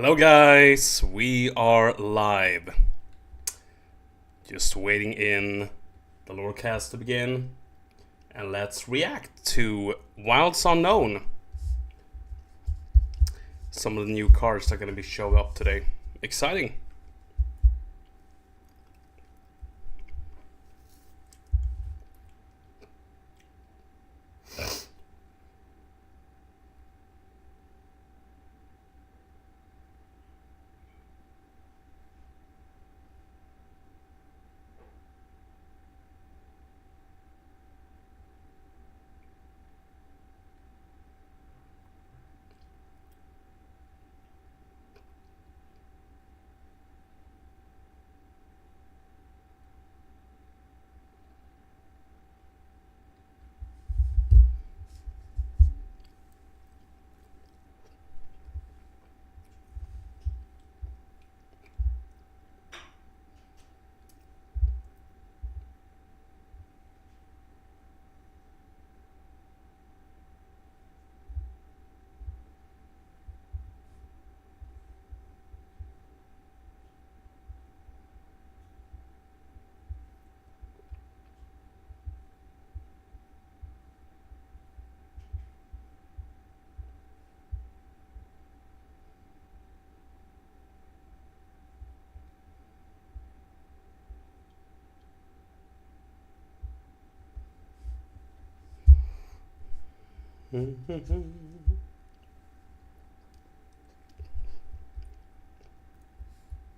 Hello guys, we are live. Just waiting in the Lorecast to begin. And let's react to Wilds Unknown. Some of the new cards are going to be showing up today. Exciting.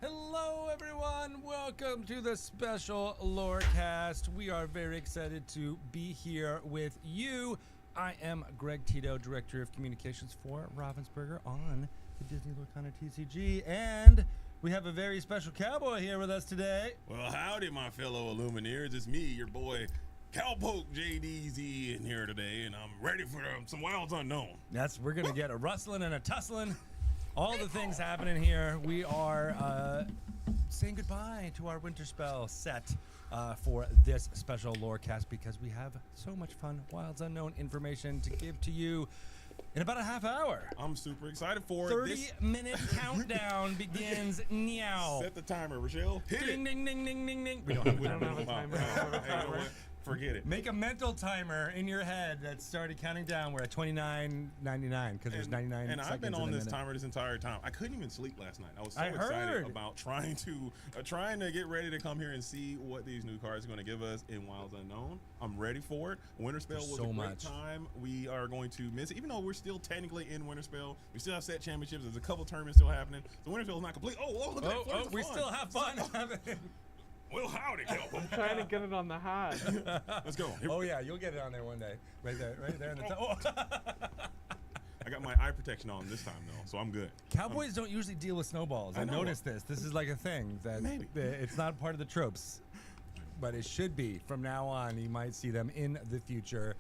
Hello everyone, welcome to the special Lorecast. We are very excited to be here with you. I am Greg Tito, Director of Communications for Ravensburger on the Disney Lorcana TCG, and we have a very special cowboy here with us today. Well, howdy, my fellow Illumineers. It's me, your boy, Cowpoke JDZ, in here today, and I'm ready for some Wilds Unknown. We're gonna get a rustling and a tussling. All the things happening here. We are saying goodbye to our winter spell set for this special Lorecast because we have so much fun, Wilds Unknown information to give to you in about a half hour. I'm super excited for it. 30-minute countdown begins now. Set the timer, Rochelle. Hit Ding, it. ding, ding, ding, ding, ding. We don't have a timer. have a timer. Hey, you know what? Forget it. Make a mental timer in your head that started counting down. We're at 29.99 because there's 99 And seconds I've been on in a this minute. timer this entire time. I couldn't even sleep last night. I was so I excited heard. about trying to get ready to come here and see what these new cards are going to give us in Wilds Unknown. I'm ready for it. Winter Spell There's was so a great much. time. We are going to miss it, even though we're still technically in Winter Spell. We still have set championships. There's a couple tournaments still happening. The Winter Spell is not complete. Oh, look at that. Flirt's we fun. still have fun. Well, howdy, Kelvin. Trying to get it on the hat. Let's go. Here- Oh yeah, you'll get it on there one day. Right there in the I got my eye protection on this time, though, so I'm good. Cowboys don't usually deal with snowballs. I I know. noticed this. This is like a thing that Maybe. It's not part of the tropes, but it should be from now on. You might see them in the future.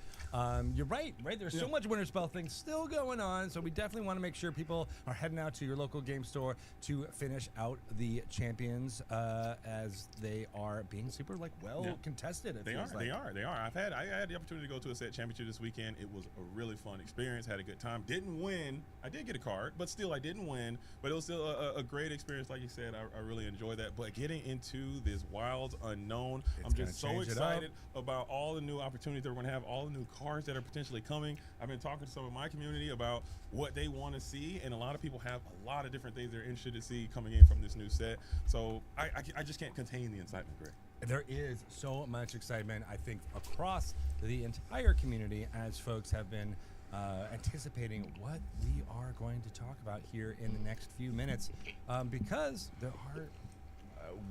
You're right. There's so Yeah. much Winter Spell things still going on, so we definitely want to make sure people are heading out to your local game store to finish out the champions as they are being super Yeah. contested. It They are. feels like. They are. I had the opportunity to go to a set championship this weekend. It was a really fun experience. Had a good time. Didn't win. I did get a card, but still I didn't win. But it was still a great experience. Like you said, I really enjoyed that. But getting into this Wilds Unknown, It's I'm just gonna so change it up. excited about all the new opportunities that we're going to have, all the new cards that are potentially coming. I've been talking to some of my community about what they want to see, and a lot of people have a lot of different things they're interested to see coming in from this new set. So I just can't contain the excitement, Greg. There is so much excitement, I think, across the entire community as folks have been anticipating what we are going to talk about here in the next few minutes because there are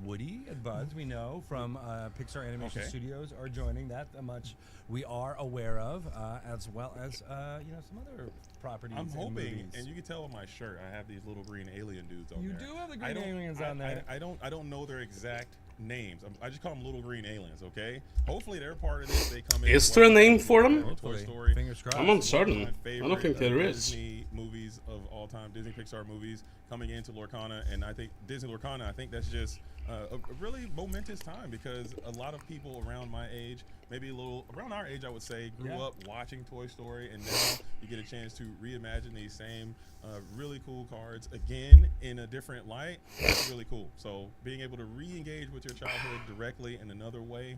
Woody and Buzz, we know, from Pixar Animation Okay. Studios are joining. That much we are aware of, as well as some other properties. I'm hoping, movies. and you can tell with my shirt, I have these little green alien dudes on You there. do have the I green don't- aliens on there. I don't know their exact names. I just call them little green aliens. Okay. Hopefully they're part of this. They come in. Is there a name for them? Toy Hopefully. Story. Fingers crossed. I'm uncertain. One of my I favorite, don't think there is. Disney movies of all time, Disney Pixar movies coming into Lorcana, and I think Disney Lorcana. I think that's just a really momentous time because a lot of people around my age, maybe a little around our age, I would say, grew Yeah. up watching Toy Story, and now you get a chance to reimagine these same really cool cards again in a different light. That's really cool. So being able to re-engage with your childhood directly in another way,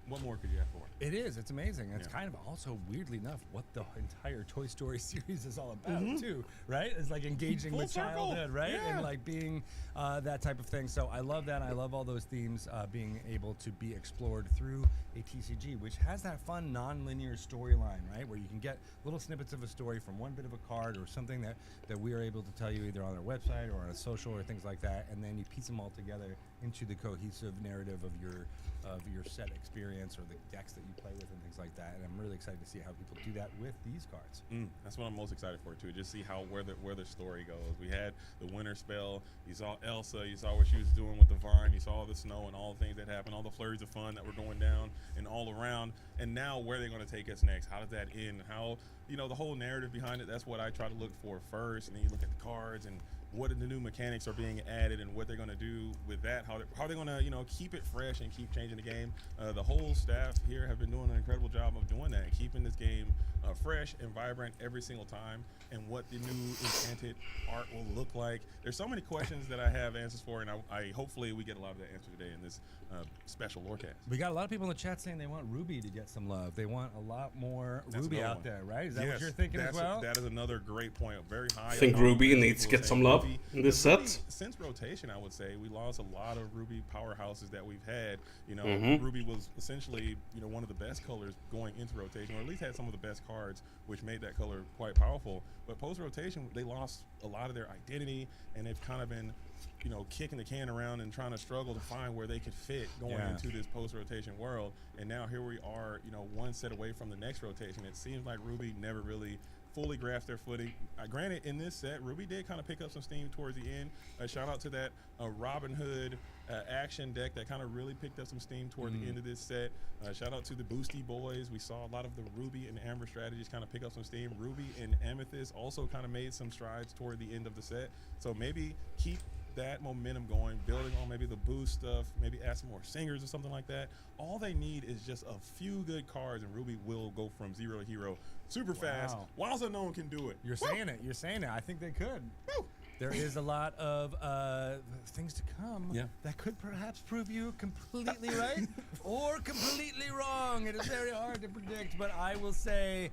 what more could you ask for? It is. It's amazing. It's Yeah. kind of also weirdly enough what the entire Toy Story series is all about too, right? It's like engaging Full with circle. childhood, right? Yeah. And like being that type of thing. So I love that. I love all those themes being able to be explored through a TCG, which has that fun non-linear storyline, right? Where you can get little snippets of a story from one bit of a card or something that we are able to tell you either on our website or on a social or things like that, and then you piece them all together into the cohesive narrative of your set experience or the decks that you play with and things like that. And I'm really excited to see how people do that with these cards. That's what I'm most excited for too. Just see where the story goes. We had the winter spell. You saw Elsa. You saw what she was doing with the vine. You saw the snow and all the things that happened. All the flurries of fun that were going down and all around. And now where they're going to take us next? How does that end? How the whole narrative behind it. That's what I try to look for first. And then you look at the cards and what are the new mechanics are being added and what they're going to do with that. How they're going to keep it fresh and keep changing the game. The whole staff here have been doing an incredible job of doing that, keeping this game fresh and vibrant every single time, and what the new enchanted art will look like. There's so many questions that I have answers for, and I hopefully we get a lot of that answer today in this special Lorecast. We got a lot of people in the chat saying they want Ruby to get some love. They want a lot more That's Ruby another out one. there, right? Is that Yes, what you're thinking as well? That is another great point. Very high. I think up. Ruby People needs to get saying some love Ruby- in this Ruby, set. Since rotation, I would say we lost a lot of Ruby powerhouses that we've had. Mhm. Ruby was essentially one of the best colors going into rotation, or at least had some of the best cards, which made that color quite powerful. But post rotation, they lost a lot of their identity, and they've kind of been kicking the can around and trying to struggle to find where they could fit going Yeah. into this post-rotation world. And now here we are, one set away from the next rotation. It seems like Ruby never really fully grasped their footing. Granted, in this set, Ruby did kind of pick up some steam towards the end. Shout out to that Robin Hood action deck that kind of really picked up some steam toward the end of this set. Shout out to the Boosty Boys. We saw a lot of the Ruby and Amber strategies kind of pick up some steam. Ruby and Amethyst also kind of made some strides toward the end of the set. So maybe keep that momentum going, building on maybe the boost stuff, maybe add some more singers or something like that. All they need is just a few good cards, and Ruby will go from 0 to hero super fast. Wilds Unknown can do it. You're saying it. You're saying it. I think they could. Woo! There is a lot of things to come that could perhaps prove you completely right or completely wrong. It is very hard to predict, but I will say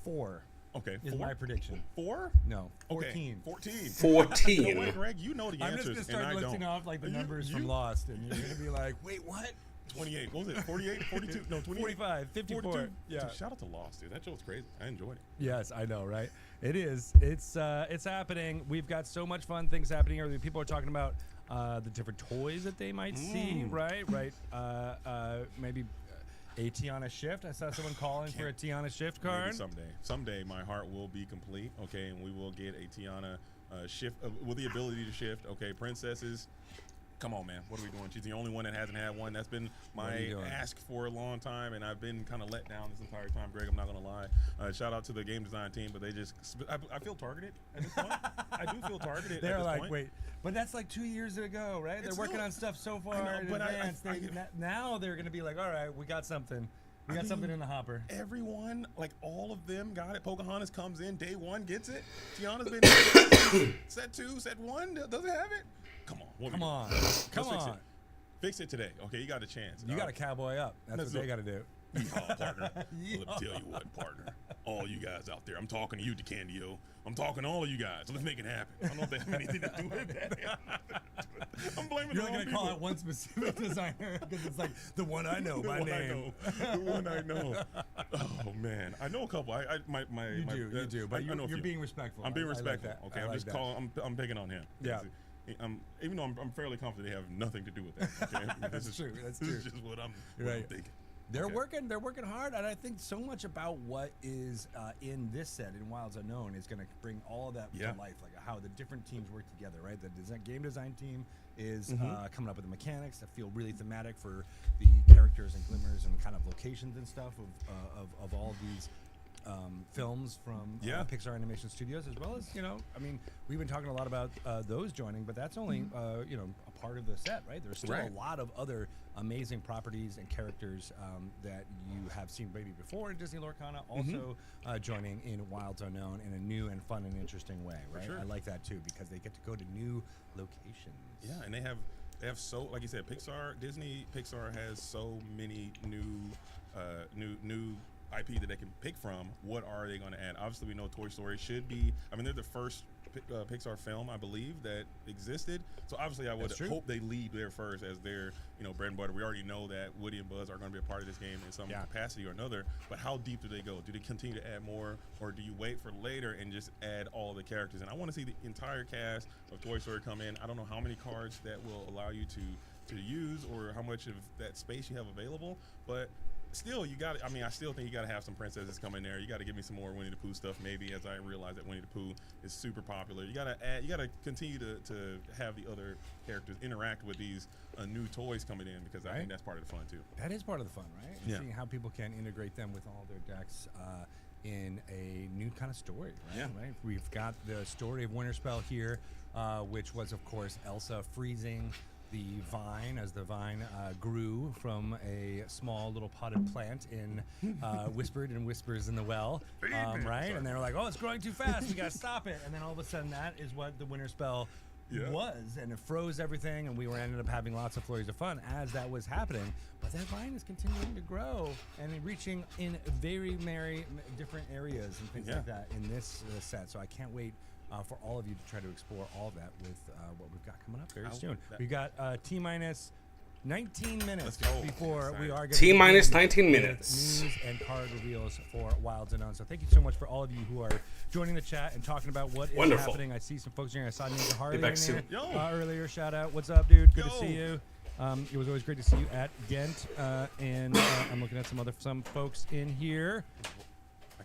4. Okay, is 4? my prediction. 4? No, 14. Okay, 14. 14. You know what, Greg? You know the I'm answers, just going to and start I listing don't. off like the numbers from Lost, and you're going to be like, wait, what? 28. What was it? 48? 42? No, 28. 45, 54. 42. Yeah. Dude, shout out to Lost, dude. That show was crazy. I enjoyed it. Yes, I know, right? It is. It's happening. We've got so much fun things happening here. People are talking about the different toys that they might see, right? Maybe a Tiana Shift. I saw someone calling for a Tiana Shift card. Maybe someday my heart will be complete, okay, and we will get a Tiana shift with the ability to shift. Okay, princesses. Come on, man. What are we doing? She's the only one that hasn't had one. That's been my ask for a long time, and I've been kind of let down this entire time, Greg. I'm not going to lie. Shout out to the game design team, but they just – I feel targeted at this point. I do feel targeted They're at this like, point. wait. But that's like 2 years ago, right? They're working on stuff so far in advance. Now they're going to be like, all right, we got something. We got something in the hopper. Everyone, like all of them got it. Pocahontas comes in, day 1 gets it. Tiana's been set 2, set 1, doesn't have it. Come on. Come on. Fix it today. Okay, you got a chance. You got to cowboy up. That's what they got to do. Partner. Well, let me tell you what, partner. All you guys out there, I'm talking to you, DeCandio. I'm talking to all of you guys. Let's make it happen. I don't know if that has anything to do with that. I'm blaming the wrong people. You're going to call out one specific designer because it's like the one I know by name. The one I know. Oh man, I know a couple. You do, but you're being respectful. I'm being respectful. Like okay, I'm just calling. I'm picking on him. Yeah. Even though I'm fairly confident they have nothing to do with that. Okay? That's true. This is just what I'm thinking. They're working hard, and I think so much about what is in this set in Wilds Unknown is going to bring all of that to life, like how the different teams work together, right? The game design team is coming up with the mechanics that feel really thematic for the characters and glimmers and kind of locations and stuff of all these films from Pixar Animation Studios, as well as, we've been talking a lot about those joining, but that's only, a part of the set, right? There's still a lot of other amazing properties and characters that you have seen maybe before in Disney Lorcana, also joining in Wilds Unknown in a new and fun and interesting way, right? Sure. I like that too, because they get to go to new locations. Yeah, and they have so, like you said, Pixar has so many new IP that they can pick from. What are they going to add? Obviously, we know Toy Story should be. I mean, they're the first Pixar film, I believe, that existed. So obviously, I would hope they lead there first as their bread and butter. We already know that Woody and Buzz are going to be a part of this game in some capacity or another. But how deep do they go? Do they continue to add more, or do you wait for later and just add all the characters? And I want to see the entire cast of Toy Story come in. I don't know how many cards that will allow you to use or how much of that space you have available, but still, I still think you got to have some princesses come in there. You got to give me some more Winnie the Pooh stuff, maybe, as I realize that Winnie the Pooh is super popular. You got to continue to have the other characters interact with these new toys coming in, because I think that's part of the fun too. That is part of the fun, right? Yeah. Seeing how people can integrate them with all their decks in a new kind of story, right? Yeah. Right? We've got the story of Winterspell here, which was, of course, Elsa freezing the vine as the vine grew from a small little potted plant in Whispered and Whispers in the Well, right? Sorry. And they were like, oh, it's growing too fast, we gotta stop it. And then all of a sudden that is what the winter spell was, and it froze everything, and we ended up having lots of flurries of fun as that was happening. But that vine is continuing to grow and reaching in very different areas and things like that in this set. So I can't wait for all of you to try to explore all of that with what we've got coming up very soon. We've got T-minus 19 minutes before we are going to T-minus 19 minutes. News and card reveals for Wilds Unknown. So thank you so much for all of you who are joining the chat and talking about what is happening. I see some folks here. I saw Ninja Harley in there earlier. Shout out. What's up, dude? Good to see you. It was always great to see you at Ghent. And I'm looking at some folks in here.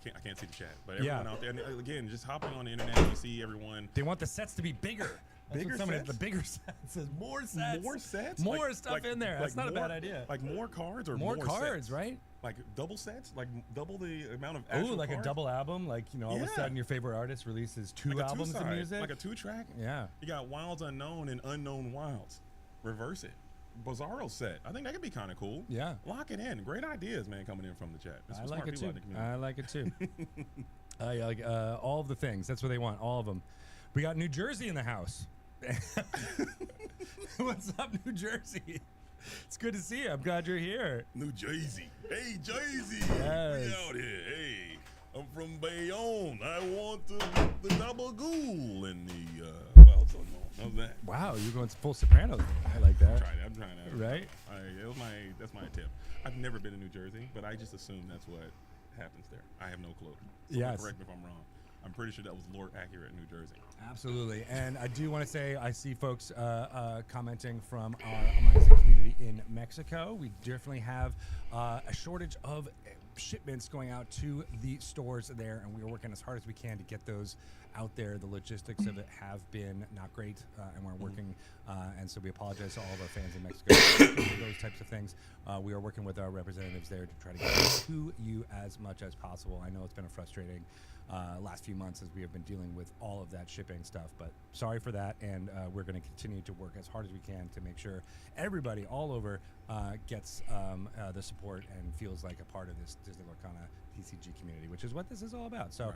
I can't see the chat, but everyone out there, and again, just hopping on the internet, you see everyone. They want the sets to be bigger. That's Bigger what somebody at sets? the bigger sets says. More sets. More sets? More Like- stuff like- in there. That's like not a more- bad idea. Like more cards or more more cards, sets? right? Like double sets? Like double the amount of Oh, actual like cards? a double album. Like, all of a Yeah. sudden your favorite artist releases two Like a albums of two-side, music. Like a 2-track? Yeah. You got Wilds Unknown and Unknown Wilds. Reverse it. Bizarro set. I think that could be kind of cool. Yeah. Lock it in. Great ideas, man, coming in from the chat. There's I some like smart it people too. out in the community. I like it too. I like all of the things. That's what they want. All of them. We got New Jersey in the house. What's up, New Jersey? It's good to see you. I'm glad you're here. New Jersey. Hey, Jersey. Yes. We out here. Hey, I'm from Bayonne. I want the double ghoul in the Wilds Unknown. How's that? Wow, you're going full Sopranos. I like that. I'm trying that. Right? That's my attempt. I've never been to New Jersey, but I just assume that's what happens there. I have no clue. Yes. Correct me if I'm wrong. I'm pretty sure that was lore accurate in New Jersey. Absolutely. And I do want to say I see folks commenting from our amazing community in Mexico. We definitely have a shortage of shipments going out to the stores there, and we are working as hard as we can to get those out there. The logistics of it have been not great, and we're working, and so we apologize to all of our fans in Mexico for those types of things. We are working with our representatives there to try to get it to you as much as possible. I know it's been a frustrating last few months as we have been dealing with all of that shipping stuff, but sorry for that, and we're going to continue to work as hard as we can to make sure everybody all over gets the support and feels like a part of this Disney Lorcana TCG community, which is what this is all about. So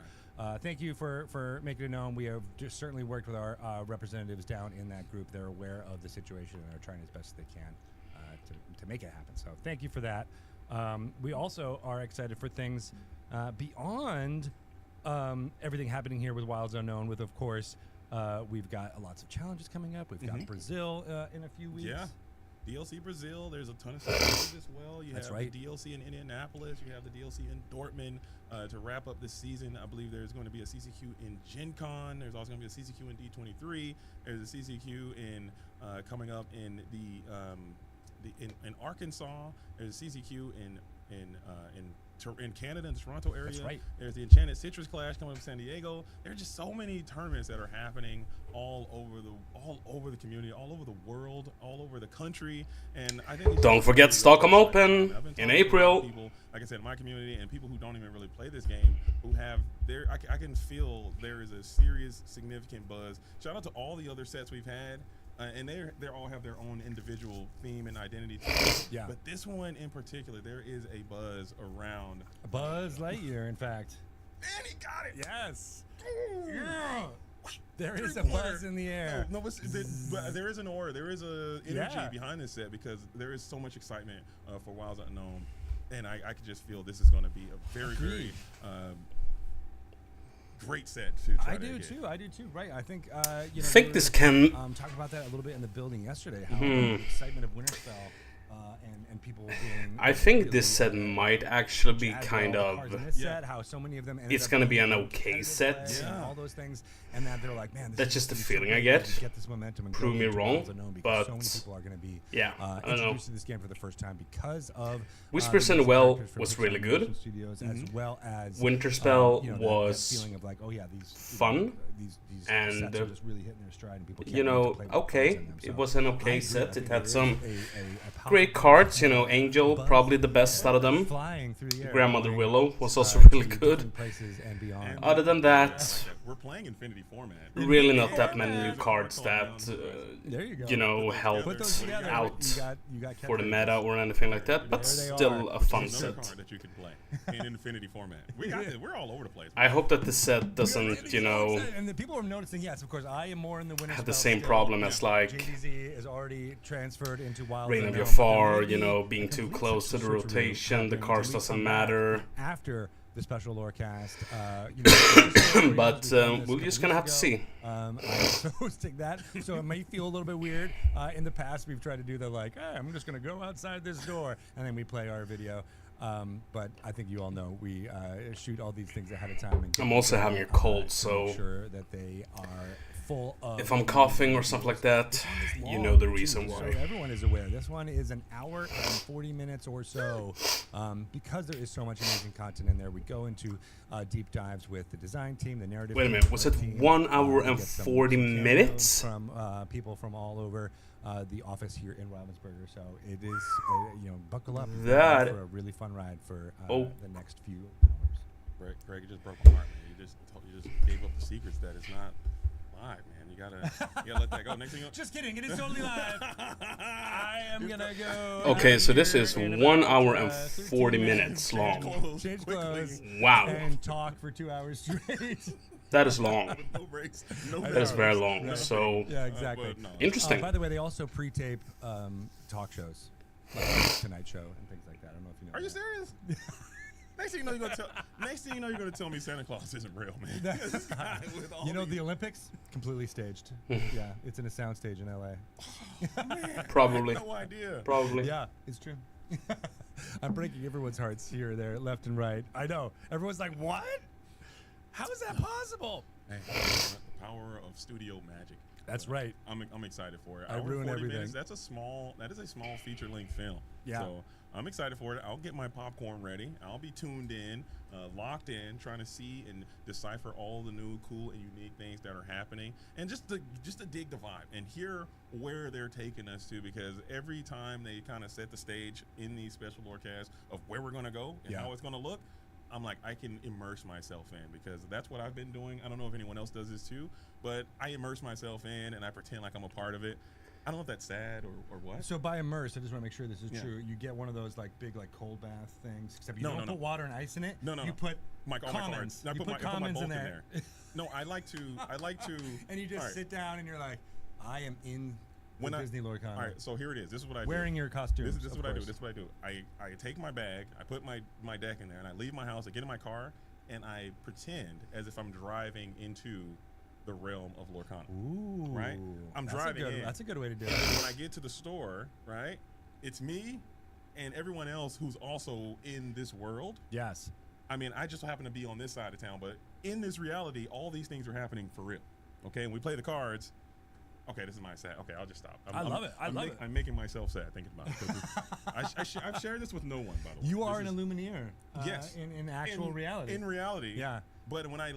thank you for making it known. We have just certainly worked with our representatives down in that group. They're aware of the situation and are trying as best as they can to make it happen. So thank you for that. We also are excited for things beyond everything happening here with Wilds Unknown, with, of course, we've got lots of challenges coming up. We've got Brazil in a few weeks. Yeah. DLC Brazil, there's a ton of stuff as well. You That's have right. the DLC in Indianapolis. You have the DLC in Dortmund. To wrap up this season, I believe there's going to be a CCQ in Gen Con. There's also going to be a CCQ in D23. There's a CCQ in coming up in in Arkansas. There's a CCQ in Canada, in the Toronto area. That's right. There's the Enchanted Citrus Clash coming up in San Diego. There are just so many tournaments that are happening all over the community, all over the world, all over the country. And I think Don't forget Stockholm Open I've been in talking to April. people, like I said, in my community, and people who don't even really play this game, who have I can feel there is a serious, significant buzz. Shout out to all the other sets we've had. And they all have their own individual theme and identity to it. Yeah. But this one in particular, there is a buzz around. Buzz Lightyear, in fact. And he got it. Yes. Ooh. Yeah. There is a Three-pointer. buzz in the air. No, but there is an aura. There is a energy Yeah. behind this set because there is so much excitement for Wilds Unknown, and I could just feel this is going to be a very, Agreed. very great set to try I to do get. too. I do too. Right. I think. Think we this were, can- talking about that a little bit in the building yesterday. How the excitement of Winterspell and people being. I think really, this set might actually be jazzed kind with all the of. cards in this Yeah. set, how so many of them. It's going to be an okay competitive set. play and Yeah. all those things, and that they're like, man, this That's is just the gonna be feeling so I great get. to get this momentum and Prove go me into wrong, Wilds Unknown because so many but people are going to be yeah, I don't know. introduced to this game for the first time because of Whispers in the the Well characters from was Pixar really good. Animation Studios, as well as Winterspell that was feeling of like, oh yeah, these fun, these and, sets are just really hitting their stride, and people can't you wait know, to play with the okay, cards in them. it So was an I okay agree. I set. think It there had is some a great powerful cards. You know, Angel, buzz probably the best out of them. flying through the air. Grandmother going, Willow was also to really good. different places and beyond. And Other than I that, like that. We're playing Infinity format. really not that Yeah. many new cards that There you go. you know help Put those together. out you got for the catchphrases. meta or anything like that. But There they still are. a fun Another set. card that you can play in Infinity format. We got this. We're all over the place. I hope that the set We are doesn't, getting you so know, excited, and the people are noticing. Yes, of course. I am more in the winter. have the spell same still. problem as like JDZ is already transferred into Wild. Reign of Unknown, Your but there Far, may you be know, a being too complete close to the switcheroo rotation, the happening cards until we doesn't come back matter. after the special Lorecast. But we're just gonna have to see. I'm hosting that, so it may feel a little bit weird. In the past, we've tried to do the like, hey, I'm just gonna go outside this door, and then we play our video. But I think you all know we shoot all these things ahead of time. And I'm also having a cold, so make sure that they are full of. If I'm coughing or something like that, you know the reason So why. everyone is aware. This one is an hour and 40 minutes or so. Because there is so much amazing content in there, we go into deep dives with the design team, the narrative. Wait a team, minute, was art it team. 1 hour We and get some 40 cameos minutes? from people from all over the office here in Ravensburger. So it is, buckle up That- for a really fun ride for the next few hours. Greg, it just broke my heart, man. You just gave up the secrets that it's not live, man. You gotta let that go. Next thing you know, Just kidding, it is totally live. I am gonna go. Okay, so this here is in 1 about, hour and 13 40 minutes long. Change quickly. clothes. Wow. And talk for 2 hours straight. That is long. With no breaks. No That is very long. Right. So Yeah, exactly. But no. interesting. By the way, they also pre-tape talk shows, like Tonight Show and things like that. I don't know if you know. Are you that. serious? Next thing you know, you're gonna tell me Santa Claus isn't real, man. This guy with all You know, these- the Olympics completely staged. Yeah, it's in a soundstage in LA. Man, Probably. I had no idea. Probably. Yeah, it's true. I'm breaking everyone's hearts here, there, left and right. I know. Everyone's like, "What? How is that possible?" Hey, the power of studio magic. That's right. I'm excited for it. I Hour and ruin 40 everything. minutes, that is a small feature length film. Yeah. So I'm excited for it. I'll get my popcorn ready. I'll be tuned in, locked in, trying to see and decipher all the new, cool, and unique things that are happening, and just to dig the vibe and hear where they're taking us to. Because every time they kind of set the stage in these special Lorecasts of where we're gonna go and Yeah. how it's gonna look, I'm like, I can immerse myself in, because that's what I've been doing. I don't know if anyone else does this too, but I immerse myself in and I pretend like I'm a part of it. I don't know if that's sad or what. So by immerse, I just want to make sure this is Yeah. true. You get one of those like big like cold bath things, except you No, don't no, put no. water and ice in it. No, no, You no. put all my commons. cards. I You put put my commons bolt in there. No, I like to. And you just all right. sit down and you're like, I am in When the I- Disney Lorcon. All right, so here it is. This is what I do. Wearing your costumes. This is of what I do. course. This is what I do. I take my bag, I put my deck in there, and I leave my house. I get in my car, and I pretend as if I'm driving into the realm of Lorcana. Ooh. Right? I'm That's driving in. That's a good way to do it. When I get to the store, right, it's me and everyone else who's also in this world. Yes. I mean, I just happen to be on this side of town, but in this reality, all these things are happening for real. Okay, and we play the cards. Okay, this is my sad. Okay, I'll just stop. I love it. I love it. I'm making myself sad thinking about it. 'Cause I've shared this with no one, by the way. You This are an is- Illumineer. Yes. In actual reality. In reality. Yeah. But when I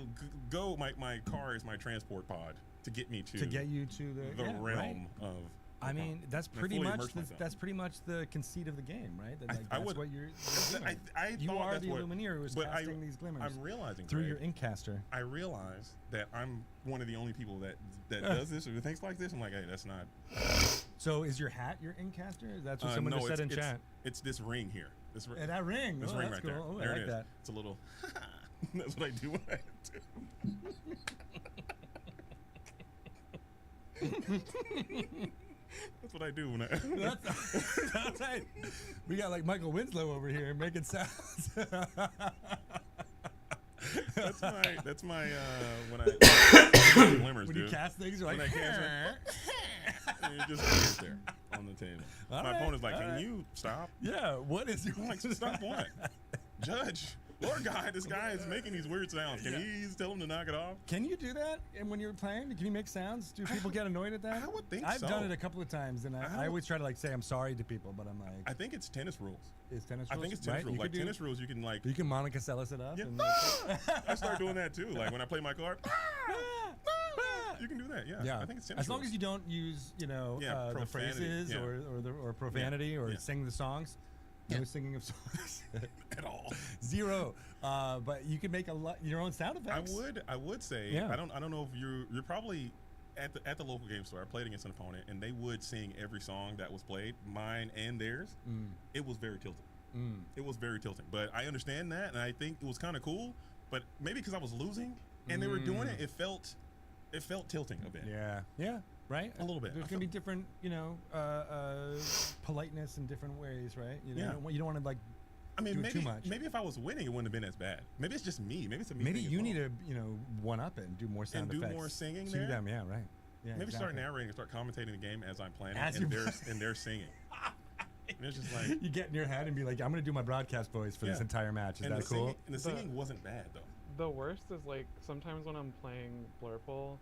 go, my car is my transport pod to get me to To get you to the realm right. of. I mean, that's And I pretty fully much immerse myself. that's pretty much the conceit of the game, right? That, like, I that's would- what you're doing. I You thought are that's the what- Illumineer who is but casting these glimmers I'm realizing through Greg, your Inkcaster. I realize that I'm one of the only people that does this or thinks like this. I'm like, hey, that's not. So is your hat your Inkcaster? That's what someone no, just said in it's, chat. It's this ring here. This ring. And that ring. This Oh, ring that's right cool. there. Oh, There I it like is. that. It's a little. That's what I do when I That's what I do when I. That's right. We got like Michael Winslow over here making sounds. That's my when I glimmers, When dude. you cast things, you're like, When I cast and it just appears there on the table. All My right, opponent's like, all "Can right. you stop?" yeah, what is your I'm like, "Stop what? Judge, Lord God, this guy is making these weird sounds. Can you tell him to knock it off?" Can you do that? And when you're playing, can you make sounds? Do people get annoyed at that? I would think I've so. done it a couple of times, and I always try to like say I'm sorry to people, but I'm like, I think it's tennis rules. is tennis I rules? think it's tennis right? rules. You Like could do- tennis rules, you can like. You can Monica Seles it up. Yeah. And like, I start doing that too. Like when I play my card. You can do that. Yeah. yeah, I think it's tennis as long rules. as you don't use, Yeah, the profanity, phrases yeah. or profanity or yeah. sing the songs. No Yeah. singing of songs. at all. Zero. But you can make your own sound effects. I would say. Yeah. I don't know if you're probably at the local game store. I played against an opponent, and they would sing every song that was played, mine and theirs. It was very tilting. It was very tilting. But I understand that, and I think it was kind of cool. But maybe because I was losing and they were doing it, it felt tilting a bit. Yeah, right. A little bit. There's gonna be different, politeness in different ways, right? Yeah. You don't want to like. I mean, do maybe too much. maybe if I was winning, it wouldn't have been as bad. Maybe it's just me. Maybe it's a me. Maybe thing as you well. need to, one up it and do more sound And do effects. more singing to there? them. Yeah, right. Yeah, Maybe start exactly. narrating and start commentating the game as I'm playing As it, and you- they're singing. And it's just like You get in your head and be like, I'm gonna do my broadcast voice for this Yeah. entire match. Is and that the cool? singing, and the singing wasn't bad though. The worst is like sometimes when I'm playing Blurple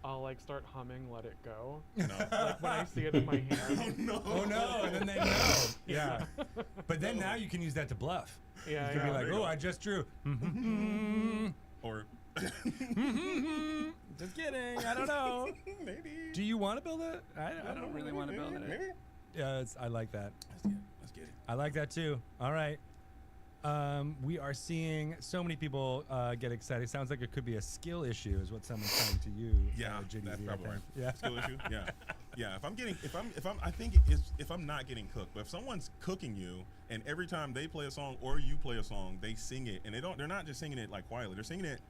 I'll like start humming "Let It Go." No. Like when I see it in my hand. No. Oh no, and then they know. Yeah. But then now you can use that to bluff. Yeah, You can yeah. be like, there you oh, go. I just drew. Or Just kidding. I don't know. maybe. Do you want to build it? I don't really want to build it. Maybe. Yeah, I like that. Let's get it. I like that too. All right. We are seeing so many people get excited. Sounds like it could be a skill issue, is what someone's saying to you. Yeah, Jiggy that's Z, I probably think. right. Yeah. Skill issue. Yeah, yeah. I think it's if I'm not getting cooked, but if someone's cooking you, and every time they play a song or you play a song, they sing it, and they're not just singing it like quietly. They're singing it.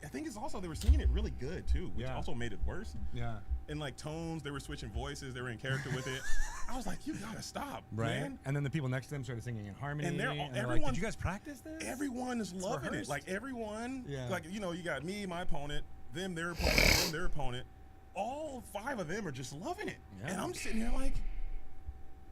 I think it's also they were singing it really good too, which Yeah. also made it worse. Yeah. In like tones, they were switching voices. They were in character with it. I was like, you gotta stop, Right. man. And then the people next to them started singing in harmony. And they're all- like, everyone- did you guys practice this? Everyone is loving it. rehearsed. Like everyone, Yeah. like you got me, my opponent, them, their opponent, them, their opponent. All 5 of them are just loving it, Yeah. and I'm sitting here like,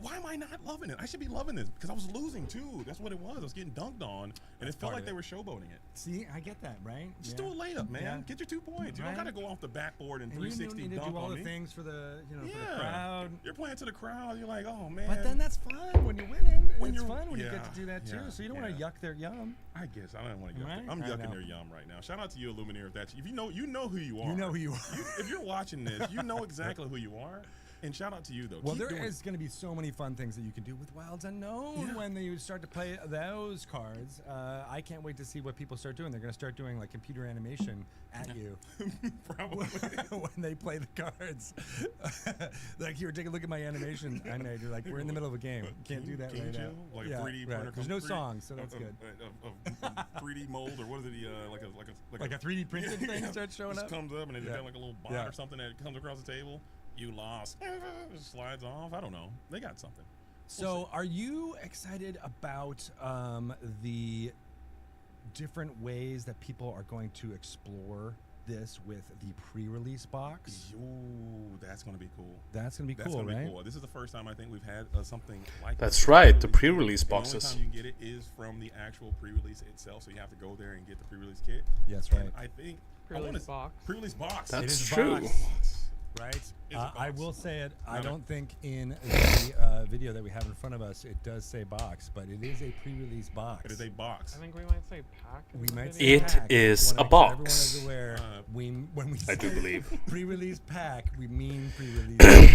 why am I not loving it? I should be loving this because I was losing too. That's what it was. I was getting dunked on, and it felt part like of they it. were showboating it. See, I get that, right? Just Yeah. do a layup, man. Yeah. Get your 2 points. You Right. don't got to go off the backboard and And you 360 need to dunk do all on the me. things for the, for the Yeah. crowd. You're playing to the crowd. You're like, oh man. But then that's fun when you're winning. When It's you're- fun when you yeah, get to do that too. yeah, So you don't want to yeah. yuck their yum. I guess I don't want to yuck. Right? I'm I yucking know. their yum right now. Shout out to you, Illuminator. If you know who you are. You know who you are. If you're watching this, you know exactly who you are. And shout out to you though. Well, Keep there doing is going to be so many fun things that you can do with Wilds Unknown Yeah. when you start to play those cards. I can't wait to see what people start doing. They're going to start doing like computer animation at you Probably. when they play the cards. Like, here, take a look at my animation I made. You're like, we're in the middle of a game. Can't do that Can you right chill? now. Like Yeah, 3D right. printer. There's no 3D song, so that's good. Of 3D mold or what is it? Like a 3D printed thing yeah, starts showing just up. comes up and it's Yeah. got like a little bot Yeah. or something that comes across the table. You lost. Just slides off. I don't know. They got something. So, are you excited about the different ways that people are going to explore this with the pre-release box? Ooh, that's gonna be cool. That's gonna be That's cool, gonna right? be cool. This is the first time I think we've had something like That's this. right, the pre-release And boxes. The only time you can get it is from the actual pre-release itself, so you have to go there and get the pre-release kit. Yes, And right. I think Pre-release box. Pre-release box. It That's is a true. box, right? It's a I box. will say it. I No, no. don't think in the video that we have in front of us it does say box, but it is a pre-release box. It is a box. I think we might say pack. in We the might say video. It pack. is Wanna a make sure box. Everyone is aware. When we I do say believe. pre-release pack, we mean pre-release box.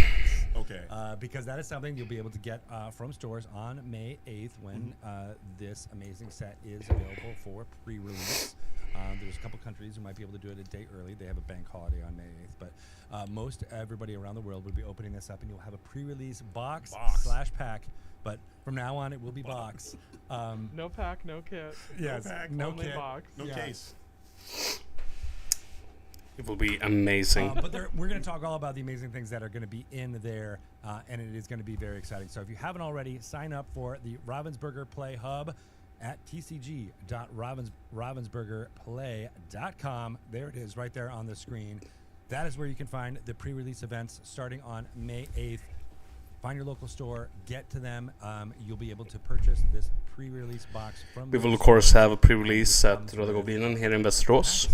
Okay. Because that is something you'll be able to get from stores on May 8th when this amazing set is available for pre-release. There's a couple countries who might be able to do it a day early. They have a bank holiday on May 8th, but most everybody around the world will be opening this up, and you'll have a pre-release box / pack. But from now on, it will be box. No pack, no kit. Yes, pack, no only kit. box. No yeah. case. It will be amazing. But we're going to talk all about the amazing things that are going to be in there, and it is going to be very exciting. So if you haven't already, sign up for the Ravensburger Play Hub at tcg.ravensburgerplay.com. There it is, right there on the screen. That is where you can find the pre-release events starting on May 8th. Find your local store, get to them. You'll be able to purchase this pre-release box from We will, those of course, stores. have a pre-release at Röda Goblinen here in Västerås.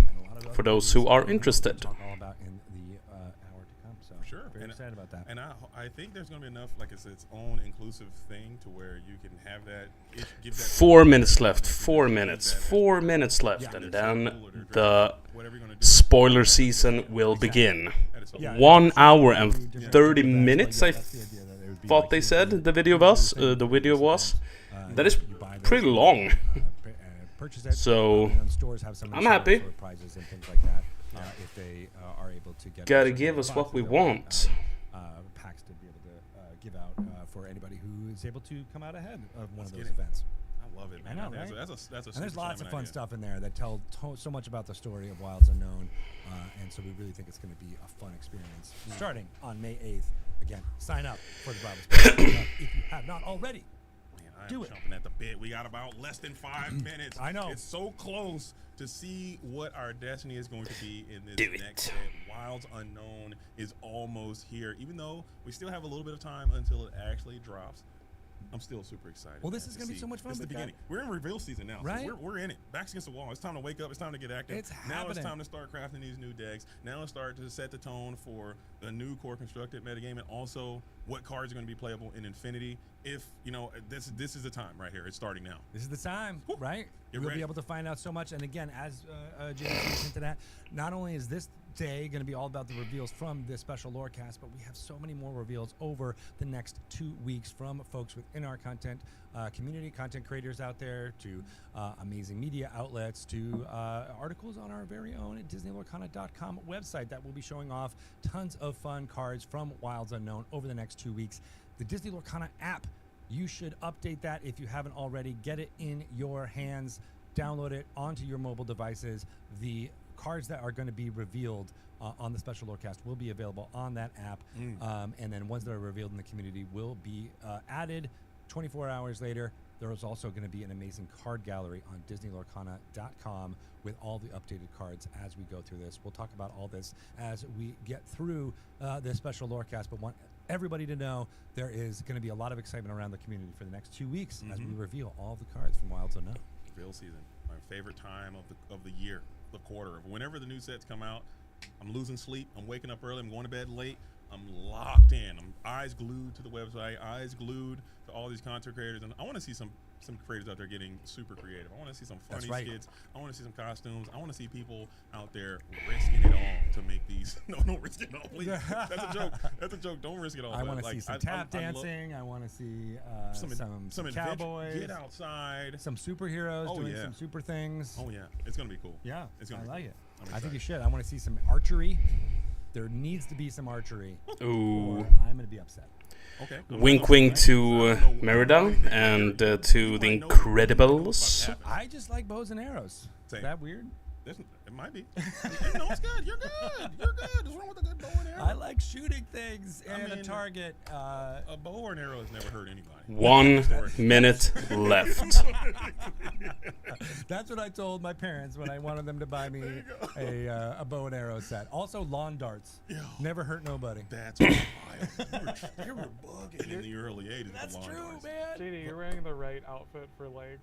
For those who are interested. Talk all about in the hour to come. So Sure. very And- excited about that. And I think there's going to be enough, like it's its own inclusive thing to where you can have that. Give that 4 minutes left. 4 minutes. 4 minutes left. Yeah. And then the whatever you're going to do. spoiler season will begin. At its own- Yeah, 1 it's hour a and few different 30 events, but minutes, yeah, I that's the idea, that it would be thought like they you said do the video was. the The video was. event, That is you buy those pretty things, long. Purchase it. So, and stores have some I'm sort of happy. sort of prizes and things like that. If they are able to get Gotta those give us boxes, what we they'll want. packs to be able to give out for anybody who is able to come out ahead of one Let's of get those it. events. I love it, man. I know, That's right? a And there's super lots of slamming fun idea. stuff in there that tell so much about the story of Wilds Unknown, and so we really think it's going to be a fun experience. Starting on May 8th, again, sign up for the Bible Space if you have not already. Man, I'm Do it. jumping at the bit. We got about less than 5 minutes. I know. It's so close to see what our destiny is going to be in this Do next it. set. Wilds Unknown is almost here. Even though we still have a little bit of time until it actually drops. I'm still super excited. Well, this man, is gonna be see. so much fun It's the with that. beginning. We're in reveal season now. Right? So we're in it. Backs against the wall. It's time to wake up. It's time to get active. It's now it's happening. time to start crafting these new decks. Now it's start to set the tone for the new core constructed metagame, and also what cards are going to be playable in Infinity. If this is the time right here. It's starting now. This is the time, Woo. right? Get We'll ready. be able to find out so much. And again, as JDC hinted at, not only is this day going to be all about the reveals from this special Lorecast, but we have so many more reveals over the next 2 weeks from folks within our content community, content creators out there, to amazing media outlets, to articles on our very own at DisneyLorcana.com website that will be showing off tons of fun cards from Wilds Unknown over the next 2 weeks. The Disney Lorcana app, you should update that if you haven't already. Get it in your hands, download it onto your mobile devices. The cards that are going to be revealed on the special Lorecast will be available on that app, and then ones that are revealed in the community will be added 24 hours later. There is also going to be an amazing card gallery on DisneyLorcana.com with all the updated cards as we go through this. We'll talk about all this as we get through this special Lorecast, but want everybody to know there is going to be a lot of excitement around the community for the next 2 weeks as we reveal all the cards from Wilds Unknown. Reveal season, my favorite time of the year, the quarter. Whenever the new sets come out, I'm losing sleep. I'm waking up early. I'm going to bed late. I'm locked in. I'm eyes glued to the website, eyes glued to all these content creators, and I want to see some creators out there getting super creative. I want to see some funny skits. I want to see some costumes. I want to see people out there risking it all to make these. No, don't risk it all, please. That's a joke. That's a joke. Don't risk it all. I want to see some tap dancing. I want to see some cowboys. Get outside. Some superheroes doing some super things. Oh yeah, it's gonna be cool. Yeah, it's gonna. I be like cool. it. I think you should. I want to see some archery. There needs to be some archery. Ooh. Or I'm gonna be upset. Okay. Wink, wink to Merida and to the Incredibles. I just like bows and arrows. Same. Is that weird? It might be. No, it's good. You're good. You're good. What's wrong with a good bow and arrow? I like shooting things and a target. A bow or an arrow has never hurt anybody. 1 minute left. That's what I told my parents when I wanted them to buy me a bow and arrow set. Also, lawn darts. Yeah. Never hurt nobody. That's wild. You were bugging in the early 80s. That's with lawn true, darts. man. JD, you're wearing the right outfit for like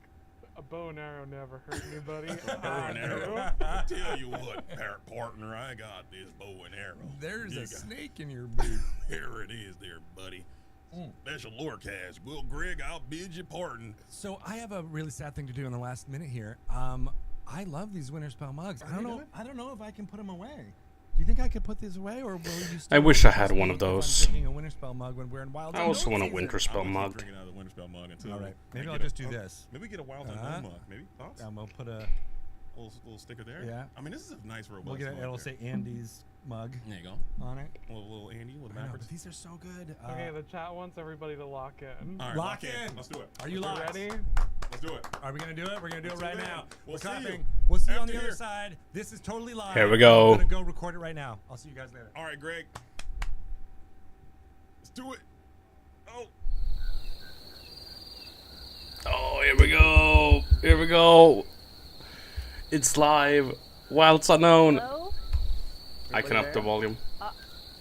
a bow and arrow never hurt anybody. Bow and arrow. I tell you what, partner, I got this bow and arrow. There's You a got- snake in your boot. Here it is, there, buddy. Special Lorecast. Well, Greg, I'll bid you pardon. So I have a really sad thing to do in the last minute here. I love these Winter Spell mugs. I don't know if I can put them away. Do you think I could put these away, or will you still I wish I had insist one me of if I'm those. drinking a Winter Spell mug when we're in Wild I also Unknown want a season? Winter Spell I was mug. drinking out of the Winter Spell mug until. All right, maybe I I'll get just a- do this. Maybe get a Wild Uh-huh. Unknown mug. Maybe thoughts? We'll put a. Little sticker there. Yeah. I mean, this is a nice robust. We'll get it. mug It'll there. say Andy's mug There you go. on it. A little Andy with I know, backwards. but these are so good. Okay, the chat wants everybody to lock in. All right, Lock in. Let's do it. Are you Let's do locked? it. Ready? Let's do it. Are we gonna do it? We're gonna do it Let's right do it. now. We'll We're see you clapping. We'll see you on the after other here. side. This is totally live. Here we go. I'm gonna go record it right now. I'll see you guys later. All right, Greg. Let's do it. Oh. Oh, here we go. Here we go. It's live. Wilds Unknown. Hello? I can up the volume. I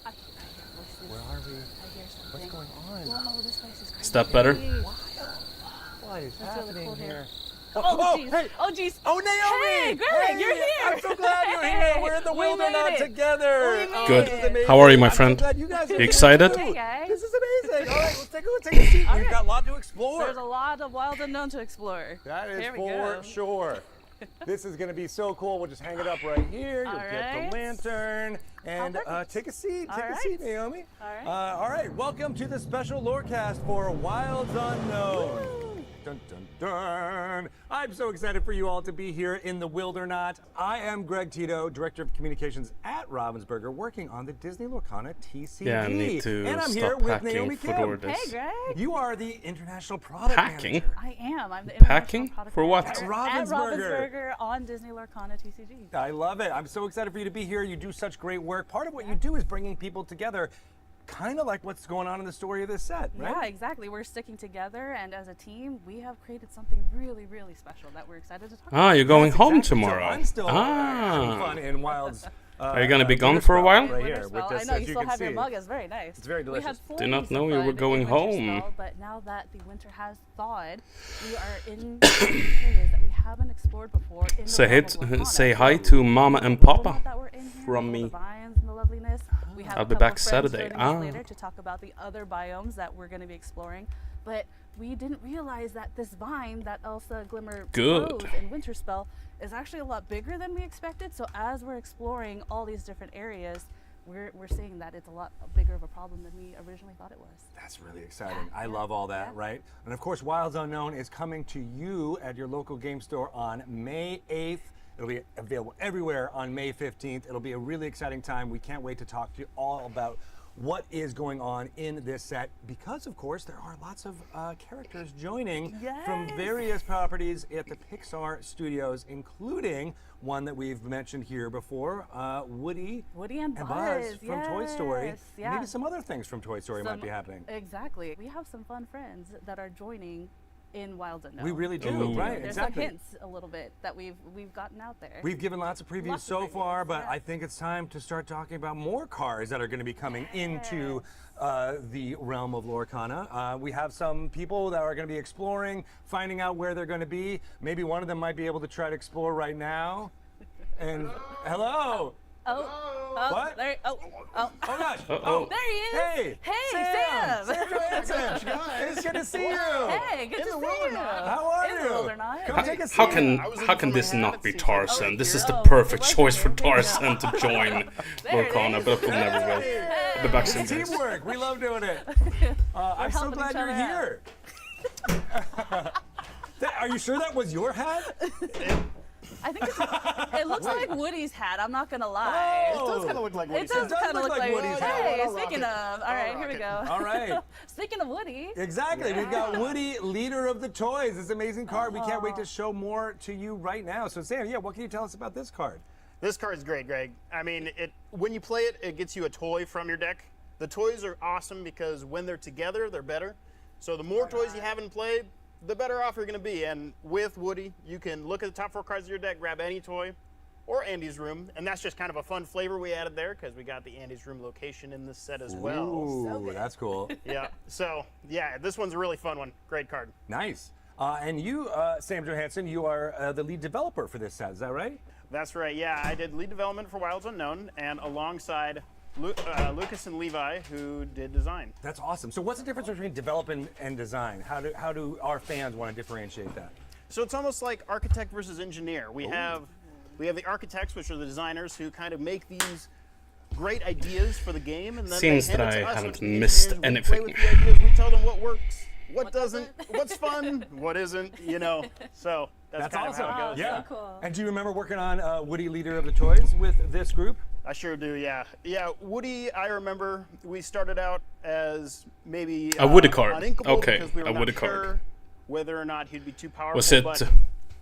hear voices. Where are we? I hear something. What's going on? Whoa, this place is crazy. Is that better? What is Let's do the happening cool here? Oh, jeez. hey. Oh, jeez. Oh, Naomi! Hey, Greg, you're here. I'm so glad you're here. We're in the We Wildernut made it. together. We made Good. this is it. amazing. How are you, my I'm so friend? glad you guys are You here, excited? too. Hey, guys. This is amazing. All right, let's take a seat. All We've right. got a lot to explore. There's a lot of wild unknown to explore. That is Here we for go. sure. This is going to be so cool. We'll just hang it up right here. You'll All get right. the lantern. And perfect. take a seat. All Take a right. seat, Naomi. All right. All right. Welcome to the special Lorecast for Wilds Unknown. Dun, dun, dun. I'm so excited for you all to be here in the Wildernut. I am Greg Tito, Director of Communications at Ravensburger, working on the Disney Lorcana TCG. Yeah, I need to and I'm stop here with packing Naomi for Kim. this. Hey, Greg. You are the international product Packing? manager. I am. I'm the Packing? international product For what? manager At At Ravensburger. Ravensburger on Disney Lorcana TCG. I love it. I'm so excited for you to be here. You do such great work. Part of what you do is bringing people together, kind of like what's going on in the story of this set, right? Yeah, exactly. We're sticking together, and as a team, we have created something really, really special that we're excited to talk about. Ah, you're going That's home exactly- tomorrow. So I'm still having Ah. fun in Wilds Are you gonna be gone winter for a spell while? Right Winter here. spell. With this, I know as you you still can have your see. mug. It's very nice. It's very We had delicious. Did not plenty know of you were fun going in winter home. spell, but now that the winter has thawed, we are in areas that we haven't explored before. In the realm of Lorcana. Say hi to Mama and Papa That we're in here, from all me. The vines and the loveliness. We have I'll a be couple back of friends Saturday. joining us later to talk about the other biomes that we're going to be exploring. But we didn't realize that this vine that Elsa Glimmer grows in Winterspell is actually a lot bigger than we expected. So as we're exploring all these different areas, we're seeing that it's a lot bigger of a problem than we originally thought it was. That's really exciting. I love all that, right? And of course, Wilds Unknown is coming to you at your local game store on May 8th. It'll be available everywhere on May 15th. It'll be a really exciting time. We can't wait to talk to you all about what is going on in this set because, of course, there are lots of characters joining from various properties at the Pixar studios, including one that we've mentioned here before, Woody and Buzz from Toy Story. Yes, yeah. Maybe some other things from Toy Story might be happening. Exactly. We have some fun friends that are joining in Wilds Unknown. We really do, Ooh. right? There's exactly. some hints a little bit that we've gotten out there. We've given lots of previews Lots of so previews, far, but yeah. I think it's time to start talking about more cars that are going to be coming into the realm of Lorcana. We have some people that are going to be exploring, finding out where they're going to be. Maybe one of them might be able to try to explore right now. And hello. What? There, Oh gosh. Uh-oh. there he is. Hey. Sam. Sam Johansson. It's good to see you. Hey, good to see you. How are In you? the Wildernaut. Come take a seat. How can this not be Tarzan? This is the Oh, perfect it's choice for legendary. Tarzan to join There it Lorcana, is. but it never will. Hey. The back It's soon, guys. teamwork. We love doing it. I'm so helping glad each you're other here. Are you sure that was your hat? I think it looks like Woody's hat. I'm not gonna lie. Oh. It does kind of look like It Woody's does hat. kind of look like Woody's hat. Hey, I'll rock speaking it. of, all right, here we go. All right. Speaking of Woody, Exactly. We've got Woody, leader of the toys. This amazing card. We can't wait to show more to you right now. So Sam, what can you tell us about this card? This card's great, Greg. I mean, when you play it, it gets you a toy from your deck. The toys are awesome because when they're together, they're better. So the more toys you have in play, the better off you're going to be. And with Woody, you can look at the top 4 cards of your deck, grab any toy, or Andy's Room, and that's just kind of a fun flavor we added there because we got the Andy's Room location in this set as well. Ooh, that's cool. Yeah. So yeah, this one's a really fun one. Great card. Nice. And you, Sam Johansson, you are the lead developer for this set. Is that right? That's right. Yeah, I did lead development for Wilds Unknown, and alongside Lucas and Levi, who did design. That's awesome. So what's the difference between development and design? How do our fans want to differentiate that? So it's almost like architect versus engineer. We have the architects, which are the designers who kind of make these great ideas for the game, and then Seems they hand that it I to us, haven't which are the missed engineers. We play anything. with the ideas. We tell them what works, what doesn't, what's fun, what isn't. So that's kind awesome. of how it goes. Yeah. So cool. And do you remember working on Woody, leader of the toys, with this group? I sure do, yeah. Yeah, Woody, I remember we started out as maybe A Woody card. uninkable Okay, because we were a not Woody sure card. whether or not he'd be too powerful. Was it but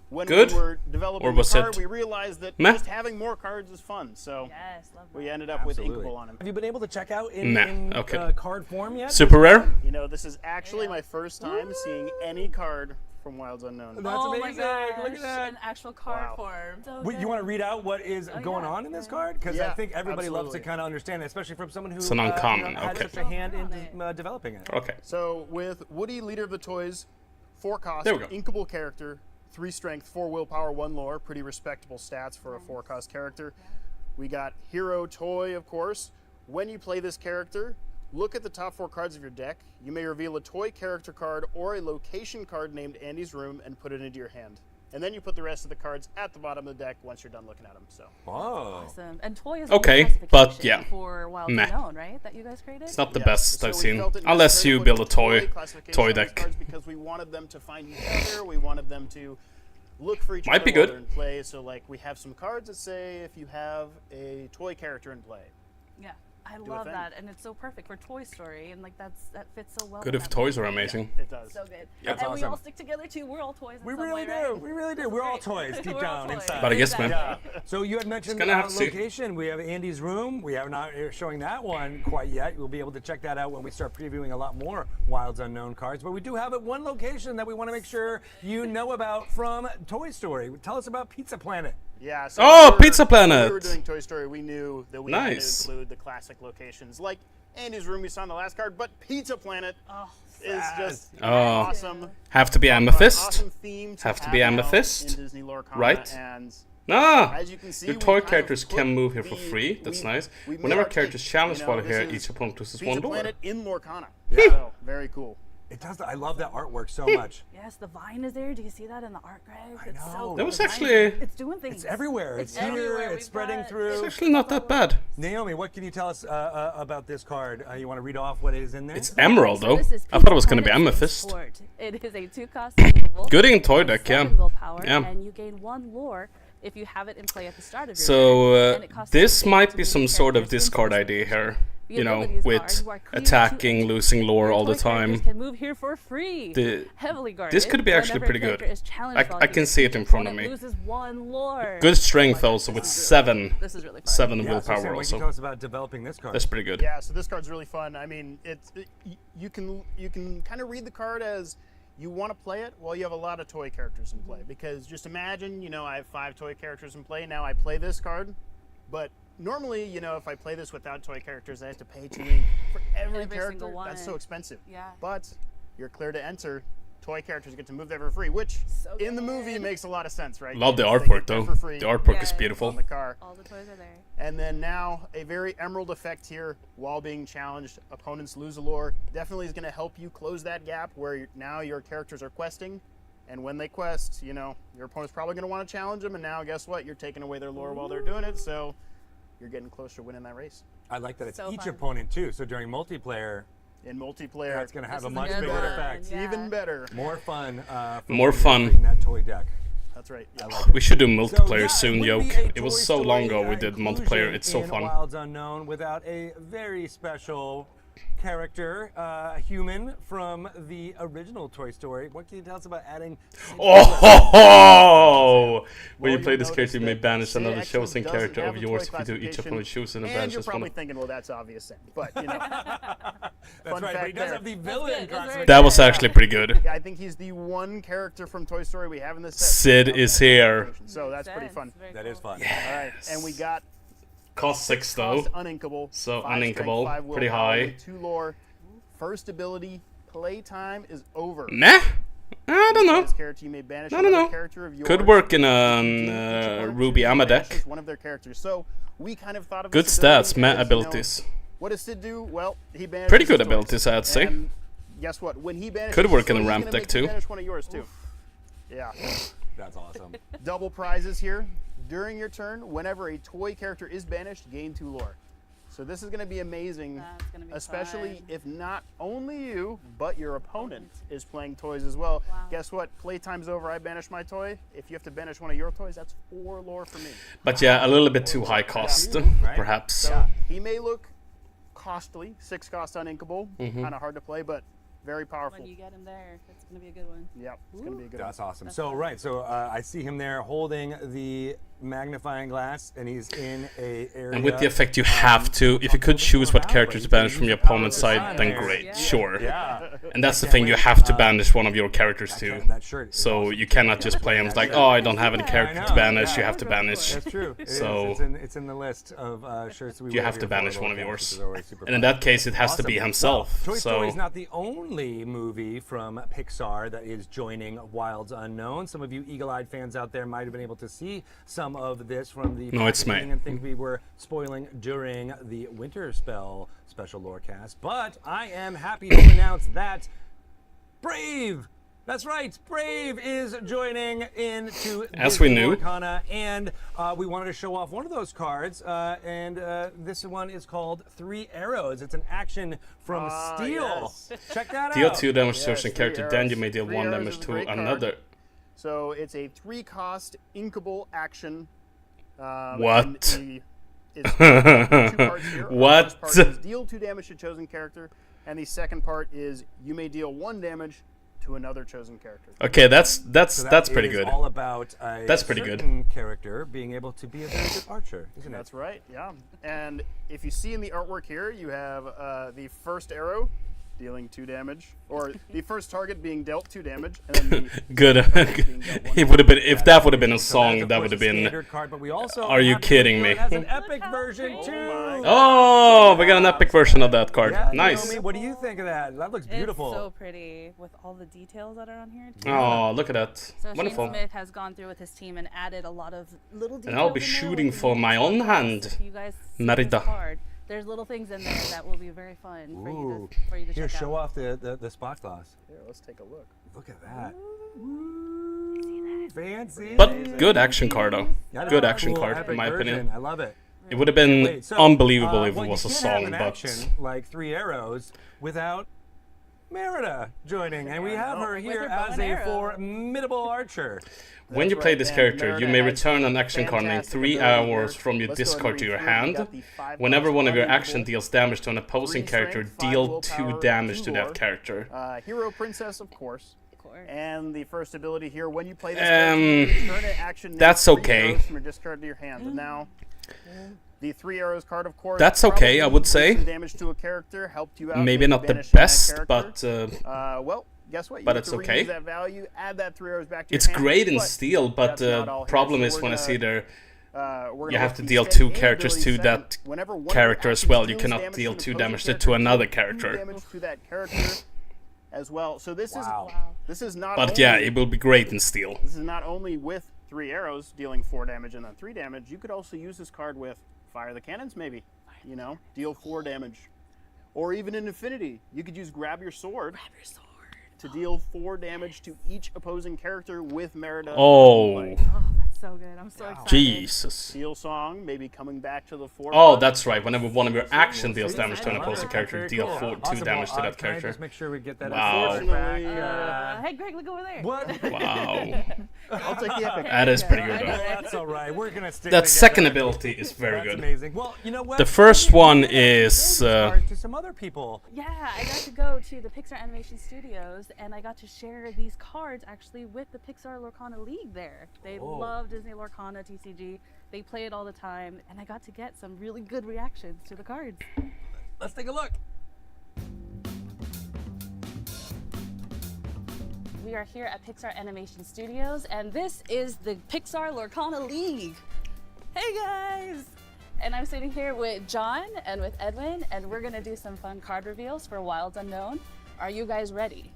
when good? we were developing Or was the card, it we realized that meh? just having more cards is fun. So yes, love that. we ended up with inkable on him. Have you been able to check out in, Nah, okay. card form yet? Super rare? This is actually my first time seeing any card from Wilds Unknown. That's oh amazing. My gosh, Look at that. an actual card Wow. form. So Wait, you want to read out what is going yeah. on in this card? Because I Yeah, think everybody loves to absolutely. kind of understand it, especially from someone who It's an uncommon, had okay. such a hand in On it. developing it. Okay. So with Woody, leader of the toys, 4 cost, There we go. inkable character, 3 strength, 4 willpower, 1 lore, pretty respectable stats for a 4 cost character. We got hero toy, of course. When you play this character, look at the top 4 cards of your deck. You may reveal a toy character card or a location card named Andy's Room and put it into your hand. And then you put the rest of the cards at the bottom of the deck once you're done looking at them. So Oh. awesome. And toy is Okay, a new but classification yeah. for Wilds Meh. Unknown, right? That you guys created. It's not the yeah. best So I've we seen. felt it Unless necessary you to build put a toy classification toy on these deck. cards because we wanted them to find each other. We wanted them to look for each Might other be while good. they're in play. So like we have some cards that say if you have a toy character in play. Yeah, I a love thing. that, and it's so perfect for Toy Story, and like that fits so well. Good with if that toys movie. are amazing. It does. So good. That's and we awesome. all stick together too. We're all toys. In We some really way, do. right? We really do. That's We're all great. toys deep We're all down toys. inside. But I guess, man. Yeah. So you had mentioned gonna have to see. location. We have Andy's Room. We are not showing that one quite yet. You'll be able to check that out when we start previewing a lot more Wilds Unknown cards. But we do have one location that we want to make sure you know about from Toy Story. Tell us about Pizza Planet. Yeah. So Oh, when we were- Pizza Planet! When we were doing Toy Story, we knew that we had Nice. to include the classic locations like Andy's room you saw on the last card, but Pizza Planet Oh, is just Oh. awesome. Have to be Amethyst. Awesome theme Have to be have now Amethyst, in Disney Lorecast, right? And Ah! as you can see, Your we toy kind of characters put can move here for the- free. That's we- nice. we made Whenever our characters take, challenge you know, while this here, is each opponent loses Pizza one door. Planet in Lorcana. Yeah. So, very cool. It does. I love that artwork so much. yes, the vine is there. Do you see that in the art, Greg? It's so know. cool. That was The vine- actually- It's doing things. It's everywhere. It's, everywhere. here. We've It's spreading got- It's through. actually not that bad. Naomi, what can you tell us about this card? You want to read off what is in there? It's emerald So though. this is I thought it was Pizza gonna be Planet's amethyst. Sport. It is a 2-cost removal. Good in toy with deck, yeah. 7 willpower, Yeah. and you gain 1 lore if you have it in play at the start of your So turn. And it costs this 8 might to be move some your sort of characters into discard this idea position. here. The You know, abilities are, with you are clear to attacking, enter. losing lore Your all the toy characters time. can move here for free. Heavily guarded. This could be actually Whenever a pretty good. character is challenged I while can using see it in each front of opponent me. Loses 1 lore. Good strength also with This is 7 This is really fun. 7 Yeah, so willpower Sam, what can you tell also. us about developing this card? That's pretty good. Yeah, so this card's really fun. I mean, you can kind of read the card as you want to play it while you have a lot of toy characters in play. Because just imagine, you know, I have 5 toy characters in play. Now I play this card, but normally, you know, if I play this without toy characters, I have to pay 2 ink for every character. single one. That's so expensive. Yeah. But you're clear to enter. Toy characters get to move there for free, which So in the movie good. makes a lot of sense, right? Love the They artwork get there though. for free The artwork is Yeah. beautiful. on the car. All the toys are there. And then now a very emerald effect here while being challenged. Opponents lose a lore. Definitely is going to help you close that gap where now your characters are questing. And when they quest, you know, your opponent's probably going to want to challenge them. And now guess what? You're taking away their lore while they're doing it. So you're getting closer to winning that race. I like that it's So each fun. opponent too. So during multiplayer, In multiplayer, that's going to have This a is much good bigger one. effect. Yeah. even better. More fun. For More when you're fun. creating that toy deck. That's right. Yeah. We should do multiplayer yeah, soon, would Yoke. be a It was Toy so long Story, ago we did inclusion multiplayer. It's so in fun. Wilds Unknown without a very special character, human from the original Toy Story. What can you tell us about adding? Oh ho ho! When Well, you you play this notice character, you may that banish Sid another actually chosen doesn't character have of a yours toy if you do each classification. opponent chooses and And banish you're this one. probably thinking, well, that's obvious, Sid. But, you know, That's Fun right, but he fact does there. have the good, villain that's very classification. That was actually pretty good. yeah, I think he's the one character from Toy Story we have in this set. Sid without is that here. classification. So that's pretty Sense. fun. Very That cool. is fun. All right, and we got Cost 6 though. cost uninkable. So 5 strength, uninkable, 5 pretty willpower high. with 2 lore. First ability, playtime is over. Meh? I don't know. This character you may banish I don't another know. character of yours. Could work in Each a opponent Ruby chooses Amma banishes deck. one of their characters. So we kind of thought of Good this ability stats, meh as, you know, abilities. what does Sid do? Well, he banishes Pretty good his toys. abilities, I'd say. And guess what? When he banishes Could work his in a toys, he's ramp gonna deck make you too. Banish one of yours too. Yeah. That's awesome. Double prizes here. During your turn, whenever a toy character is banished, gain 2 lore. So this is going to be amazing, That's gonna be especially fun. if not only you, but your opponent is playing toys as well. Wow. Guess what? Playtime's over. I banish my toy. If you have to banish one of your toys, that's 4 lore for me. But yeah, a little bit too high cost, Right. perhaps. So he may look costly, 6 cost uninkable, Mm-hmm. kind of hard to play, but very powerful. When you get him there, it's gonna be a good one. Yep, it's going to be a good one. That's awesome. So I see him there holding the magnifying glass, and he's in a area. And with the effect, you have to. If you could choose what character to banish from your opponent's side, then great, Yeah. sure. Yeah. And that's the thing, you have to banish one of your characters too. That shirt. is So awesome. you cannot just play him as like, oh, I don't have any character to know, banish. yeah. You have to banish. That's true. It is. So- It's in the list of shirts we You wear have to here for banish Lorecast, one of which yours. is always super And in fun. that case, it has to be Awesome. himself. Well, Toy Story is So not the only movie from Pixar that is joining Wilds Unknown. Some of you eagle-eyed fans out there might have been able to see some of this from the No, it's packaging me. and think we were spoiling during the Winter Spell special Lorecast. But I am happy to announce that Brave. That's right, Brave is joining into As we Disney knew. Lorcana, and we wanted to show off one of those cards, and this one is called 3 Arrows. It's an action from Steel. yes. Check that deal out. 2 damage to Yes, chosen 3 character, then you arrows. may deal 3 1 arrows damage is a to great card. another. So it's a 3 cost inkable action. What? and it's 2 parts here. Our What? first part is deal 2 damage to chosen character, and the second part is you may deal 1 damage to another chosen character. Okay, that's So that pretty is good. all about a That's pretty good. certain character being able to be a very good archer, isn't it? That's right, yeah. And if you see in the artwork here, you have the first arrow dealing 2 damage, or the first target being dealt 2 damage, and then the Good. being dealt 1 It would have been if that would have been a So song. that's, of That course, would have a been. standard card, but we also Are you have kidding one me? that has an epic version Oh too. my. Oh, we got an epic version of that card. Yeah, Nice. Naomi, what do you think of that? That looks beautiful. It's so pretty with all the details that are on here. Oh, look at that. So Wonderful. Shane Smith has gone through with his team and added a lot of little details. And I'll be in there, shooting like the for my unique own spell hand. class. If you guys see Merida. this card, there's little things in there that will be very fun for you to Here, check show out. off the spot glass. Here, let's take a look. Look at that. Ooh, fancy. But good action card though. That is Good a action cool card, epic in my version. opinion. I love it. It would have been Wait, so, unbelievable if well, it was a you can't have song, an but action like 3 arrows without Merida joining, and we have her here her bow as and a arrow. formidable archer. when you That's play right, this and character, Merida you may has return an action card named fantastic 3 ability hours here. from your Let's go ahead discard and to your read through. We hand. got the 5 Whenever cards one of your unmovable, action deals damage to an opposing 3 character, strength, 5 deal willpower, 2 damage 2 to that lore. character. Hero Princess, of course. Of course. And the first ability here, when you play this character, you return an action named that's 3 okay. arrows from your discard to your hand. And now, the 3 arrows card, of course. That's okay, I probably would did say. some damage to a character, helped you out. Maybe maybe not the banishing that best, character. but Well, guess what? You but get it's to okay. reuse that value, add that 3 arrows back to it's your hand. great in but steel. But that's not the all here. problem So is we're when I gonna, see there, we're you gonna have look to the deal steady 2 aim characters ability to segment. that Whenever one of your character as actions well. You deals cannot damage deal to an 2 opposing damage character, to another deal 2 character. damage to that character as well. So this Wow. is not But only, yeah, it will be great in steel. this is not only with 3 arrows dealing 4 damage and then 3 damage. You could also use this card with Fire the Cannons, maybe. You know, deal 4 damage. Or even in Infinity, you could use Grab Your Sword. To deal 4 damage to each opposing character with Merida. Oh, Oh, that's so good. I'm so excited. Jesus. Steel Song, maybe coming back to the 4. Oh, that's right. Whenever one of your action deals damage to an I love opposing it. character, Very deal cool. 2 Awesome. damage to Well, that can I character. just make sure we get that Wow. back? Hey, Greg, look over there. What? Wow. I'll take the epic. That is pretty good, Okay. though. That's all right. We're gonna stick. That together. second ability is very That's good. amazing. Well, you know what? The first Maybe one we can is, share these cards to some other people. Yeah, I got to go to the Pixar Animation Studios and I got to share these cards actually with the Pixar Lorcana League there. They Oh. love Disney Lorcana TCG. They play it all the time and I got to get some really good reactions to the cards. Let's take a look. We are here at Pixar Animation Studios and this is the Pixar Lorcana League. Hey guys! And I'm sitting here with John and with Edwin and we're gonna do some fun card reveals for Wilds Unknown. Are you guys ready?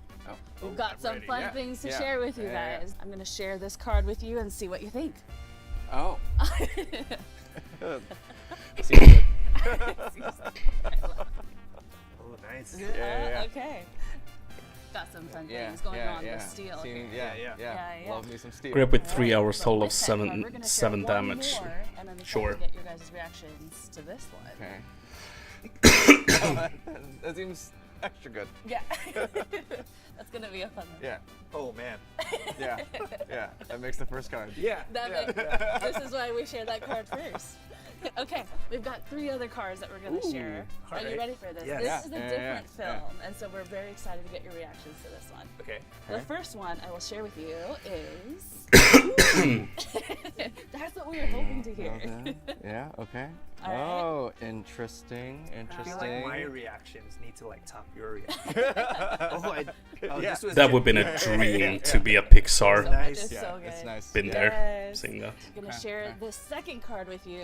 We've got some fun things to share with you guys. I'm gonna share this card with you and see what you think. Oh. Oh, nice. Okay. Got some fun things going on with steel here. Yeah. Love me some steel. Grip with 3 hours So total of with that card, we're gonna share 7 one damage. more, and then Sure. to get your guys' reactions to this one. Okay. That seems extra good. Yeah. That's gonna be a fun one. Yeah. Oh man. Yeah. Yeah. That makes the first card. Yeah. This is why we share that card first. Okay, we've got 3 other cards that we're going to share. Are you alright. ready for this? Yes. This is a Yeah, different yeah. film, and so we're very excited to get your reactions to this one. Okay. The first one I will share with you is. That's what we were hoping to hear. Yeah. Okay. All right. Oh, interesting. I feel Interesting. like my reactions need to like top your reaction. This was That would have been a dream to be a Pixar. Nice. It's Yeah, so good. it's nice. Been there, Yes. seeing that. I'm going to share the second card with you.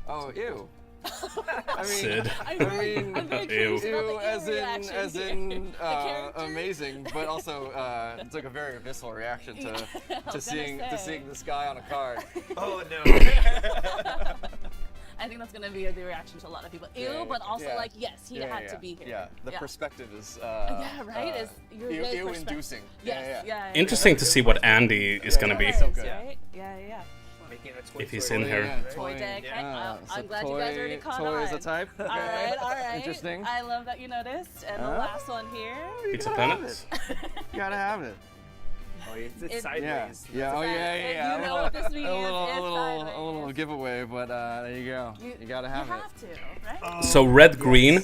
Oh, ew. I mean, Sid. I'm I very, mean, I'm very ew. curious about ew, the as in, reaction as here. in, The character. amazing, but also it's like a very visceral reaction to was seeing gonna say. this guy on a card. Oh no. I think that's going to be the reaction to a lot of people. Ew, but also yeah. like, yes, he had to be here. Yeah, the perspective is Yeah, right? It's your guys' ew-inducing. Yes, yeah. Interesting to see what Andy is gonna be. Yes, So good. right? Yeah. If he's in here. Toy deck. Yeah. I'm glad you guys already caught toy on. is a type. All right. Interesting. I love that you noticed. And the last one here. Pizza Planet. You gotta have it. Oh, it's It- sideways. Yeah. Oh yeah. If Yeah. you know what this means, a little, it's a little sideways. giveaway, but there you go. You gotta have You it. have to, right? So red, green.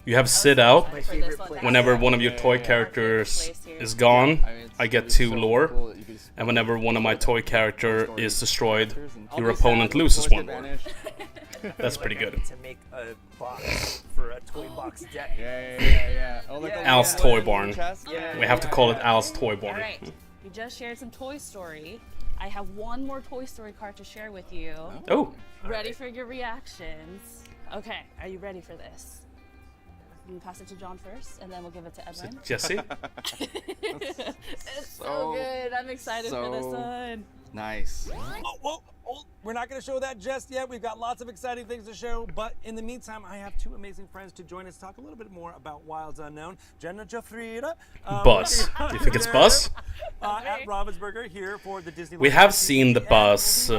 You have Sid out. For this one. Whenever one of your toy characters is gone, I mean, it's I get really 2 so lore. cool that you could just And whenever one of my toy character story is destroyed, characters and- your I'll be opponent sad when loses toys 1 get lore. banished. That's pretty like I good. need to make a box for a toy box deck. Yeah. Oh, look, Al's Toy Barn. Yeah, We have to call it Al's Toy Barn. All right. We just shared some Toy Story. I have one more Toy Story card to share with you. Oh, Ready for your reactions? Okay, are you ready for this? You can pass it to John first, and then we'll give it to Edwin. Jesse? It's so good. I'm excited for this one. Nice. Oh, we're not going to show that just yet. We've got lots of exciting things to show, but in the meantime, I have two amazing friends to join us to talk a little bit more about Wilds Unknown. Jenna Jafrida. Bus. Do you think it's Bus? At Ravensburger here for the Disney. We have seen the bus.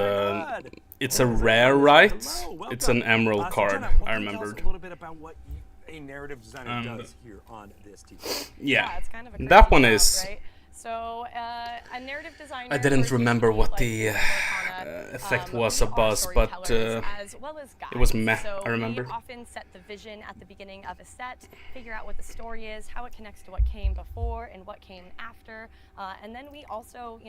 It's a rare, right? Hello, It's an welcome. emerald So card, Jenna, I what can you tell us remembered. a little bit about what a narrative designer does here on this TV. Yeah, it's kind of a crazy that one job, is... right? So a narrative designer. I didn't person remember who, what like, the will work on effect we was are of Buzz, but storytellers as well as it was guides. meh, So I remember. we often set the vision at the beginning of a set, figure out what the story is, how it connects to what came before and what came after, and then we also,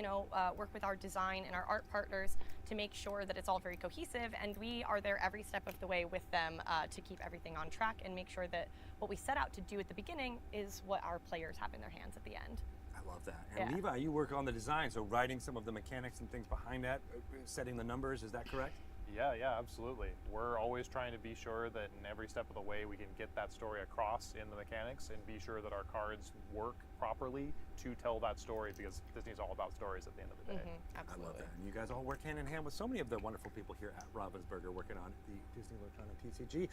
work with our design and our art partners to make sure that it's all very cohesive, and we are there every step of the way with them to keep everything on track and make sure that what we set out to do at the beginning is what our players have in their hands at the end. I love that. And Yeah. Levi, you work on the design, so writing some of the mechanics and things behind that, setting the numbers, is that correct? Yeah, absolutely. We're always trying to be sure that in every step of the way we can get that story across in the mechanics and be sure that our cards work properly to tell that story, because Disney's all about stories at the end of the day. I love that. And you guys all work hand in hand with so many of the wonderful people here at Ravensburger working on the Disney Electronic TCG.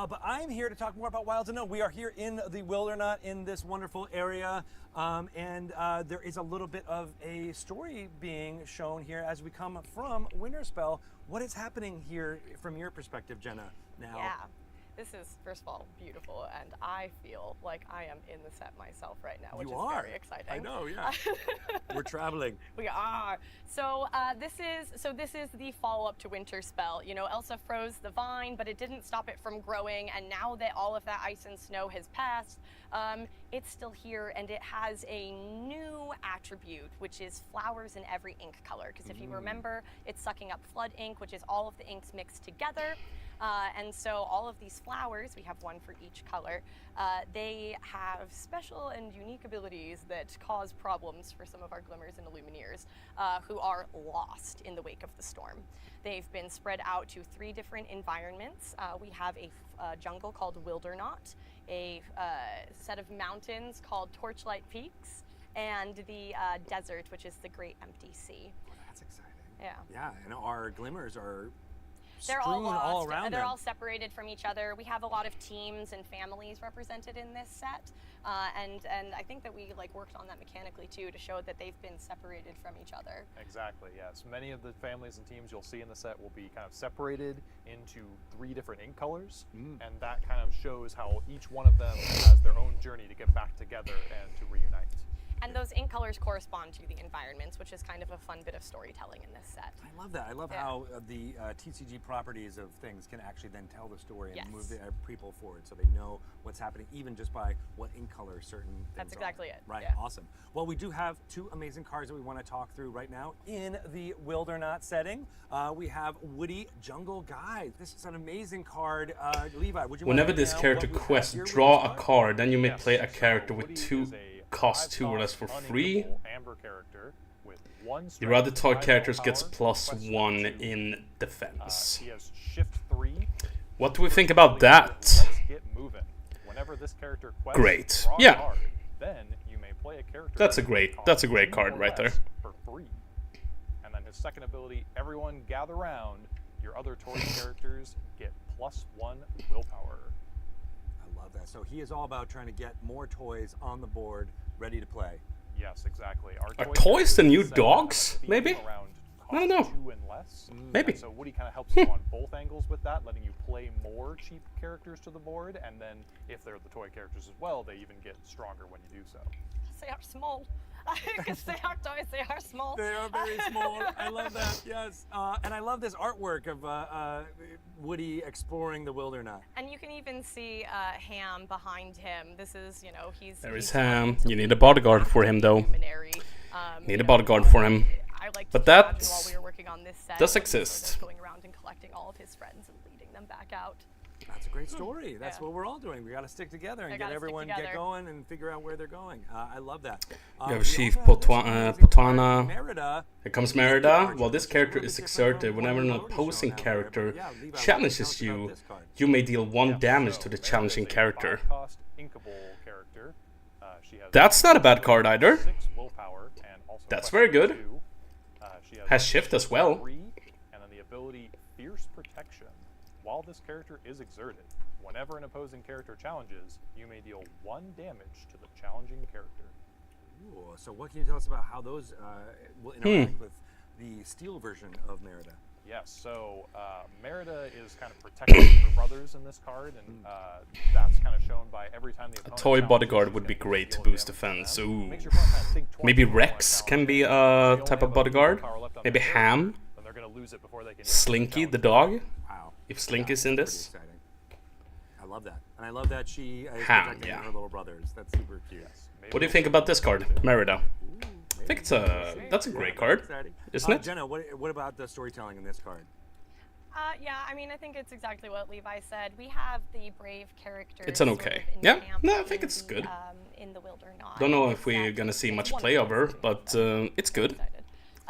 But I'm here to talk more about Wilds Unknown. We are here in the Wildernut in this wonderful area. And there is a little bit of a story being shown here as we come from Winterspell. What is happening here from your perspective, Jenna, now? Yeah, this is, first of all, beautiful, and I feel like I am in the set myself right now, which You is are. very exciting. I know, yeah. We're traveling. We are. So this is the follow-up to Winter Spell. Elsa froze the vine, but it didn't stop it from growing. And now that all of that ice and snow has passed, it's still here, and it has a new attribute, which is flowers in every ink color. Because if you remember, it's sucking up flood ink, which is all of the inks mixed together. And so all of these flowers, we have one for each color, they have special and unique abilities that cause problems for some of our Glimmers and Illumineers who are lost in the wake of the storm. They've been spread out to 3 different environments. We have a jungle called Wildernot, a set of mountains called Torchlight Peaks, and the desert, which is the Great Empty Sea. Well, that's exciting. Yeah. Yeah, and our glimmers are They're strewn all lost. all around They're them. all separated from each other. We have a lot of teams and families represented in this set, and I think that we worked on that mechanically too to show that they've been separated from each other. Exactly, yes. Many of the families and teams you'll see in the set will be kind of separated into 3 different ink colors, and that kind of shows how each one of them has their own journey to get back together and to reunite. And those ink colors correspond to the environments, which is kind of a fun bit of storytelling in this set. I love that. I love Yeah. how the TCG properties of things can actually then tell the story and Yes. move the people forward, so they know what's happening, even just by what ink color certain things That's are. exactly it, Right. yeah. Awesome. Well, we do have 2 amazing cards that we want to talk through right now in the Wildernot setting. We have Woody Jungle Guide. This is an amazing card. Levi, would you? mind Whenever letting me this know character what we have quests, here with draw this a card? card, then you may Yes, play a so character with Woody 2 is a cost 2 or 5-cost less for free. uninkable amber character with 1 Your strength, other toy 5 characters gets willpower, plus quest 1 2. in defense. He has shift 3. What do we think about that? Let's get moving. Whenever this character quests, Great. draw a Yeah. card, then you may play a character. That's a that great- costs that's a great 2 card or right there. less for free. And then his second ability, everyone gather round. Your other toy characters get plus 1 willpower. I love that. So he is all about trying to get more toys on the board, ready to play. Yes, exactly. Our Are toy toys characters the new set have a dogs, theme maybe? around I don't cost know. 2 and less. Maybe. And so Woody kind of helps you on both angles with that, letting you play more cheap characters to the board, and then if they're the toy characters as well, they even get stronger when you do so. They are small. Because they are toys, they are small. They are very small. I love that. Yes. And I love this artwork of Woody exploring the Wildernut. And you can even see Ham behind him. This is, he's. There is he's Ham. trying to You need a bodyguard for him, though. luminary. Need a bodyguard for him. I like But to imagine that while we were working on this set, does when he was exist. going around and collecting all of his friends and leading them back out. That's a great story. That's Yeah. what we're all doing. We got to stick together and get gotta stick everyone together. get going and figure out where they're going. I love that. You have we Chief also have this amazing card, Potwana. Merida. Here comes the Merida. Archer, While this which is a character little is bit different exerted from whenever what an we've already opposing shown out there, but character yeah, Levi, what can you challenges tell us you, about this card? you may deal 1 Yes, damage so to the Merida challenging is a character. 5-cost inkable character. She has That's not a bad card either. 6 willpower and also That's quest very good. 2. She Has shift as well. 3, and then the ability Fierce Protection. While this character is exerted, whenever an opposing character challenges, you may deal 1 damage to the challenging character. Ooh, so what can you tell us about how those will interact with the steel version of Merida? Yes, so Merida is kind of protecting her brothers in this card, and that's kind of shown by every time the opponent Toy challenges, bodyguard she's would be gonna great to deal boost damage to defense. them. Ooh. Makes your opponent kind of think twice Maybe before they Rex wanna can be challenge you. If a they type only of have bodyguard. willpower left on Maybe their Ham. turn, then they're going to lose it before they can Slinky the challenge. dog. Wow. If Slink is in Pretty this. exciting. I love that. And I love that she is Ham, protecting yeah. her little brothers. That's super cute. Maybe What do you we'll think see about this card, Merida? Ooh, I think that's a great card, Exciting. isn't it? Jenna, what about the storytelling in this card? Yeah, I mean, I think it's exactly what Levi said. We have the brave characters. It's an sort okay. of Yeah, encamped no, I think in it's the, good. In the Wildernot. Don't know if It's we're that- gonna see it's much wonderful. play of her, but it's good.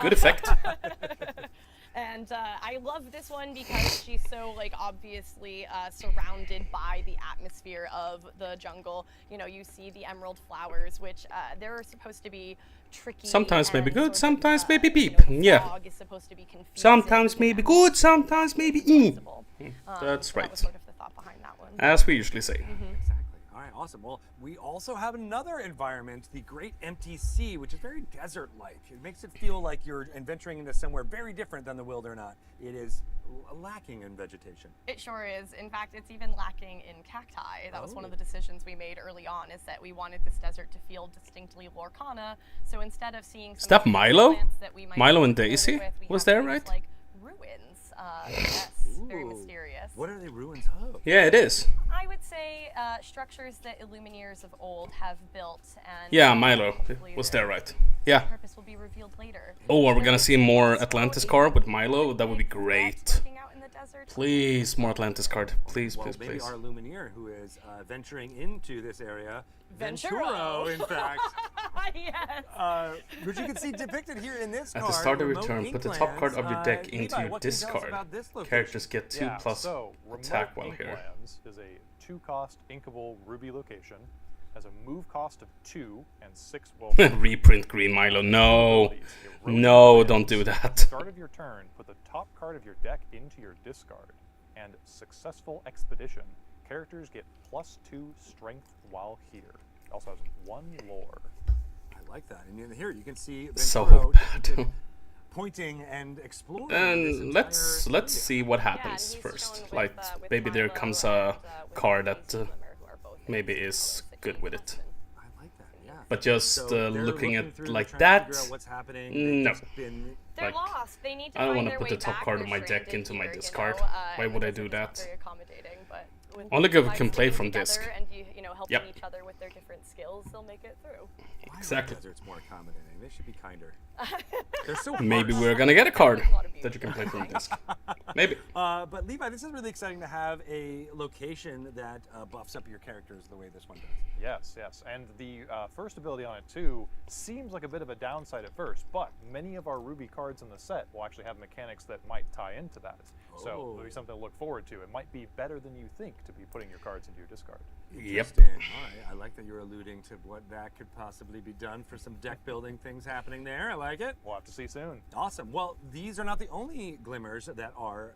Good Excited. effect. And I love this one because she's so like obviously surrounded by the atmosphere of the jungle. You know, you see the emerald flowers, which they're supposed to be tricky. Sometimes maybe and good, sort of, sometimes maybe you beep. know, the Yeah. fog is supposed to be confusing Sometimes maybe and good, sometimes maybe flexible. That's So right. That was sort of the thought behind that one. As we usually say. Exactly. All right, awesome. Well, we also have another environment, the Great Empty Sea, which is very desert-like. It makes it feel like you're adventuring into somewhere very different than the Wildernot. It is lacking in vegetation. It sure is. In fact, it's even lacking in cacti. That was one of the decisions we made early on, is that we wanted this desert to feel distinctly Lorcana. So instead of seeing some Is that of the Milo? plants that we might Milo be and familiar Daisy? with, we Was have there, things right? Like ruins. Yes, very Ooh. mysterious. What are the ruins of? Yeah, it is. I would say structures that Illumineers of old have built, and Yeah, Milo hopefully was their there, right? Yeah. purpose will be revealed later. Oh, are we gonna There's see more also Atlantis a card with Milo? That would be rat great. lurking out in the desert. Please, more Atlantis card. Please, Well, please, maybe please. our Lumineer, who is venturing into this area, Venturo. in fact, Yes. which you can see depicted here in this At card. the start of your Remote turn, put the top card of your Inklands. deck into Levi, your what can you tell us discard. about this location? Characters get 2 Yeah, plus so attack Remote while here. Inklands is a 2-cost inkable ruby location, has a move cost of 2 and 6 will. Reprint Green Milo. No. No, don't do that. Start of your turn, put the top card of your deck into your discard, and successful expedition. Characters get +2 strength while here. It also has 1 lore. I like that. And in here you can see So Venturo bad. depicted pointing and exploring. this And let's entire area. see what Yeah, and happens he's first. shown with, Like with maybe there Milo comes and, a with card Daisy that Glimmer, who are both maybe in is Atlantis that good came with up it. I like that. Yeah. But just So they're looking looking at through, like trying to that, figure out what's happening. They've no. just been They're like, lost. They need to I don't find wanna their put way the top back. card of They're my deck stranded into my here, you discard. know, Why and would I the do desert is not that? very accommodating, but with Only the good can guys play sticking from together disc. And you know, helping Yep. each other with their different skills, they'll make it through. Why are Exactly. deserts more accommodating? They should be kinder. They're so Maybe harsh. we're gonna get a card There's a lot of that you can play beauty. from disc. Maybe. But Levi, this is really exciting to have a location that buffs up your characters the way this one does. Yes, yes. And the first ability on it, too, seems like a bit of a downside at first, but many of our Ruby cards in the set will actually have mechanics that might tie into that. So Oh. it'll be something to look forward to. It might be better than you think to be putting your cards into your discard. Yep. Interesting. All right. I like that you're alluding to what that could possibly be done for some deck building things happening there. I like it. We'll have to see soon. Awesome. Well, these are not the only glimmers that are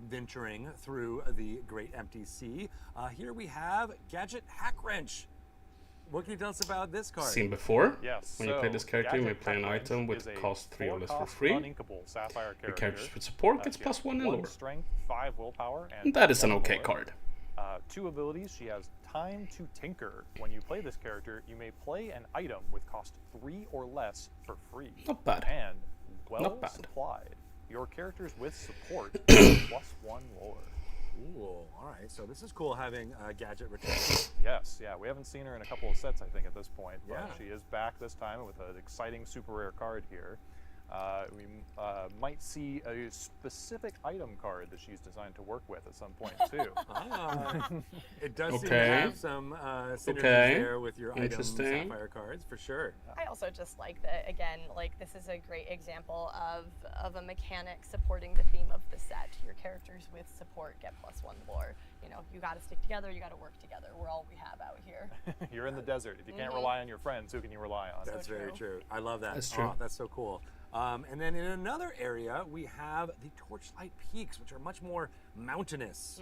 venturing through the Great Empty Sea. Here we have Gadget Hack Wrench. What can you tell us about this card? Seen before? Yes. When you play this character, you may Gadget play an Hack Wrench item with is a cost 3 or less for 4-cost free. uninkable sapphire Your character. character with support gets She has +1 in 1 lore. strength, 5 willpower, and That is an 1 okay lore. card. 2 abilities. She has Time to Tinker. When you play this character, you may play an item with cost 3 or less for free. Not bad. And well Not bad. supplied. Your characters with support get +1 lore. Ooh, all right. So this is cool having Gadget return. Yes, yeah. We haven't seen her in a couple of sets, I think, at this point. But Yeah. she is back this time with an exciting super rare card here. We might see a specific item card that she's designed to work with at some point too. It does seem to Okay. have some synergies Okay. there with your item Interesting. sapphire cards, for sure. I also just like that, again, like this is a great example of a mechanic supporting the theme of the set. Your characters with support get +1 lore. You know, you gotta stick together, you gotta work together. We're all we have out here. You're in the desert. If you can't rely on your friends, who can you rely on? That's very true. I love that. That's true. Oh, that's so cool. And then in another area, we have the Torchlight Peaks, which are much more mountainous.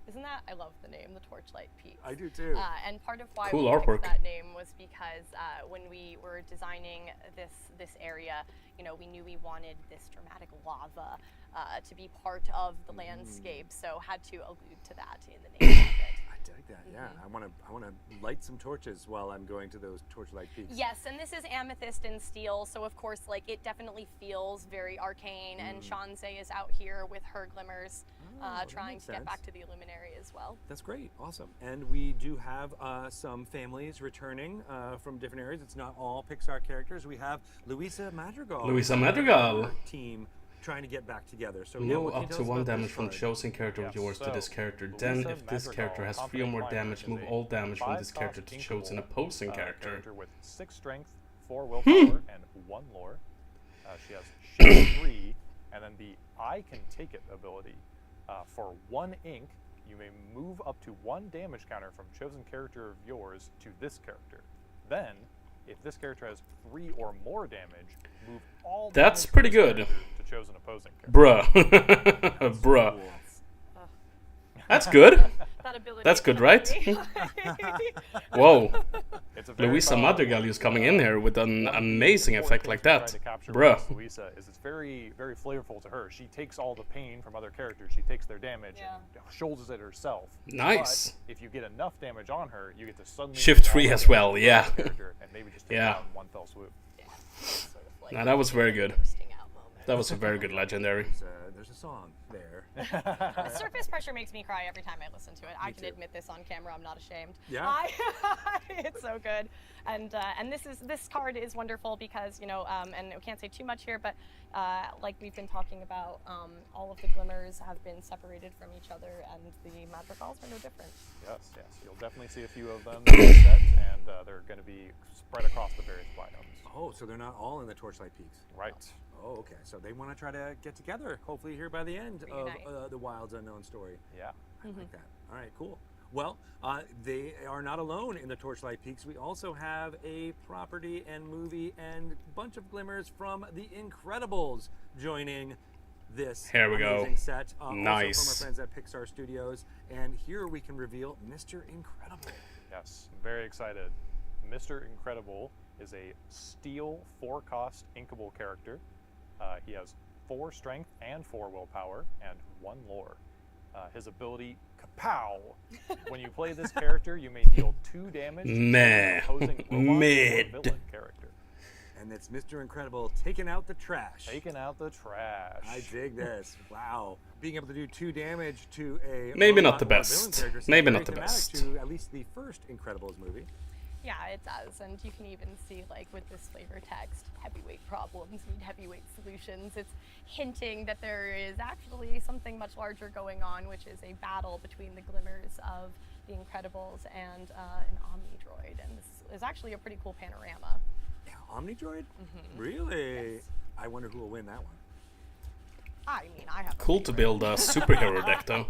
Isn't that, I love the name, the Torchlight Peaks. I do too. And part of why Cool we artwork. picked that name was because when we were designing this area, you know, we knew we wanted this dramatic lava to be part of the landscape, so had to allude to that in the name of it. I dig that. Yeah, I want to light some torches while I'm going to those Torchlight Peaks. Yes, and this is amethyst and steel, so of course, like it definitely feels very arcane. And Shanzay is out here with her glimmers, that trying makes to get sense. back to the Illuminary as well. That's great. Awesome. And we do have some families returning from different areas. It's not all Pixar characters. We have Luisa Madrigal. Luisa and Madrigal. her team trying to get back together. So yeah, Deal what can you up tell to us 1 about damage this from card? chosen character of Yeah, yours to so this character. Then, Luisa if this Madrigal, character has 3 or Confident more Climber, damage, is move a all damage from this 5-cost character to chosen inkable, opposing character. with 6 strength, 4 willpower, and 1 lore. She has shield 3, and then the I Can Take It ability. For 1 ink, you may move up to 1 damage counter from chosen character of yours to this character. Then, if this character has 3 or more damage, move all That's damage from pretty this good. character to chosen opposing character. Bruh. Bruh. That's good. That ability That's good, right? Whoa. It's a very Luisa powerful Madrigal is coming in here with an amazing One of the effect things like we tried that. to capture Bruh. with Luisa is it's very, very flavorful to her. She takes all the pain from other characters. She takes their damage and shoulders it herself. Nice. But if you get enough damage on her, you get to suddenly Shift move all 3 the as damage well, from yeah. the character and maybe just take Yeah. it out in one fell swoop. Sort of like Nah, that was very good. bursting out moment. That was a very good legendary. There's a song there. Surface pressure makes me cry every time I listen to it. I can too. admit this on camera. I'm not ashamed. Yeah? It's so good, and this card is wonderful because and we can't say too much here, but like we've been talking about, all of the glimmers have been separated from each other, and the madrigals are no different. Yes, yes. You'll definitely see a few of them in the set, and they're going to be spread across the various biomes. Oh, so they're not all in the Torchlight Peaks. Right. Oh, okay. So they want to try to get together, hopefully here by the end Reunite. of the Wilds Unknown story. Yeah. I like that. All right, cool. Well, they are not alone in the Torchlight Peaks. We also have a property and movie and bunch of glimmers from The Incredibles joining this Here we go. amazing set. Nice. Also from our friends at Pixar Studios. And here we can reveal Mr. Incredible. Yes, I'm very excited. Mr. Incredible is a steel 4-cost inkable character. He has 4 strength and 4 willpower and 1 lore. His ability, Kapow! When you play this character, you may deal 2 damage to an opposing robot or Mid. villain character. And it's Mr. Incredible taking out the trash. Taking out the trash. I dig this. Wow. Being able to do 2 damage to a Maybe not robot the or a best. villain character seems Maybe very not the thematic best. To at least the first Incredibles movie. Yeah, it does, and you can even see, like, with this flavor text, heavyweight problems need heavyweight solutions. It's hinting that there is actually something much larger going on, which is a battle between the glimmers of the Incredibles and an Omnidroid, and this is actually a pretty cool panorama. Yeah, Omnidroid? Really? Yes. I wonder who will win that one. I mean, I have a Cool to favorite. build a superhero deck, though.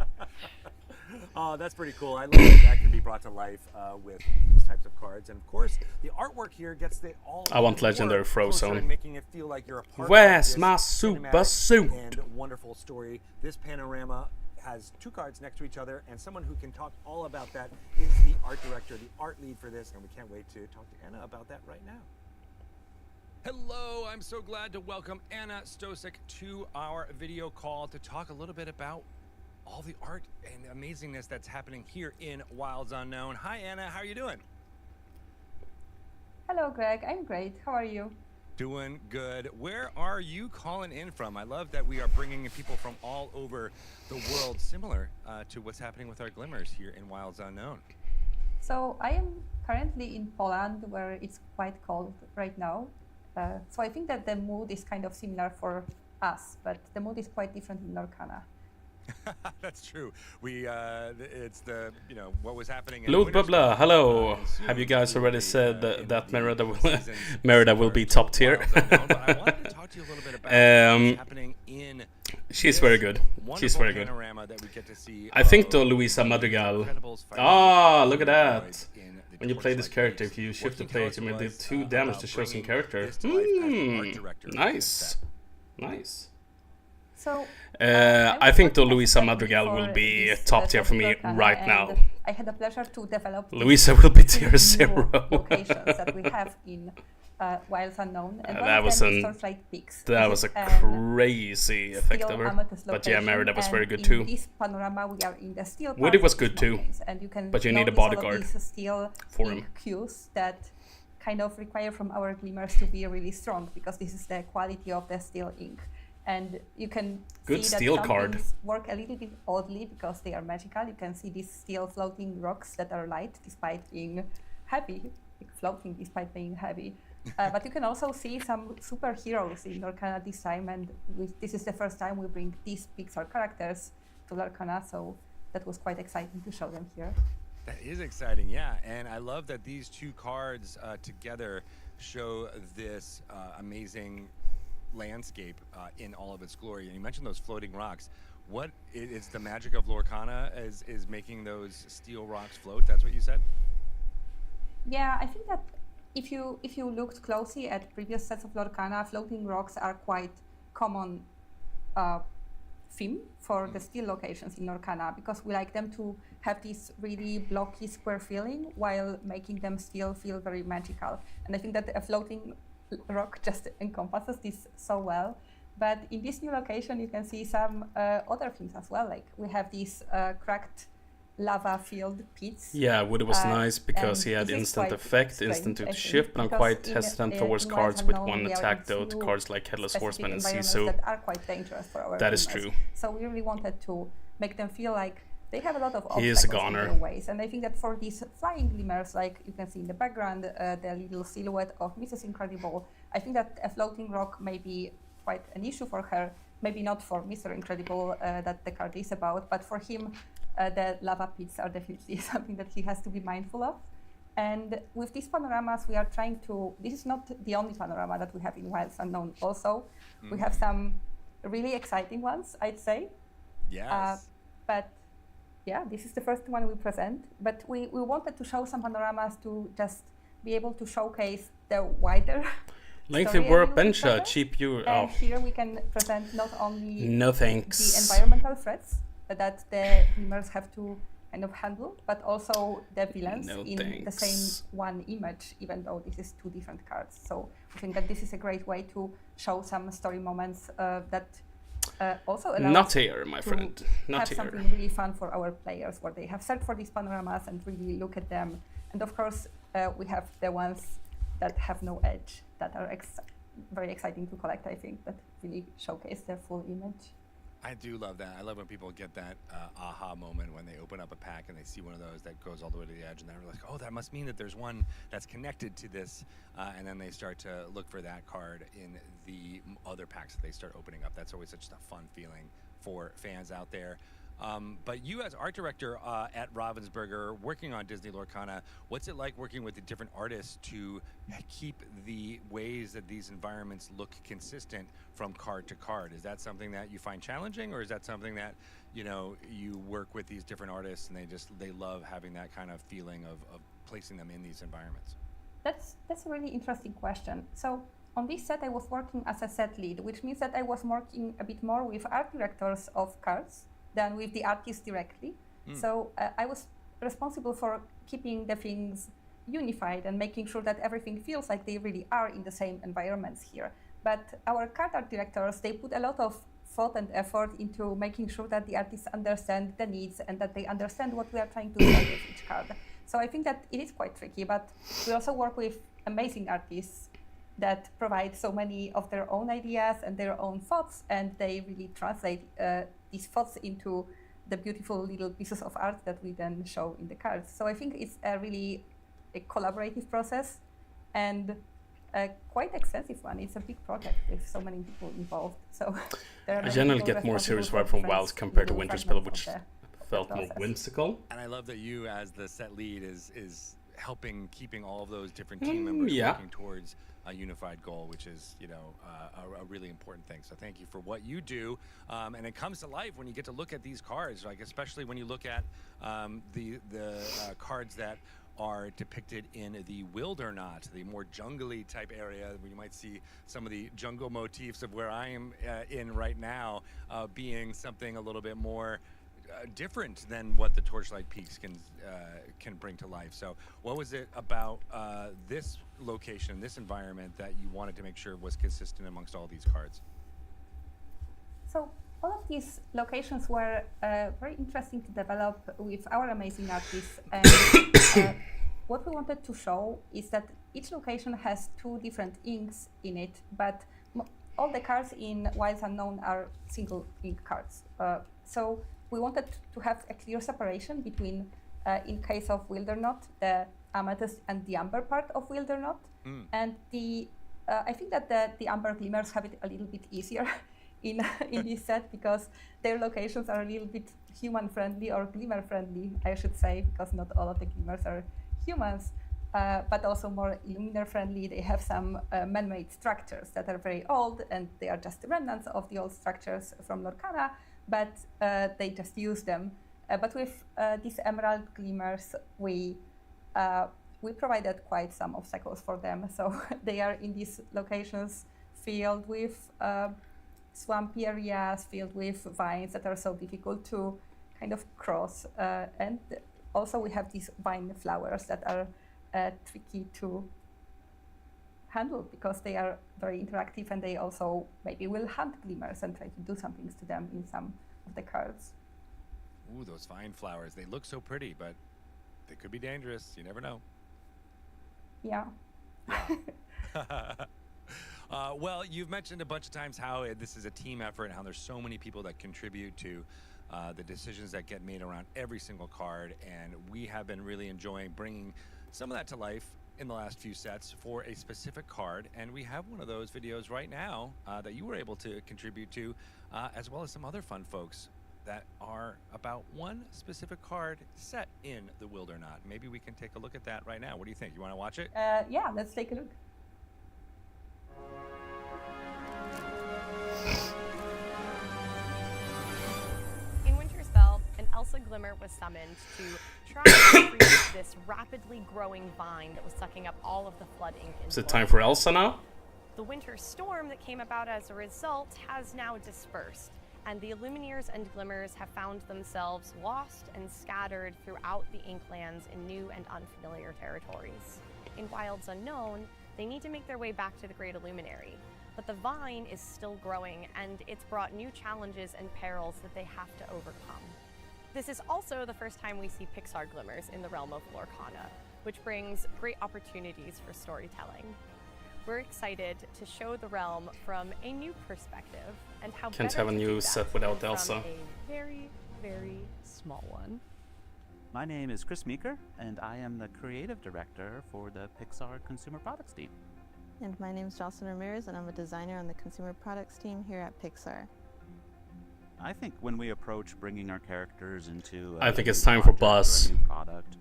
Oh, that's pretty cool. I love that that can be brought to life with these types of cards. And of course, the artwork here gets the all. I want legendary closer Frozone. and making it feel like you're a part Where's of this my super cinematic suit? and wonderful story. This panorama has 2 cards next to each other, and someone who can talk all about that is the art director, the art lead for this, and we can't wait to talk to Anna about that right now. Hello, I'm so glad to welcome Anna Stosik to our video call to talk a little bit about all the art and amazingness that's happening here in Wilds Unknown. Hi, Anna. How are you doing? Hello, Greg. I'm great. How are you? Doing good. Where are you calling in from? I love that we are bringing in people from all over the world, similar to what's happening with our glimmers here in Wilds Unknown. So I am currently in Poland, where it's quite cold right now. So I think that the mood is kind of similar for us, but the mood is quite different in Lorcana. That's true. It's the, what was happening in Loot Bubbler, Winterspell, hello. and soon Have you guys we will already be, said in that the Merida will, seasons Merida will similar be to top tier? Wilds Unknown, but I wanted to talk to you a little bit about what's happening in She's this very good. She's wonderful very good. panorama that we get to see I think of though Luisa the Madrigal. Incredibles fighting Ah, look at droids that. in the When you play this torchlight character, waves. if you What shift the can you tell play, us you may do was, 2 damage about to chosen bringing character. this to life as an art director of this Nice. set? So Nice. I I was think the working as Luisa a Madrigal will for be this, top tier for me Lorcana, right and now. I had the pleasure to develop these Luisa will be three tier new 0. locations that we have in Wilds Unknown, and one That of was them is an Torchlight Peaks. that This was is a an crazy effect steel of her. amethyst But yeah, location, Merida was very and good in too. this panorama, we are in the steel Woody parts was of these good too, mountains, and you can but you need a notice all of bodyguard these steel for ink him. cues that kind of require from our glimmers to be really strong, because this is the quality of the steel ink. And you can Good see that steel some card. things work a little bit oddly because they are magical. You can see these steel floating rocks that are light despite being heavy, like floating despite being heavy. But you can also see some superheroes in Lorcana this time, and this is the first time we bring these Pixar characters to Lorcana, so that was quite exciting to show them here. That is exciting, yeah. And I love that these two cards together show this amazing landscape in all of its glory. And you mentioned those floating rocks. What is the magic of Lorcana is making those steel rocks float? That's what you said? Yeah, I think that if you looked closely at previous sets of Lorcana, floating rocks are quite common theme for the steel locations in Lorcana, because we like them to have this really blocky square feeling while making them still feel very magical. And I think that a floating rock just encompasses this so well. But in this new location, you can see some other things as well. Like we have these cracked lava-filled pits. Yeah, Woody was nice because and he had this is instant quite effect, strange, instant I to think, shift, but I'm because quite in, hesitant towards in cards Wilds with Unknown, one we are attack, in though. two Cards like Headless specific Horseman and environments Sisu. that are quite dangerous for our That is gamers. true. So we really wanted to make them feel like they have a lot of He is a obstacles in goner. their ways. And I think that for these flying glimmers, like you can see in the background, the little silhouette of Mrs. Incredible, I think that a floating rock may be quite an issue for her. Maybe not for Mr. Incredible that the card is about, but for him, the lava pits are definitely something that he has to be mindful of. And with these panoramas, we are trying to, this is not the only panorama that we have in Wilds Unknown also. We have some really exciting ones, I'd say. Yes. But yeah, this is the first one we present. But we wanted to show some panoramas to just be able to showcase the wider Lengthy story a little bit workbench, better. cheap you. And Oh, here we can present not only no the thanks. environmental threats that the glimmers have to kind of handle, but also the villains No in the thanks. same one image, even though this is two different cards. So I think that this is a great way to show some story moments that also allow Not us here, my to friend. Not have here. something really fun for our players, where they have searched for these panoramas and really look at them. And of course, we have the ones that have no edge, that are very exciting to collect, I think, that really showcase their full image. I do love that. I love when people get that aha moment when they open up a pack and they see one of those that goes all the way to the edge, and they're like, oh, that must mean that there's one that's connected to this, and then they start to look for that card in the other packs that they start opening up. That's always such a fun feeling for fans out there. But you as art director at Ravensburger, working on Disney Lorcana, what's it like working with the different artists to keep the ways that these environments look consistent from card to card? Is that something that you find challenging, or is that something that, you know, you work with these different artists and they love having that kind of feeling of placing them in these environments? That's a really interesting question. So on this set, I was working as a set lead, which means that I was working a bit more with art directors of cards than with the artists directly. So I was responsible for keeping the things unified and making sure that everything feels like they really are in the same environments here. But our card art directors, they put a lot of thought and effort into making sure that the artists understand the needs and that they understand what we are trying to say with each card. So I think that it is quite tricky, but we also work with amazing artists that provide so many of their own ideas and their own thoughts, and they really translate these thoughts into the beautiful little pieces of art that we then show in the cards. So I think it's a really collaborative process, and a quite extensive one. It's a big project with so many people involved. So there are I many generally people get more serious responsible vibe for from different Wilds compared to little Winterspell, fragments which of the felt more process. whimsical. And I love that you, as the set lead, is helping keeping all of those different team members yeah. working towards a unified goal, which is, you know, a really important thing. So thank you for what you do. And it comes to life when you get to look at these cards, like especially when you look at the cards that are depicted in the Wildernot, the more jungly type area, where you might see some of the jungle motifs of where I am in right now, being something a little bit more different than what the Torchlight Peaks can bring to life. So what was it about this location, this environment, that you wanted to make sure was consistent amongst all these cards? So all of these locations were very interesting to develop with our amazing artists. And what we wanted to show is that each location has 2 different inks in it, but all the cards in Wilds Unknown are single ink cards. So we wanted to have a clear separation between, in case of Wildernot, the amethyst and the amber part of Wildernot. And I think that the amber glimmers have it a little bit easier in this set, because their locations are a little bit human-friendly, or glimmer-friendly, I should say, because not all of the glimmers are humans, but also more Illuminer-friendly. They have some man-made structures that are very old, and they are just remnants of the old structures from Lorcana, but they just use them. But with these emerald glimmers, we provided quite some obstacles for them. So they are in these locations filled with swampy areas, filled with vines that are so difficult to kind of cross. And also we have these vine flowers that are tricky to handle, because they are very interactive, and they also maybe will hunt glimmers and try to do some things to them in some of the cards. Ooh, those vine flowers, they look so pretty, but they could be dangerous. You never know. Yeah. Well, you've mentioned a bunch of times how this is a team effort, and how there's so many people that contribute to the decisions that get made around every single card, and we have been really enjoying bringing some of that to life in the last few sets for a specific card, and we have one of those videos right now that you were able to contribute to, as well as some other fun folks that are about one specific card set in the Wildernot. Maybe we can take a look at that right now. What do you think? You want to watch it? Yeah, let's take a look. In Winterspell, an Elsa Glimmer was summoned to try and freeze this rapidly growing vine that was sucking up all of the flood ink. Is it time for Elsa now? The winter storm that came about as a result has now dispersed, and the Illumineers and Glimmers have found themselves lost and scattered throughout the Inklands in new and unfamiliar territories. In Wilds Unknown, they need to make their way back to the Great Illuminary, but the vine is still growing, and it's brought new challenges and perils that they have to overcome. This is also the first time we see Pixar Glimmers in the realm of Lorcana, which brings great opportunities for storytelling. We're excited to show the realm from a new perspective, and how Can't better have a to new do that set without than Elsa. from a very, very small one. My name is Chris Meeker, and I am the creative director for the Pixar Consumer Products team. And my name is Jocelyn Ramirez, and I'm a designer on the Consumer Products team here at Pixar. I think when we approach bringing our characters into I think a it's new time for project or a Boss. new product,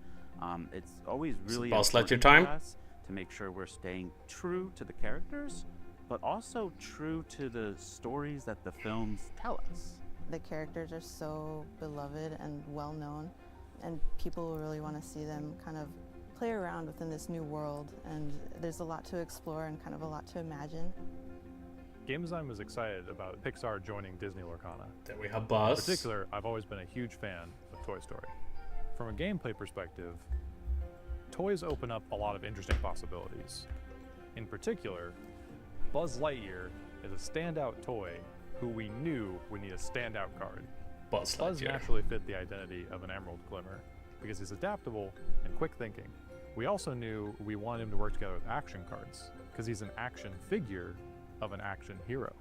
it's always really Boss, let your important time. for us to make sure we're staying true to the characters, but also true to the stories that the films tell us. The characters are so beloved and well known, and people will really want to see them kind of play around within this new world, and there's a lot to explore and kind of a lot to imagine. Game Design was excited about Pixar joining Disney Lorcana. There we have Boss. In particular, I've always been a huge fan of Toy Story. From a gameplay perspective, toys open up a lot of interesting possibilities. In particular, Buzz Lightyear is a standout toy who we knew would need a standout card. Buzz Lightyear. naturally fit the identity of an Emerald Glimmer because he's adaptable and quick thinking. We also knew we wanted him to work together with action cards because he's an action figure of an action hero.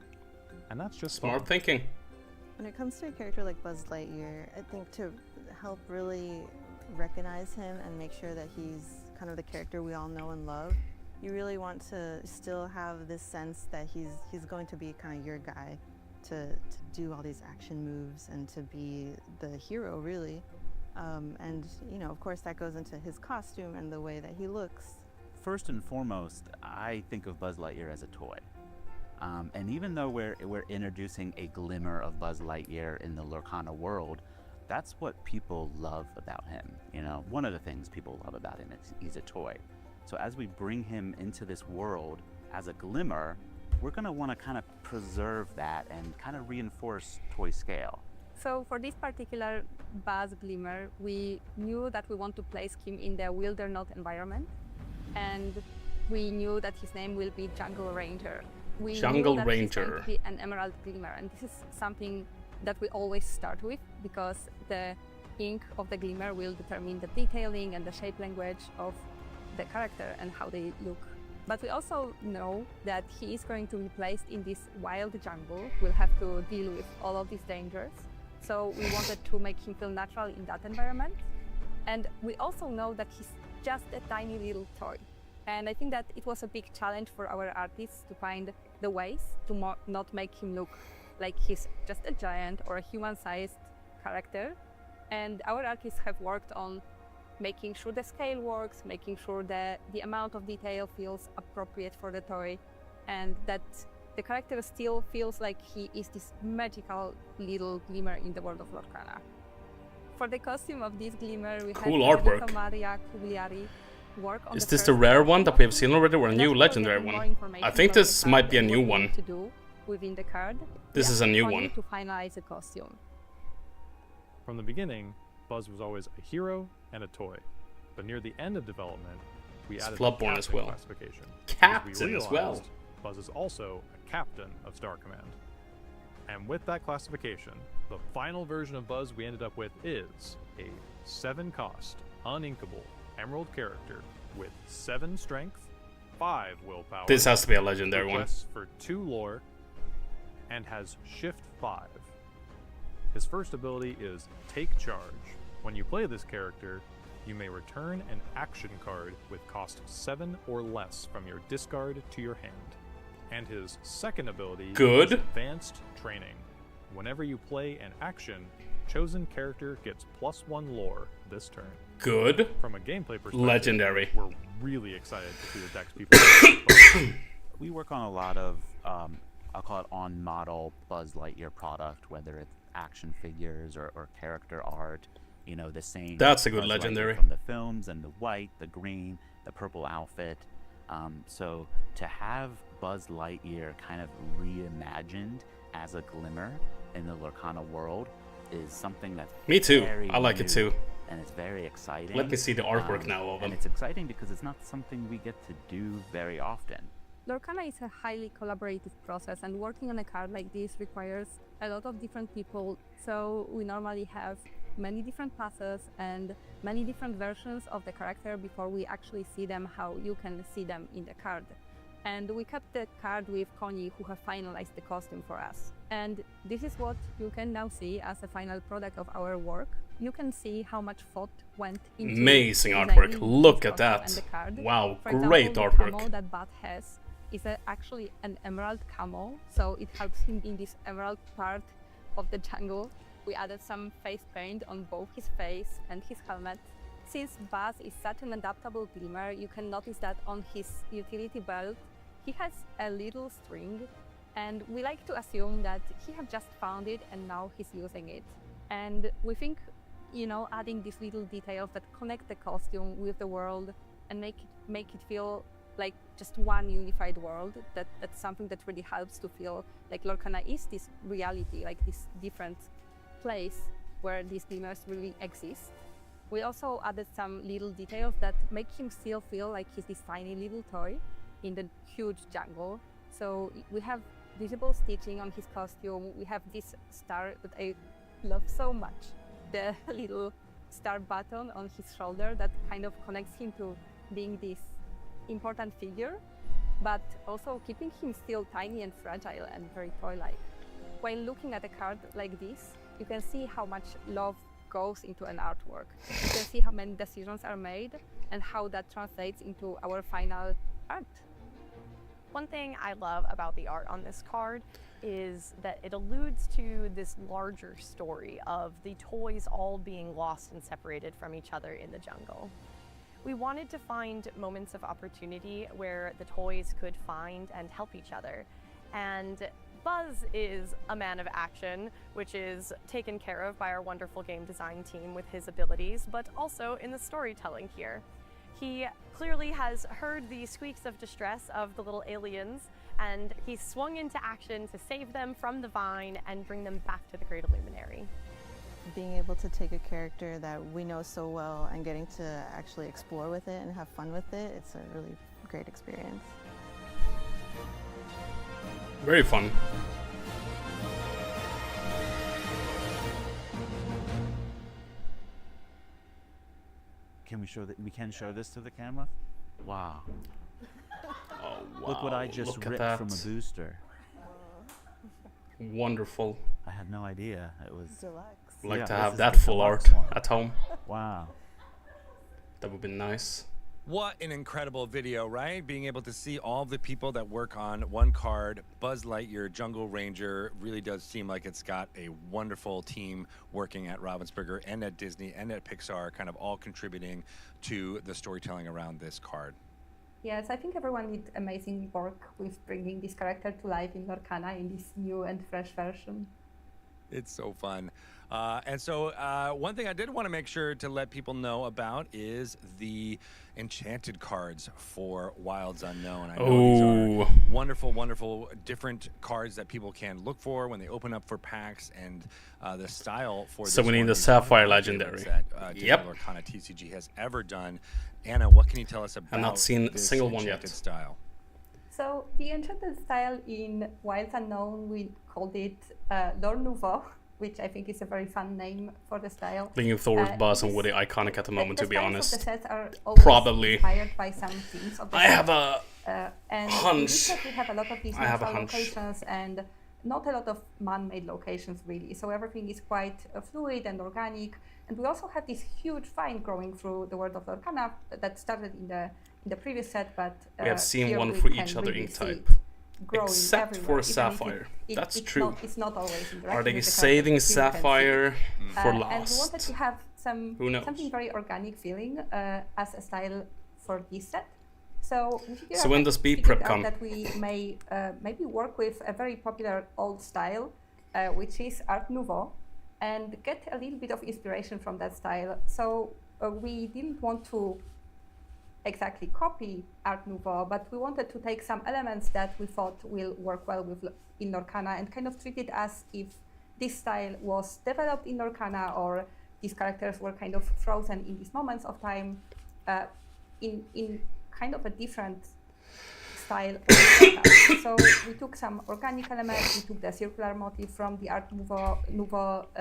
And that's just Smart fun. thinking. When it comes to a character like Buzz Lightyear, I think to help really recognize him and make sure that he's kind of the character we all know and love, you really want to still have this sense that he's going to be kind of your guy to do all these action moves and to be the hero, really. And, you know, of course, that goes into his costume and the way that he looks. First and foremost, I think of Buzz Lightyear as a toy. And even though we're introducing a glimmer of Buzz Lightyear in the Lorcana world, that's what people love about him. You know, one of the things people love about him is he's a toy. So as we bring him into this world as a glimmer, we're going to want to kind of preserve that and kind of reinforce toy scale. So for this particular Buzz Glimmer, we knew that we want to place him in the Wildernot environment, and we knew that his name will be Jungle Ranger. We Jungle knew that Ranger. He's going to be an Emerald Glimmer, and this is something that we always start with because the ink of the Glimmer will determine the detailing and the shape language of the character and how they look. But we also know that he is going to be placed in this wild jungle, will have to deal with all of these dangers. So we wanted to make him feel natural in that environment. And we also know that he's just a tiny little toy. And I think that it was a big challenge for our artists to find the ways to not make him look like he's just a giant or a human-sized character. And our artists have worked on making sure the scale works, making sure that the amount of detail feels appropriate for the toy, and that the character still feels like he is this magical little glimmer in the world of Lorcana. For the costume of this glimmer, we Cool had artwork. Maria Cugliari work on Is the this the first rare one that we have seen costume. already or a And new after legendary getting more one? information I think about the this card might be a and new what we one. need to do within the card, This we is a new asked Connie one. to finalize the costume. From the beginning, Buzz was always a hero and a toy. But near the end of development, we It's added Floodborne the as captain well. classification. Captain because we as well. realized Buzz is also a captain of Star Command. And with that classification, the final version of Buzz we ended up with is a 7-cost, uninkable Emerald character with 7 strength, 5 willpower. This has to be a legendary one. requests for 2 lore, and has Shift 5. His first ability is Take Charge. When you play this character, you may return an action card with cost 7 or less from your discard to your hand. And his second ability Good. is Advanced Training. Whenever you play an action, chosen character gets +1 lore this turn. Good. From a gameplay perspective, Legendary. we're really excited to see the decks people We work on a lot of, I'll call it on-model Buzz Lightyear product, whether it's action figures or character art. You know, the same. That's a good Buzz legendary. Lightyear from the films, and the white, the green, the purple outfit. So to have Buzz Lightyear kind of reimagined as a glimmer in the Lorcana world is something that's Me too. very I like it new, too. and it's very exciting. Let me see the artwork now of And him. it's exciting because it's not something we get to do very often. Lorcana is a highly collaborative process, and working on a card like this requires a lot of different people. So we normally have many different passes and many different versions of the character before we actually see them how you can see them in the card. And we kept the card with Connie, who have finalized the costume for us. And this is what you can now see as a final product of our work. You can see how much thought went into Amazing designing artwork. this Look at costume that. and the card. Wow, For great example, artwork. The camo that Bat has is actually an emerald camo, so it helps him in this emerald part of the jungle. We added some face paint on both his face and his helmet. Since Buzz is such an adaptable glimmer, you can notice that on his utility belt he has a little string, and we like to assume that he have just found it and now he's using it. And we think, you know, adding these little details that connect the costume with the world and make it feel like just one unified world, that's something that really helps to feel like Lorcana is this reality, like this different place where these glimmers really exist. We also added some little details that make him still feel like he's this tiny little toy in the huge jungle. So we have visible stitching on his costume. We have this star that I love so much, the little star button on his shoulder that kind of connects him to being this important figure, but also keeping him still tiny and fragile and very toy-like. While looking at a card like this, you can see how much love goes into an artwork. You can see how many decisions are made and how that translates into our final art. One thing I love about the art on this card is that it alludes to this larger story of the toys all being lost and separated from each other in the jungle. We wanted to find moments of opportunity where the toys could find and help each other. And Buzz is a man of action, which is taken care of by our wonderful game design team with his abilities, but also in the storytelling here. He clearly has heard the squeaks of distress of the little aliens, and he swung into action to save them from the vine and bring them back to the Great Illuminary. Being able to take a character that we know so well and getting to actually explore with it and have fun with it, it's a really great experience. Very fun. Can we show that? We can show this to the camera. Wow. Oh, wow. Look what I just Look at ripped that. from a booster. Wonderful. I had no idea it was. Deluxe. Like Yeah, to this have is that the full deluxe art one. at home. Wow. That would be nice. What an incredible video, right? Being able to see all the people that work on one card, Buzz Lightyear Jungle Ranger, really does seem like it's got a wonderful team working at Ravensburger and at Disney and at Pixar, kind of all contributing to the storytelling around this card. Yes, I think everyone did amazing work with bringing this character to life in Lorcana in this new and fresh version. It's so fun. And so one thing I did want to make sure to let people know about is the enchanted cards for Wilds Unknown. I know these are wonderful, wonderful different cards that people can look for when they open up for packs, and the style for So this we need one the is Sapphire one of my Legendary. favorites that Disney Yep. Lorcana TCG has ever done. Anna, what can you tell us about I've not seen a this single one enchanted yet. style? So the enchanted style in Wilds Unknown, we called it Lore Nouveau, which I think is a very fun name for the style. Leaning towards Buzz and it is- Woody iconic at the moment, to be styles honest. Of the sets are always Probably. inspired by some themes of the I have set. a and hunch. in this set we have a lot of these I have a natural hunch. locations and not a lot of man-made locations really. So everything is quite fluid and organic. And we also have this huge vine growing through the world of Lorcana that started in the previous set, but We have seen here one we for can each other really ink see type. it growing Except everywhere, for even if Sapphire. That's it's true. It's not always interacting Are they with the saving characters, you can see. Sapphire for And we wanted last? to have Who knows? something very organic feeling as a style for this set. So we figured So out when that- does B figured prep out come? that we may maybe work with a very popular old style, which is Art Nouveau, and get a little bit of inspiration from that style. So we didn't want to exactly copy Art Nouveau, but we wanted to take some elements that we thought will work well with in Lorcana and kind of treat it as if this style was developed in Lorcana, or these characters were kind of frozen in these moments of time in kind of a different style. So we took some organic elements, we took the circular motif from the Art Nouveau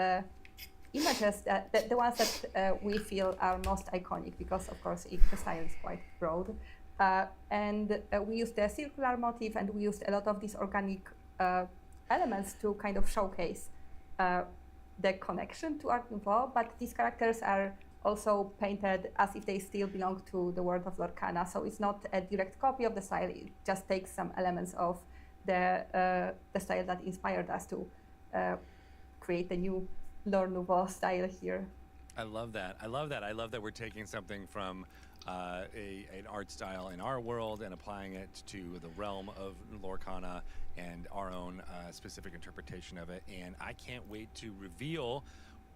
images, the ones that we feel are most iconic, because of course the style is quite broad. And we used the circular motif, and we used a lot of these organic elements to kind of showcase the connection to Art Nouveau, but these characters are also painted as if they still belong to the world of Lorcana. So it's not a direct copy of the style, it just takes some elements of the style that inspired us to create a new Lore Nouveau style here. I love that. I love that. I love that we're taking something from an art style in our world and applying it to the realm of Lorcana and our own specific interpretation of it. And I can't wait to reveal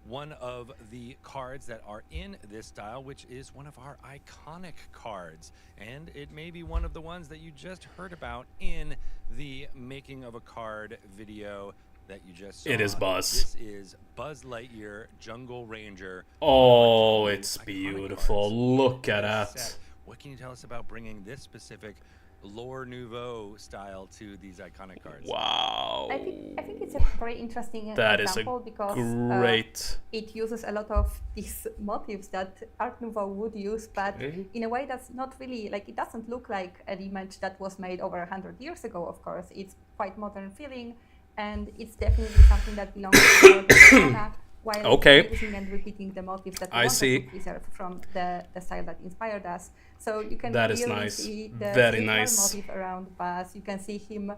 one of the cards that are in this style, which is one of our iconic cards. And it may be one of the ones that you just heard about in the Making of a Card video that you just saw. It is Buzz. This is Buzz Lightyear Jungle Ranger. Oh, it's beautiful. Look at that. What can you tell us about bringing this specific Lore Nouveau style to these iconic cards? Wow. I think it's a very interesting That is a example because great. it uses a lot of these motifs that Art Nouveau would use, but in a way that's not really, like, it doesn't look like an image that was made over 100 years ago, of course. It's quite modern feeling, and it's definitely something that belongs to the world of Lorcana, while using and repeating the motifs that we wanted to preserve from the style that inspired us. So you can clearly see the circular motif around Buzz. You can see him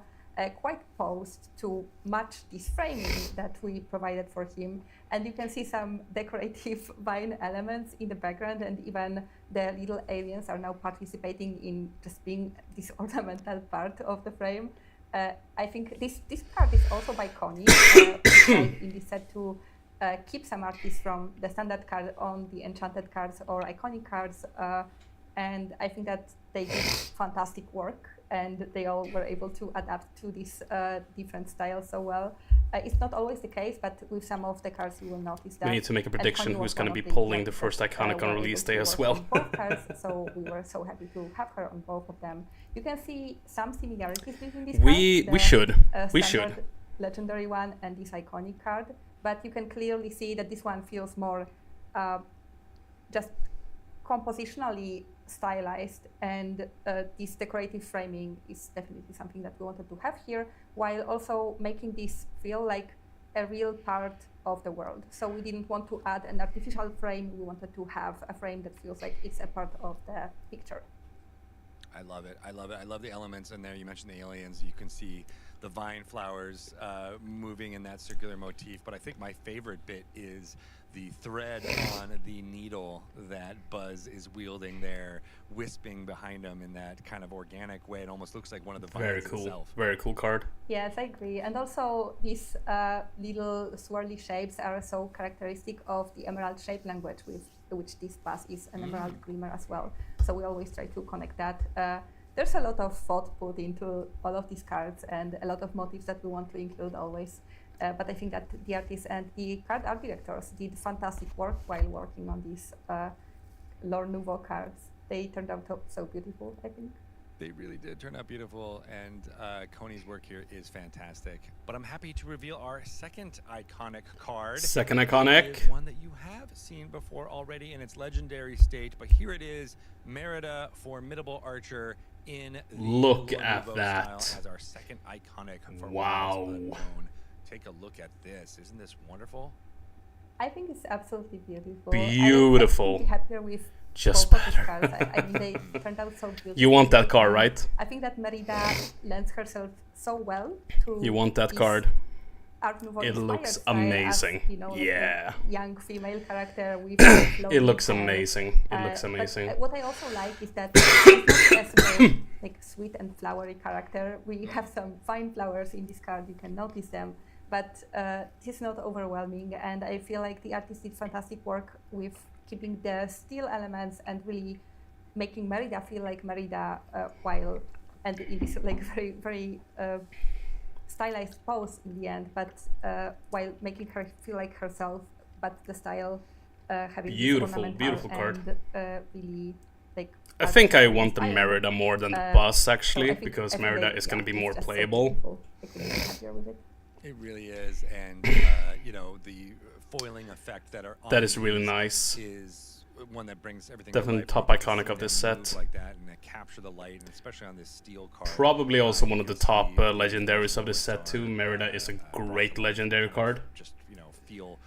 quite posed to match this framing that we provided for him. And you can see some decorative vine elements in the background, and even the little aliens are now participating in just being this ornamental part of the frame. I think this card is also by Connie, in this set to keep some artists from the standard card on the enchanted cards or iconic cards. And I think that they did fantastic work, and they all were able to adapt to this different style so well. It's not always the case, but with some of the cards you will notice that. We need to make a prediction who's going to be pulling the first iconic on release day as well. Both cards, so we were so happy to have her on both of them. You can see some similarities between these cards. We should. Legendary one and this iconic card, but you can clearly see that this one feels more just compositionally stylized, and this decorative framing is definitely something that we wanted to have here, while also making this feel like a real part of the world. So we didn't want to add an artificial frame, we wanted to have a frame that feels like it's a part of the picture. I love it. I love it. I love the elements in there. You mentioned the aliens. You can see the vine flowers moving in that circular motif. But I think my favorite bit is the thread on the needle that Buzz is wielding there, wisping behind him in that kind of organic way. It almost looks like one of the vines itself. Very cool card. Yes, I agree. And also these little swirly shapes are so characteristic of the emerald shape language, with which this Buzz is an emerald glimmer as well. So we always try to connect that. There's a lot of thought put into all of these cards and a lot of motifs that we want to include always. But I think that the artists and the card art directors did fantastic work while working on these Lore Nouveau cards. They turned out so beautiful, I think. They really did turn out beautiful, and Coney's work here is fantastic. But I'm happy to reveal our second iconic card. Second iconic. It is one that you have seen before already in its legendary state, but here it is, Merida, Formidable Archer, in the Look Lore at Nouveau that. style as our second iconic for Wow. Wilds Unknown. Take a look at this. Isn't this wonderful? I think it's absolutely beautiful. Beautiful. I'm happier with Just both of these better. cards. I mean, they turned out so beautiful. You want that card, right? I think that Merida lends herself so well to. You want that this card? Art Nouveau It looks inspired style amazing. As, you know, Yeah. like a young female character with It looks flowing hair. amazing. It looks amazing. But what I also like is that it's not as a very, like sweet and flowery character. We have some fine flowers in this card. You can notice them. But this is not overwhelming, and I feel like the artist did fantastic work with keeping the steel elements and really making Merida feel like Merida while, and in this like very, very stylized pose in the end, but while making her feel like herself, but the style having Beautiful, this beautiful ornamental and really like. I think I want the Merida more than the Buzz, actually, because Merida is going to be more it's just so playable. beautiful. I couldn't be happier with it. It really is, and you know, the foiling effect that are on That is really these nice. is one that brings everything Definitely to life. top You get to iconic see of this them move set. like that, and they capture the light, and especially on this steel card. Probably also one of the you can top see legendaries of this set Star, too. Merida is a great legendary card. Just feel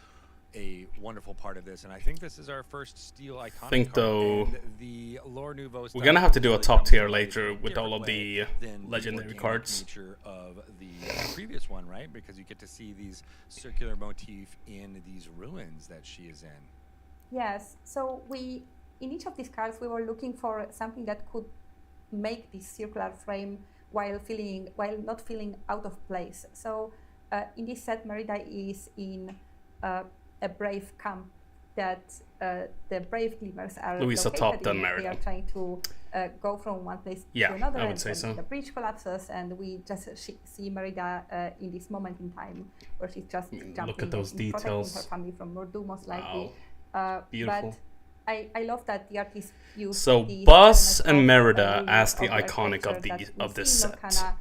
a wonderful part of this, and I think this is our first steel iconic Think card, though and the Lore Nouveau we're gonna have to do a top tier later with all of the legendary cards. Nature of the previous one, right? Because you get to see these circular motif in these ruins that she is in. Yes. So in each of these cards, we were looking for something that could make this circular frame while not feeling out of place. So in this set, Merida is in a brave camp that the brave glimmers are Luisa located top than in. Merida. They are trying to go from one place Yeah, to another, I would and say then so. the bridge collapses, and we just see Merida in this moment in time where she's just jumping Look at those and protecting details. her family from Mordu, most likely. Beautiful. But I love that the artist used So these Buzz elements and of, Merida uh, as the of the iconic of architecture the that of we this see in set.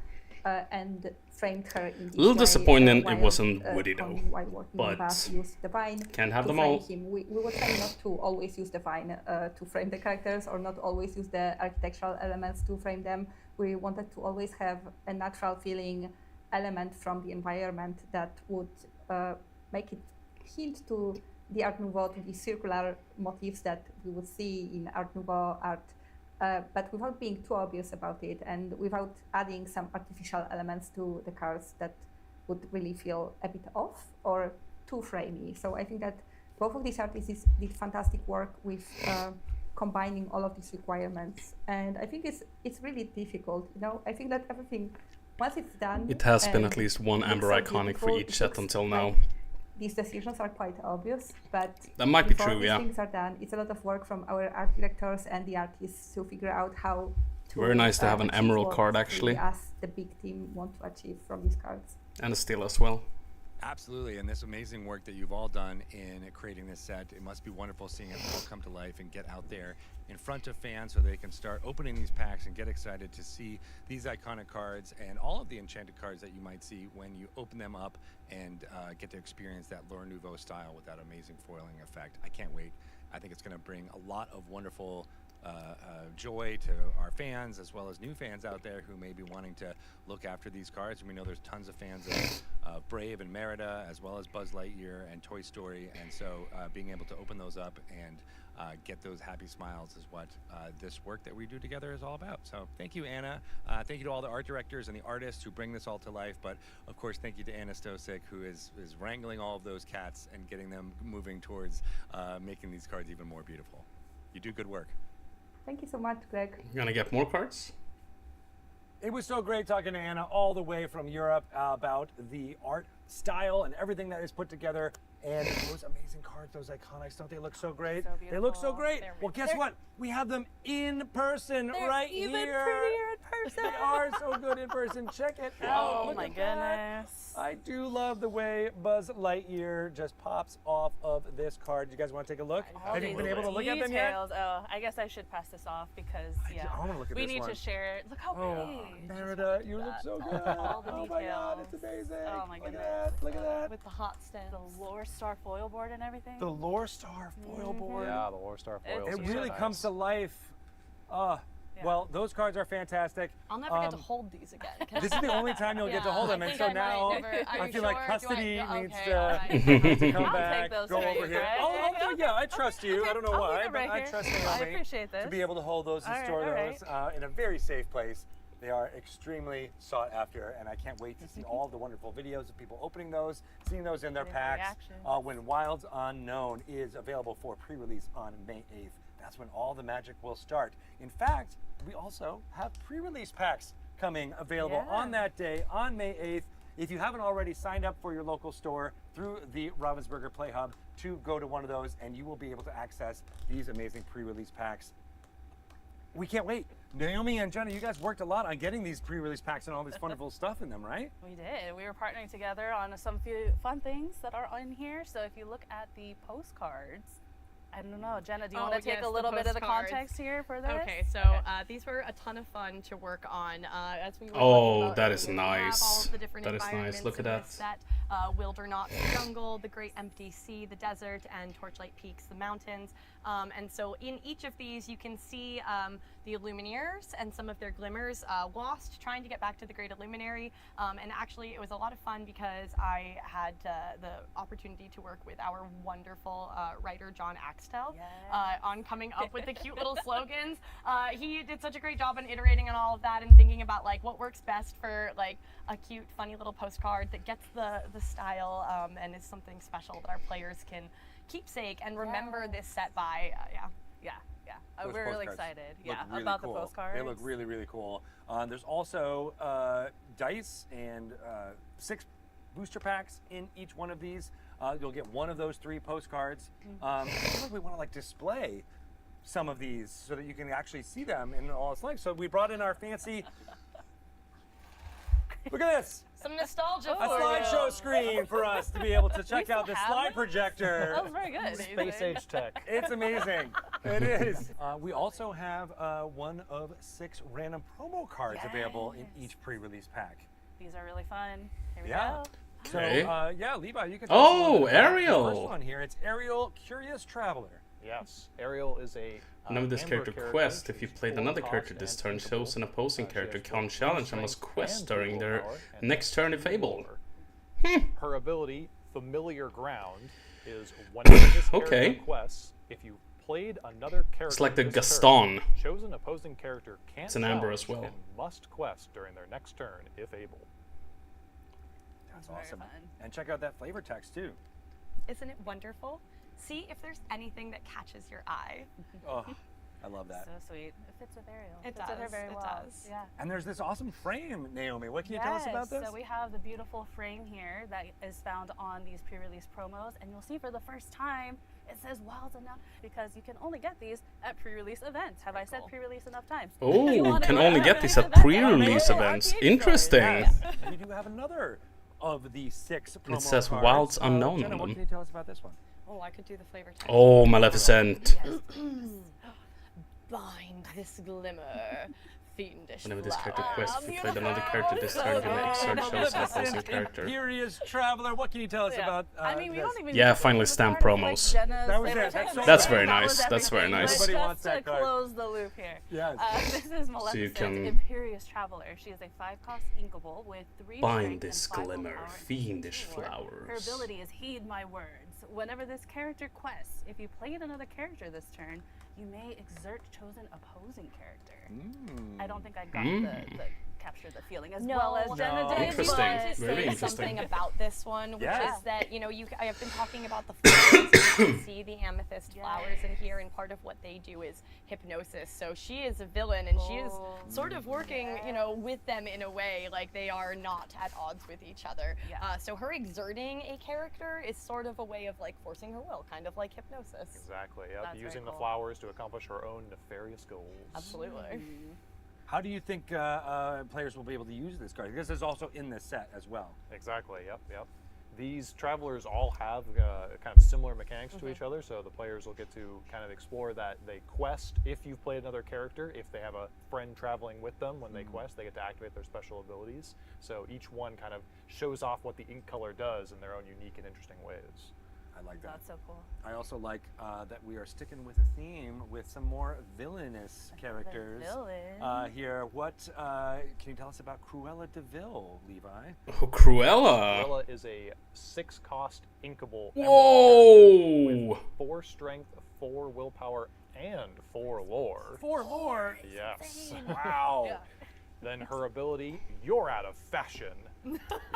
Lorcana, and framed her in this A little way, disappointing it while, wasn't Woody though, Connie, while working on but Buzz, used the vine can't have to them frame all. him. We were trying not to always use the vine to frame the characters, or not always use the architectural elements to frame them. We wanted to always have a natural feeling element from the environment that would make it hint to the Art Nouveau, to the circular motifs that we would see in Art Nouveau art, but without being too obvious about it and without adding some artificial elements to the cards that would really feel a bit off or too framey. So I think that both of these artists did fantastic work with combining all of these requirements, and I think it's really difficult. I think that everything, once it's done, It has been at least one looks Amber so Iconic for beautiful, each it set looks until like now. These decisions are quite obvious, but That might be before true, these yeah. things are done, it's a lot of work from our art directors and the artists to figure out how to Very nice to have an achieve emerald what card, we actually. as the big team want to achieve from these cards. And a steel as well. Absolutely, and this amazing work that you've all done in creating this set, it must be wonderful seeing it all come to life and get out there in front of fans so they can start opening these packs and get excited to see these iconic cards and all of the enchanted cards that you might see when you open them up and get to experience that Lore Nouveau style with that amazing foiling effect. I can't wait. I think it's going to bring a lot of wonderful joy to our fans as well as new fans out there who may be wanting to look after these cards. And we know there's tons of fans of Brave and Merida as well as Buzz Lightyear and Toy Story, and so being able to open those up and get those happy smiles is what this work that we do together is all about. So thank you, Anna. Thank you to all the art directors and the artists who bring this all to life, but of course thank you to Anna Stosik, who is wrangling all of those cats and getting them moving towards making these cards even more beautiful. You do good work. Thank you so much, Greg. You're gonna get more cards? It was so great talking to Anna all the way from Europe about the art style and everything that is put together. And those amazing cards, those iconics, don't they look so great? They look so great. Well, guess what? We have them in person right here. Even prettier in person. They are so good in person. Check it out. Oh Look my at that. goodness. I do love the way Buzz Lightyear just pops off of this card. You guys want to take a look? All Have you these been able to look at them yet? details. Oh, I guess I should pass this off because I wanna look at we this need one. to share it. Look how big. Merida, you look so good. All the Oh details. my God, it's amazing. Oh my Look at goodness. that, look at that. With the hot stem, the Lore Star foil board and everything. The Lore Star foil board. Yeah, the Lore Star foil. It is really so comes nice. to life. Well, those cards are fantastic. I'll never get to hold these again. This is the only time you'll get to hold them, I and think so I now might never- are I you feel like sure? custody Do I- needs okay, to, all right. needs to come I'll back, take those go for over you, here. Greg. Yeah, I trust you. I don't know I'll why, leave it but right I here. trust I Naomi appreciate this. to be able to hold those and All right, store all those in a very safe place. They are extremely sought after, and I can't wait to see all of the wonderful videos of people opening those, seeing those in their Their packs. reactions. When Wilds Unknown is available for pre-release on May 8th. That's when all the magic will start. In fact, we also have pre-release packs coming available on that day, on May 8th. If you haven't already signed up for your local store through the Ravensburger Play Hub to go to one of those, and you will be able to access these amazing pre-release packs. We can't wait. Naomi and Jenna, you guys worked a lot on getting these pre-release packs and all this wonderful stuff in them, right? We did. We were partnering together on some few fun things that are in here. So if you look at the postcards, I don't know, Jenna, do you want to take yes, a the little bit of the postcards. context here for this? Okay, so these were a ton of fun to work on. As we were Oh, talking about that is earlier, we have all nice. of the different That is nice. environments Look at in that. this set. Wildernaught, the jungle, the great empty sea, the desert, and Torchlight Peaks, the mountains. And so in each of these, you can see the Illuminaires and some of their glimmers lost, trying to get back to the Great Illuminary. And actually, it was a lot of fun because I had the opportunity to work with our wonderful writer, John Axtell, on coming up with the cute little slogans. He did such a great job on iterating on all of that and thinking about like what works best for like a cute, funny little postcard that gets the style and is something special that our players can keepsake and remember this set by. Those We're really postcards excited. look Yeah, really about cool. the postcards. They look really, really cool. There's also dice and 6 booster packs in each one of these. You'll get one of those 3 postcards. I feel like we want to like display some of these so that you can actually see them in all its life. So we brought in our fancy. Look at this. Some nostalgia A for you. slideshow screen for us to be able to check out the have slide those? projector. That was very good. Space age tech. It's amazing. It is. We also have one of 6 random promo cards available in each pre-release pack. These are really fun. Here we Yeah. go. So, Okay. Levi, you can Oh, tell us a little bit about Ariel. The first one here, it's Ariel, Curious Traveler. Yes, Ariel is a Name this Amber character quest. If you She's played full another cost character and this turn, thinkable. shows an opposing She character has can't both challenge and must strength quest and during their willpower, and next turn if able. Her ability, Familiar Ground, is whenever this Okay. character quests, if you played another character It's like the this Gaston. turn, chosen opposing character can't It's an Amber as challenge well. and must quest during their next turn if able. That's Very awesome. fun. And check out that flavor text too. Isn't it wonderful? See if there's anything that catches your eye. Oh, I love that. So sweet. It fits with Ariel. It fits with her does, very it well. does. Yeah. And there's this awesome frame, Naomi. What can you tell us about this? So we have the beautiful frame here that is found on these pre-release promos, and you'll see for the first time it says Wilds Unknown because you can only get these at pre-release events. Have I said pre-release enough times? Oh, You you wanna can know only what get these pre-release at events are? pre-release Yeah, events. arcade Interesting. stores. Yes. We do have another of the 6 promo says cards. Wilds Unknown Jenna, on what them. can you tell us about this one? Oh, I could do the flavor text. Oh, Maleficent. Bind this glimmer, fiendish Whenever this character flower. quests, if you played another character this turn, you may exert chosen opposing character. Imperious Traveler. What can you tell us about I mean, we this? don't even Yeah, need to finally go to the stamp part of, like, promos. Jenna's That was flavor it. text. That's very That nice. was That's very everything. nice. But Everybody just wants that to card. close the loop here. Yes. This is Maleficent, can Imperious Traveler. She is a 5-cost inkable with 3 Bind strength this and 5 glimmer, willpower and fiendish 2 lore. Her flowers. ability is Heed My Words. Whenever this character quests, if you played another character this turn, you may exert chosen opposing character. I don't think I got the capture the feeling as well as Jenna did. Interesting. I want to Very say interesting. something about this one, which Yeah. is that, you know, I have been talking about the flowers. You can see the amethyst flowers in here, and part of what they do is hypnosis. So she is a villain, and she is sort of working, you know, with them in a way, like they are not at odds with each other. Yeah. So her exerting a character is sort of a way of like forcing her will, kind of like hypnosis. Exactly. Yep. That's very Using the cool. flowers to accomplish her own nefarious goals. Absolutely. How do you think players will be able to use this card? This is also in this set as well. Exactly. Yep. Yep. These travelers all have kind of similar mechanics to each other, so the players will get to kind of explore that. They quest if you've played another character. If they have a friend traveling with them when they quest, they get to activate their special abilities. So each one kind of shows off what the ink color does in their own unique and interesting ways. I like that. That's so cool. I also like that we are sticking with a theme with some more villainous characters villain. here. What can you tell us about Cruella de Vil, Levi? Oh, Cruella. Cruella is a 6-cost inkable Whoa. with 4 strength, 4 willpower, and 4 lore. 4 lore. Yes. Wow. Yeah. Then her ability, you're out of fashion.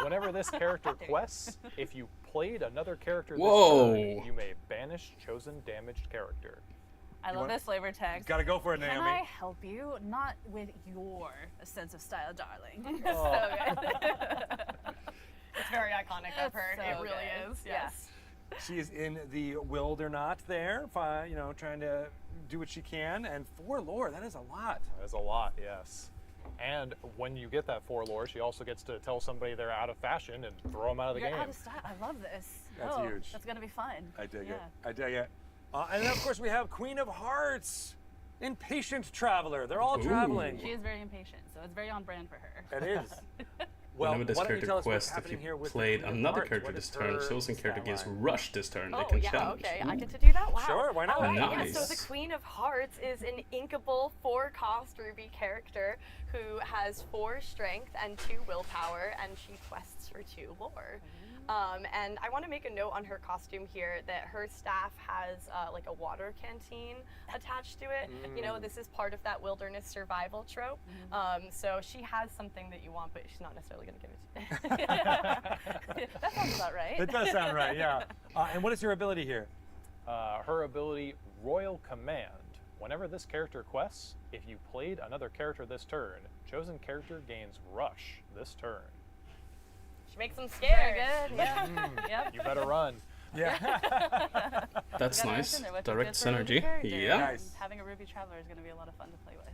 Whenever this character quests, if you played another character this Whoa. turn, you may banish chosen damaged character. I love this flavor text. Gotta go for it, Can Naomi. I help you? Not with your sense of style, darling. Oh. It's very iconic of her. so It really good. is. Yeah. Yes. She is in the Wildernot there, trying to do what she can. And 4 lore, that is a lot. That is a lot, yes. And when you get that 4 lore, she also gets to tell somebody they're out of fashion and throw them out of the You're game. out of style. I love this. That's oh, huge. That's gonna be fun. I dig Yeah. it. I dig it. And then, of course, we have Queen of Hearts, Impatient Traveler. They're all traveling. She is very impatient, so it's very on brand for her. It is. Well, Whenever this why don't you character tell us what's quests, if happening here you with the played Queen of another Hearts? character What this is turn, her chosen character gets stat line? rushed this turn. They Oh, can yeah, challenge. okay. I Ooh. get to do that? Wow. Sure, why not? All right, yeah, Nice. so the Queen of Hearts is an inkable 4-cost ruby character who has 4 strength and 2 willpower, and she quests for 2 lore. And I want to make a note on her costume here that her staff has like a water canteen attached to it. You know, this is part of that wilderness survival trope. So she has something that you want, but she's not necessarily going to give it to you. That sounds about right. It does sound right, yeah. And what is your ability here? Her ability, Royal Command. Whenever this character quests, if you played another character this turn, chosen character gains Rush this turn. She makes them Very scared. good. Yeah. Yep. You better run. Yeah. That's Gotta nice. mention there, what's Direct good for a ruby synergy. character. Yeah. Nice. Having a Ruby Traveler is going to be a lot of fun to play with.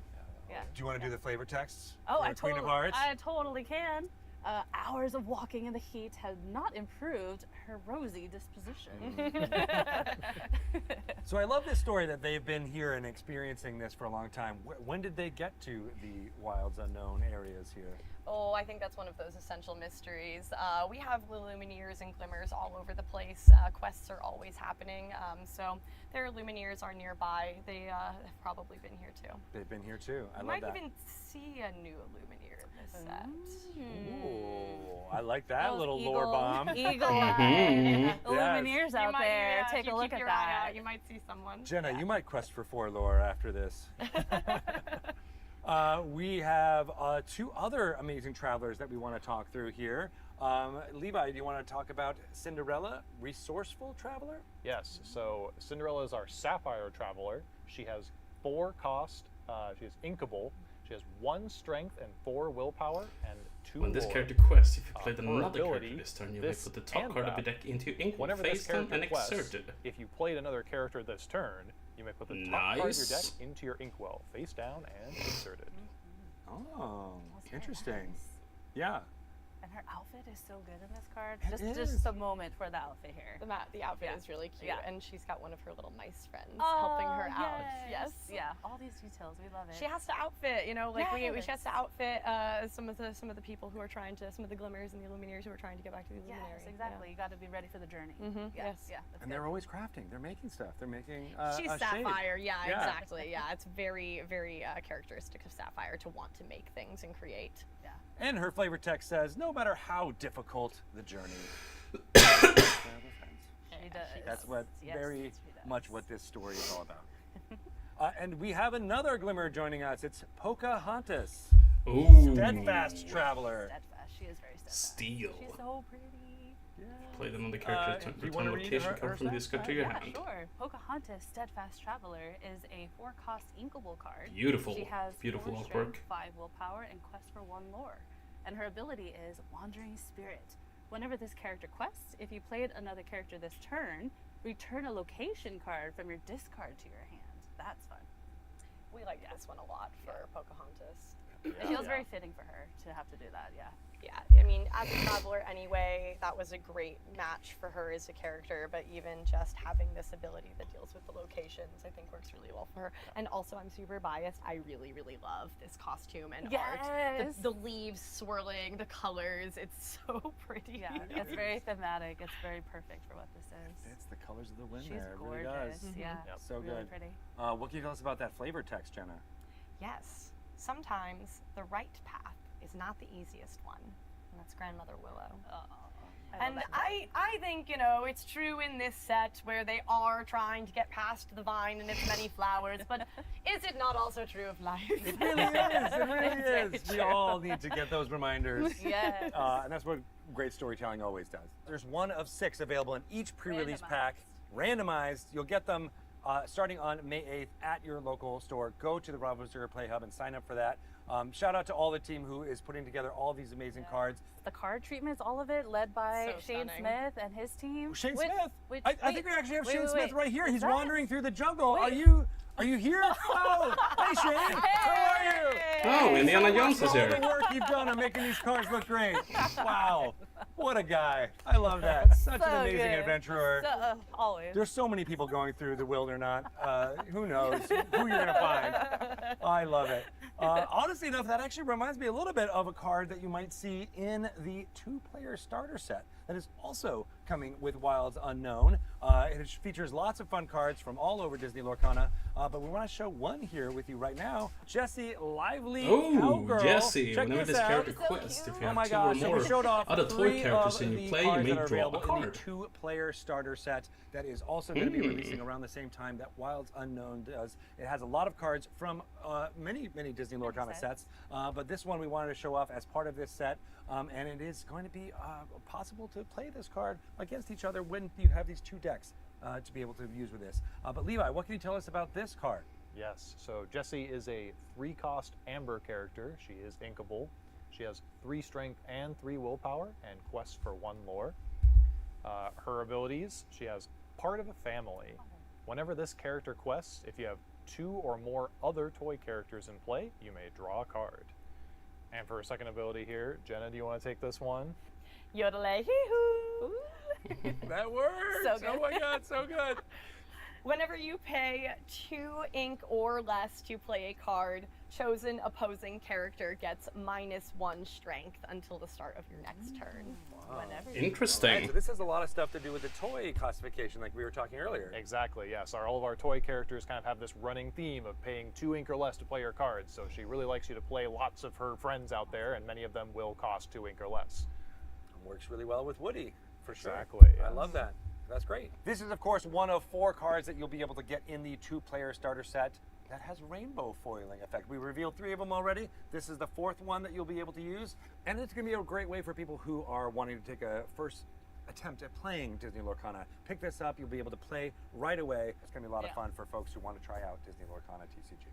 Yeah. Do you want to do the flavor texts? Oh, for I Queen of totally, Hearts? I totally can. Hours of walking in the heat have not improved her rosy disposition. So I love this story that they've been here and experiencing this for a long time. When did they get to the Wilds Unknown areas here? Oh, I think that's one of those essential mysteries. We have Lumineers and Glimmers all over the place. Quests are always happening. So their Lumineers are nearby. They have probably been here too. They've been here too. I You love might that. even see a new Lumineer in this set. Ooh, I like that Those little eagle, lore bomb. Eagle Mhm. eye. Yes. Lumineers out there. If Take you a look keep at your eye that. out, you might see someone. Jenna, you might quest for 4 lore after this. We have 2 other amazing travelers that we want to talk through here. Levi, do you want to talk about Cinderella, resourceful traveler? Yes, so Cinderella is our Sapphire Traveler. She has 4 cost, she is inkable, she has 1 strength and 4 willpower, and 2 When this lore. character quests, if you played Her another character ability, this turn, you may this put the top and card of your that. deck into ink, Whenever this face down, character and quests, exerted. if you played another character this turn, you may put the top card of your deck Nice. into your inkwell, face down and inserted. Oh, That's very interesting. nice. Yeah. And her outfit is so good in this card. It is. Just a moment for the outfit here. The outfit Yeah. is really cute, Yeah. and she's got one of her little mice friends Oh, helping her out. Yes. Yeah. All these details, we love it. She has to outfit, you know, like she has Yes. to outfit some of the people who are trying to, some of the Glimmers and the Illumineers who are trying to get back to the Yes, Illuminary. exactly. You got to be ready for the journey. Mhm, Yeah. yes. Yeah. That's And good. they're always crafting. They're making stuff. They're making She's a shade. Sapphire, yeah, Yeah. exactly. Yeah, it's very, very characteristic of Sapphire to want to make things and create. Yeah. And her flavor text says, no matter how difficult the journey. Have a friend. She does. That's what Yes, very she does. much what this story is all about. And we have another Glimmer joining us. It's Pocahontas, Ooh. steadfast traveler. Steadfast. She is very steadfast. Steel. She's so pretty. Play them on the character. do you Return wanna read location her card from stats? this card to your Yeah, hand. sure. Pocahontas, Steadfast Traveler, is a 4-cost inkable card. Beautiful. She has Beautiful 4 artwork. strength, 5 willpower, and quest for 1 lore. And her ability is Wandering Spirit. Whenever this character quests, if you played another character this turn, return a location card from your discard to your hand. That's fun. We like this one a lot for Pocahontas. It feels very fitting for her to have to do that, yeah. Yeah, I mean, as a traveler anyway, that was a great match for her as a character, but even just having this ability that deals with the locations, I think works really well for her. And also, I'm super biased. I really, really love this costume and art. Yes! The leaves swirling, the colors, it's so pretty. Yeah, it's very thematic. It's very perfect for what this is. It's the colors of the wind She's there. It really gorgeous. does. Yeah, So really good. pretty. What can you tell us about that flavor text, Jenna? Yes, sometimes the right path is not the easiest one, and that's Grandmother Willow. And I think, you know, it's true in this set where they are trying to get past the vine and its many flowers, but is it not also true of life? It really is. It really is. We all need to get those reminders. Yes. And that's what great storytelling always does. There's 1 of 6 available in each pre-release pack, randomized. You'll get them starting on May 8th at your local store. Go to the Bravo Zero Play Hub and sign up for that. Shout out to all the team who is putting together all these amazing cards. The card treatments, all of it, led by So Shane stunning. Smith and his team. Shane Which- Smith. which- I wait, think we actually have wait, Shane wait, Smith wait. right here. Is He's that- wandering through the jungle. Wait. Are you here? Oh, hi Shane. How are you? Oh, Indiana Jones is For all here. the work you've done on making these cards look great. Wow, what a guy. I love that. Such an So amazing good. adventurer. So, always. There's so many people going through the Wildernot. Who knows who you're gonna find? I love it. Honestly enough, that actually reminds me a little bit of a card that you might see in the 2-player starter set that is also coming with Wilds Unknown. It features lots of fun cards from all over Disney Lorcana, but we want to show one here with you right now. Jessie, Lively Oh, Cowgirl. Jesse, Check whenever this this out. character quests, if you Oh have my 2 or gosh, so we more showed off other toy 3 characters of and the you play, you cards may that are draw a available in the card. 2-player starter set that is also going to be releasing around the same time that Wilds Unknown does. It has a lot of cards from many Disney Lorcana sets, but this one we wanted to show off as part of this set, and it is going to be possible to play this card against each other when you have these 2 decks to be able to use with this. But Levi, what can you tell us about this card? Yes, so Jessie is a 3-cost Amber character. She is inkable. She has 3 strength and 3 willpower and quests for 1 lore. Her abilities, she has part of a family. Whenever this character quests, if you have 2 or more other toy characters in play, you may draw a card. And for her second ability here, Jenna, do you want to take this one? Yodelay hee-hoo! That works! So good. Oh my god, so good! Whenever you pay 2 ink or less to play a card, chosen opposing character gets -1 strength until the start of your next turn. Whenever you Interesting. Right, so this has a lot of stuff to do with the toy classification like we were talking earlier. Exactly, yes. All of our toy characters kind of have this running theme of paying 2 ink or less to play her cards, so she really likes you to play lots of her friends out there, and many of them will cost 2 ink or less. Works really well with Woody, for sure. Exactly, I yes. love that. That's great. This is, of course, one of 4 cards that you'll be able to get in the 2-player starter set that has rainbow foiling effect. We revealed 3 of them already. This is the 4th one that you'll be able to use. And it's going to be a great way for people who are wanting to take a first attempt at playing Disney Lorcana. Pick this up. You'll be able to play right away. It's going to be a lot of fun for folks who want to try out Disney Lorcana TCG.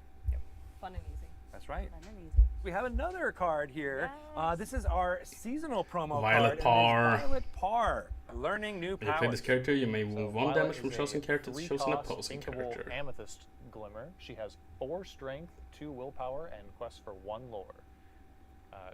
Fun and easy. That's right. Fun and easy. We have another card here. This is our seasonal promo Violet card. Parr. Violet Parr. Learning new When you powers. play this character, you may move 1 Violet damage from is chosen a character to chosen 3-cost opposing inkable character. Amethyst Glimmer. She has 4 strength, 2 willpower, and quests for 1 lore.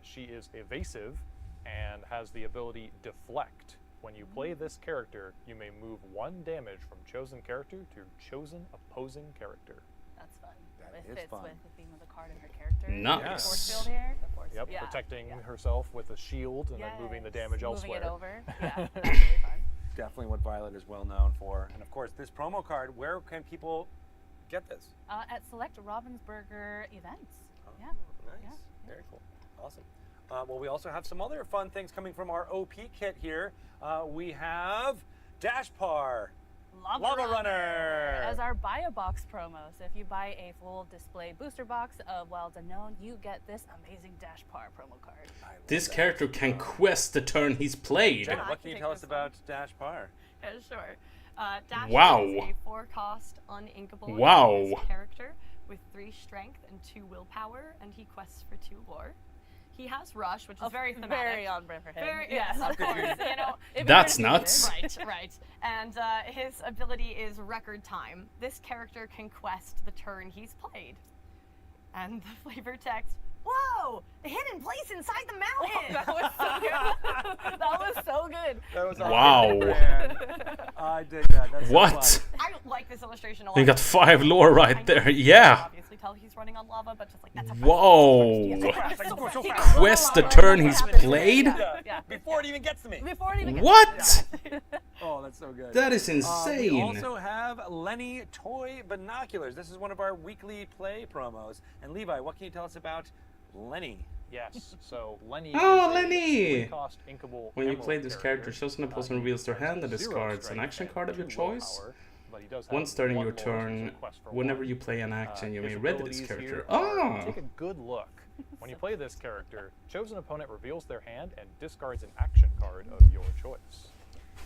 She is evasive and has the ability Deflect. When you play this character, you may move 1 damage from chosen character to chosen opposing character. That's fun. That It is fits fun. with the theme of the card and her character. Nice. The force field here. The force Yep, yeah. protecting herself with a shield and then moving the damage Moving elsewhere. it over. Yeah, that's really fun. Definitely what Violet is well known for. And of course, this promo card, where can people get this? At select Ravensburger events. Yeah. Nice. Yeah. Very cool. Awesome. Well, we also have some other fun things coming from our OP kit here. We have Dashpar. Lava Runner. As our buy a box promo. So if you buy a full display booster box of Wilds Unknown, you get this amazing Dashpar promo card. This character can quest the turn he's played. Jenna, what can you tell us about Dashpar? Yeah, sure. Dash Wow. is a 4-cost uninkable Wow. Amethyst character with 3 strength and 2 willpower, and he quests for 2 lore. He has Rush, which is very thematic. Very on brand for him. Very, yes, of course. You know, if we That's were to do nuts. this- Right. And his ability is record time. This character can quest the turn he's played. And the flavor text, whoa! A hidden place inside the mountain! That was so good. That was so good. That was Wow. I dig that. That's so What? fun. I like this illustration a lot. You got 5 lore I right know there. you can Yeah. obviously tell he's running on lava, but just like that's a Whoa. Quest the turn he's played? Yeah. Before it even gets to me. Before it even gets What? Oh, that's so good. That is We insane. also have Lenny Toy Binoculars. This is one of our weekly play promos. And Levi, what can you tell us about Lenny? Yes, so Lenny Oh, is Lenny! a 3-cost inkable When you emerald play this character, chosen he opponent reveals their hand and has discards 0 an action strength card of and your 2 choice. willpower, but he does have Once starting 1 your lore, so it's turn, a quest for whenever 1. you play an action, you His may read this abilities character. here Ah! are, take a good look. When you play this character, chosen opponent reveals their hand and discards an action card of your choice.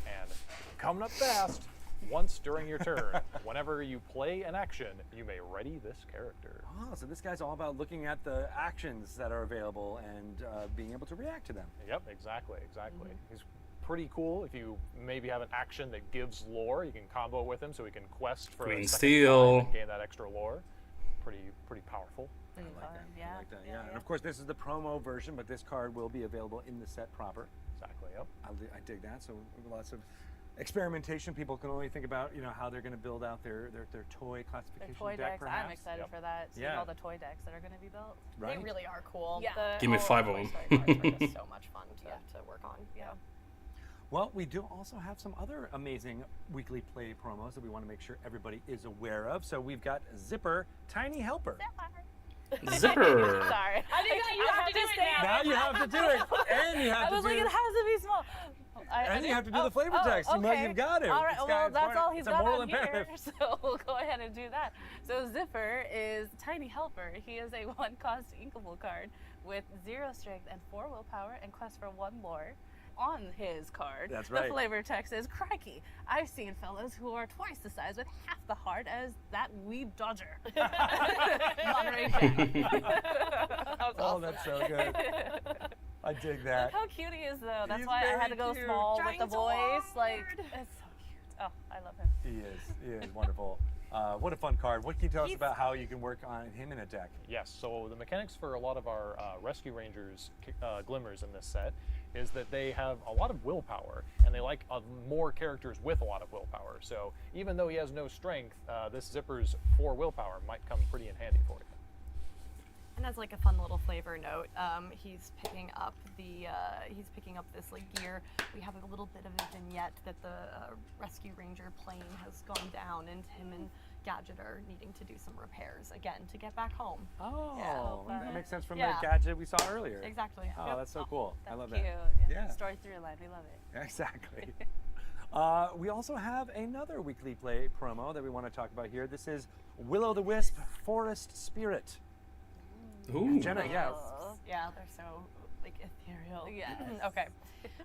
And coming up fast, once during your turn, whenever you play an action, you may ready this character. Oh, so this guy's all about looking at the actions that are available and being able to react to them. Yep, exactly. He's pretty cool. If you maybe have an action that gives lore, you can combo with him so he can quest for Green a second Steel. time and gain that extra lore. Pretty powerful. Pretty fun. Yeah. I like that, yeah. And of course, this is the promo version, but this card will be available in the set proper. Exactly, yep. I dig that. So lots of experimentation. People can only think about, how they're going to build out their toy classification The toy deck, decks. perhaps. I'm excited for that. Seeing Yeah. all the toy decks that are going to be built. Right? They really are cool. Yeah. The Give me all 5 of Toy them. Story cards are just so much fun to work on. Yeah. Well, we do also have some other amazing weekly play promos that we want to make sure everybody is aware of. So we've got Zipper, Tiny Helper. Zipper. Sorry. I think you have to do it now. Now you have to do it, and you have I to was do like, it has to be small. And you have to do the flavor text. You've got it. All right, It's well, got- that's all he's it's a got moral on here, imperative. so we'll go ahead and do that. So Zipper is Tiny Helper. He is a 1-cost inkable card with 0 strength and 4 willpower and quest for 1 lore. On his card, That's right. the flavor text is, crikey, I've seen fellas who are twice the size with half the heart as that weeb dodger. Monterey Jack. Oh, that's so good. I dig that. Look how cute he is, though. That's He's why I very had to go cute. small Trying with the so voice. Like, hard. it's so cute. Oh, I love him. He is wonderful. What a fun card. What can you tell us about how you can work on him in a deck? Yes, so the mechanics for a lot of our Rescue Rangers glimmers in this set is that they have a lot of willpower, and they like more characters with a lot of willpower. So even though he has no strength, this Zipper's 4 willpower might come pretty in handy for you. And as like a fun little flavor note, he's picking up this like gear. We have a little bit of a vignette that the Rescue Ranger plane has gone down, and him and Gadget are needing to do some repairs again to get back home. Oh, Yeah. that makes sense from Yeah. the gadget we saw earlier. Exactly. Oh, Yep. that's so cool. I love Cute. that. Yeah. Story story through line. We love it. Exactly. We also have another weekly play promo that we want to talk about here. This is Will-O-the-Wisp Forest Spirit. Ooh. Jenna, yeah. Yeah, they're so like ethereal. Yes. Okay.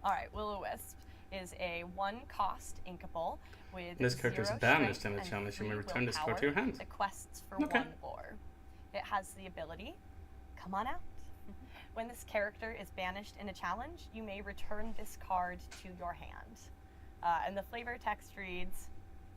All right. Will-O-Wisp is a 1-cost inkable with This character is 0 banished strength in a and challenge. You may 3 return this card to your willpower hand. that quests for Okay. 1 lore. It has the ability, come on out. When this character is banished in a challenge, you may return this card to your hand. And the flavor text reads,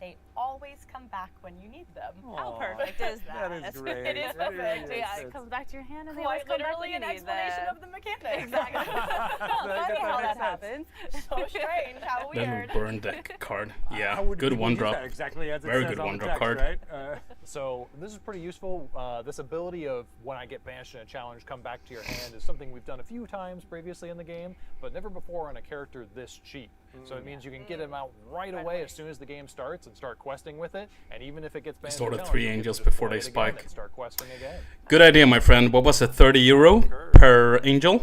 they always come back when you need them. How perfect is that? That is great. It is perfect. Yeah, it comes back to your hand and they always Quite come back when literally you an need explanation them. of the mechanics. Exactly. Funny how that happens. So strange, how Then weird. burn deck card. Yeah, How would good people one use drop. that? Exactly as it Very says good on one the drop text, card. right? So this is pretty useful. This ability of when I get banished in a challenge, come back to your hand is something we've done a few times previously in the game, but never before on a character this cheap. So it means you can get him out right away as soon as the game starts and start questing with it. And even if it gets banished, Store in the a 3 challenge, you can angels just before play they it again spike. and start questing again. Good idea, my friend. What was it? 30 euro per angel?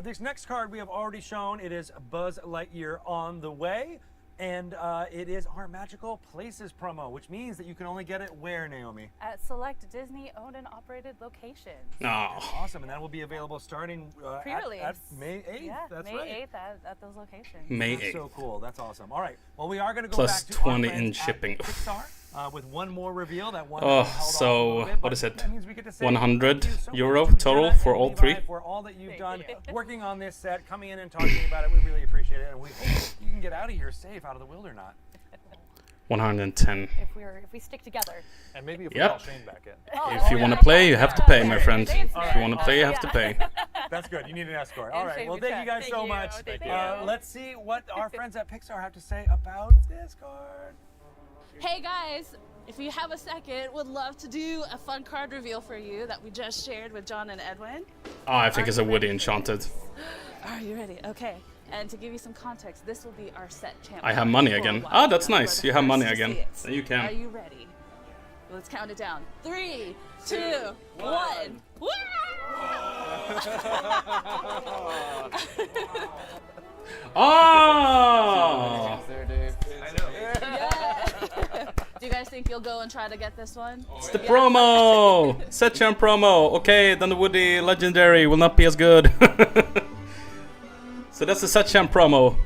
This next card we have already shown. It is Buzz Lightyear on the way. And it is our Magical Places promo, which means that you can only get it where, Naomi? At select Disney owned and operated locations. Oh. Awesome, and that will be available starting Pre-release. at May 8th. Yeah, That's May right. 8th at those locations. May That's 8th. so cool. That's awesome. All right. Well, we are going to go Plus back to our 20 friends in at shipping. Pixar with one more reveal. That one. Oh, that we held off a so little bit, what but is it? that means we get to say 100 thank you so euro much to total Jenna for and all Levi 3? For all that you've done you. working on this set, coming in and talking about it, we really appreciate it, and we hope you can get out of here safe, out of the Wildernot. 110. If we stick together. And maybe if we Yep. call Shane back in. If you want to play, you have to pay, my friend. If you want to play, you have to pay. That's good. You need an escort. All right. Shane, Well, we thank you check. guys so much. Thank you. Let's see what our friends at Pixar have to say about this card. Hey guys, if you have a second, would love to do a fun card reveal for you that we just shared with John and Edwin. Oh, I think it's a Woody Enchanted. Are you ready? Okay. And to give you some context, this will be our set champ. I have money for a again. while. Ah, that's We're nice. the You have first money to again. see it. Then you can. Are you ready? Let's count it down. 3, 2, 1. Woo! Oh! There, dude. Yeah. Do you guys think you'll go and try to get this one? It's the promo! Set champ promo. Okay, then the Woody Legendary will not be as good. So that's the set champ promo.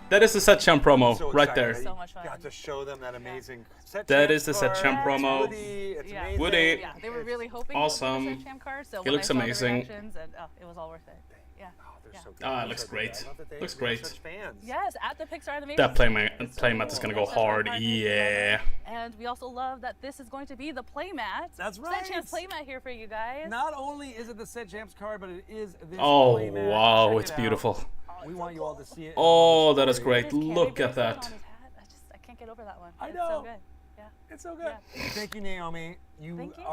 That is the set champ promo So right excited there. that So you much fun. Got to show them that amazing set That champ is the set card. champ It's promo. Woody. It's Yeah. amazing. Woody. Yeah, they were really hoping Awesome. it was a champ card, so He when looks I saw amazing. The reactions and, it was all worth it. Yeah. They're Yeah. so good. Ah, it They're looks so good. great. I love that Looks they great. have such fans. Yes, at the Pixar animation. That playmat is gonna go hard. Yeah. And we also love that this is going to be the playmat. That's Set right. Champ's playmat here for you guys. Not only is it the set champs card, but it is this Oh, playmat. wow, Check it's it out. beautiful. We want you all to see it. Oh, that is is great. This candy Look at bracelet that. on his hat, I can't get over that one. I It's know. so good. Yeah. It's so good. Thank you, Naomi. You, Thank you.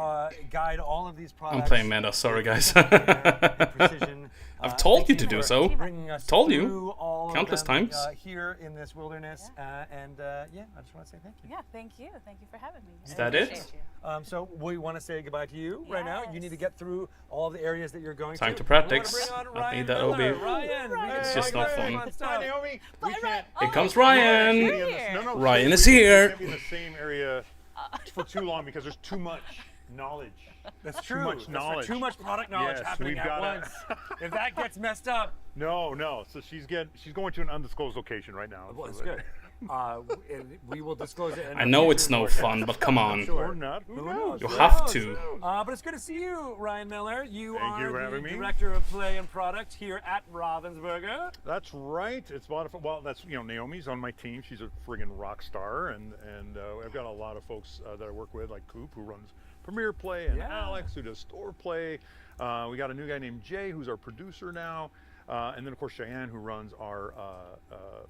guide all of these products. I'm playing meta. Sorry, guys. precision. I've told Thank you to do for so. Bringing us Told you. through all of Countless them, times. here in this wilderness, and yeah, I just want to say thank you. Yeah, thank you. Thank you for having me. Is I that it? appreciate you. So we want to say goodbye to you right now. You need to get through all the areas that you're going Time to. to practice. We want to bring I on think Ryan that'll be- Miller. Ryan, we It's can just talk not about fun. fun stuff. Hi, Naomi. We can't. Here comes We're Ryan. actually in this- no, Ryan we is can't here. be in the same area for too long because there's too much knowledge. That's Too true. much That's knowledge. Too much product knowledge Yes, happening we've at gotta- once. If that gets messed up, No. So she's going to an undisclosed location right now. well, so it's that- good. And we will disclose it. In I a know future it's no Lorecast. fun, but come on. Sure. Or not. Who Who knows? knows? You Who have knows? to. But it's good to see you, Ryan Miller. You Thank you are for the having me. director of play and product here at Ravensburger. That's right. It's wonderful. Well, that's Naomi's on my team. She's a friggin' rock star, and I've got a lot of folks that I work with, like Coop, who runs Premiere Play, and Yeah. Alex, who does Store Play. We got a new guy named Jay, who's our producer now, and then of course Cheyenne, who runs our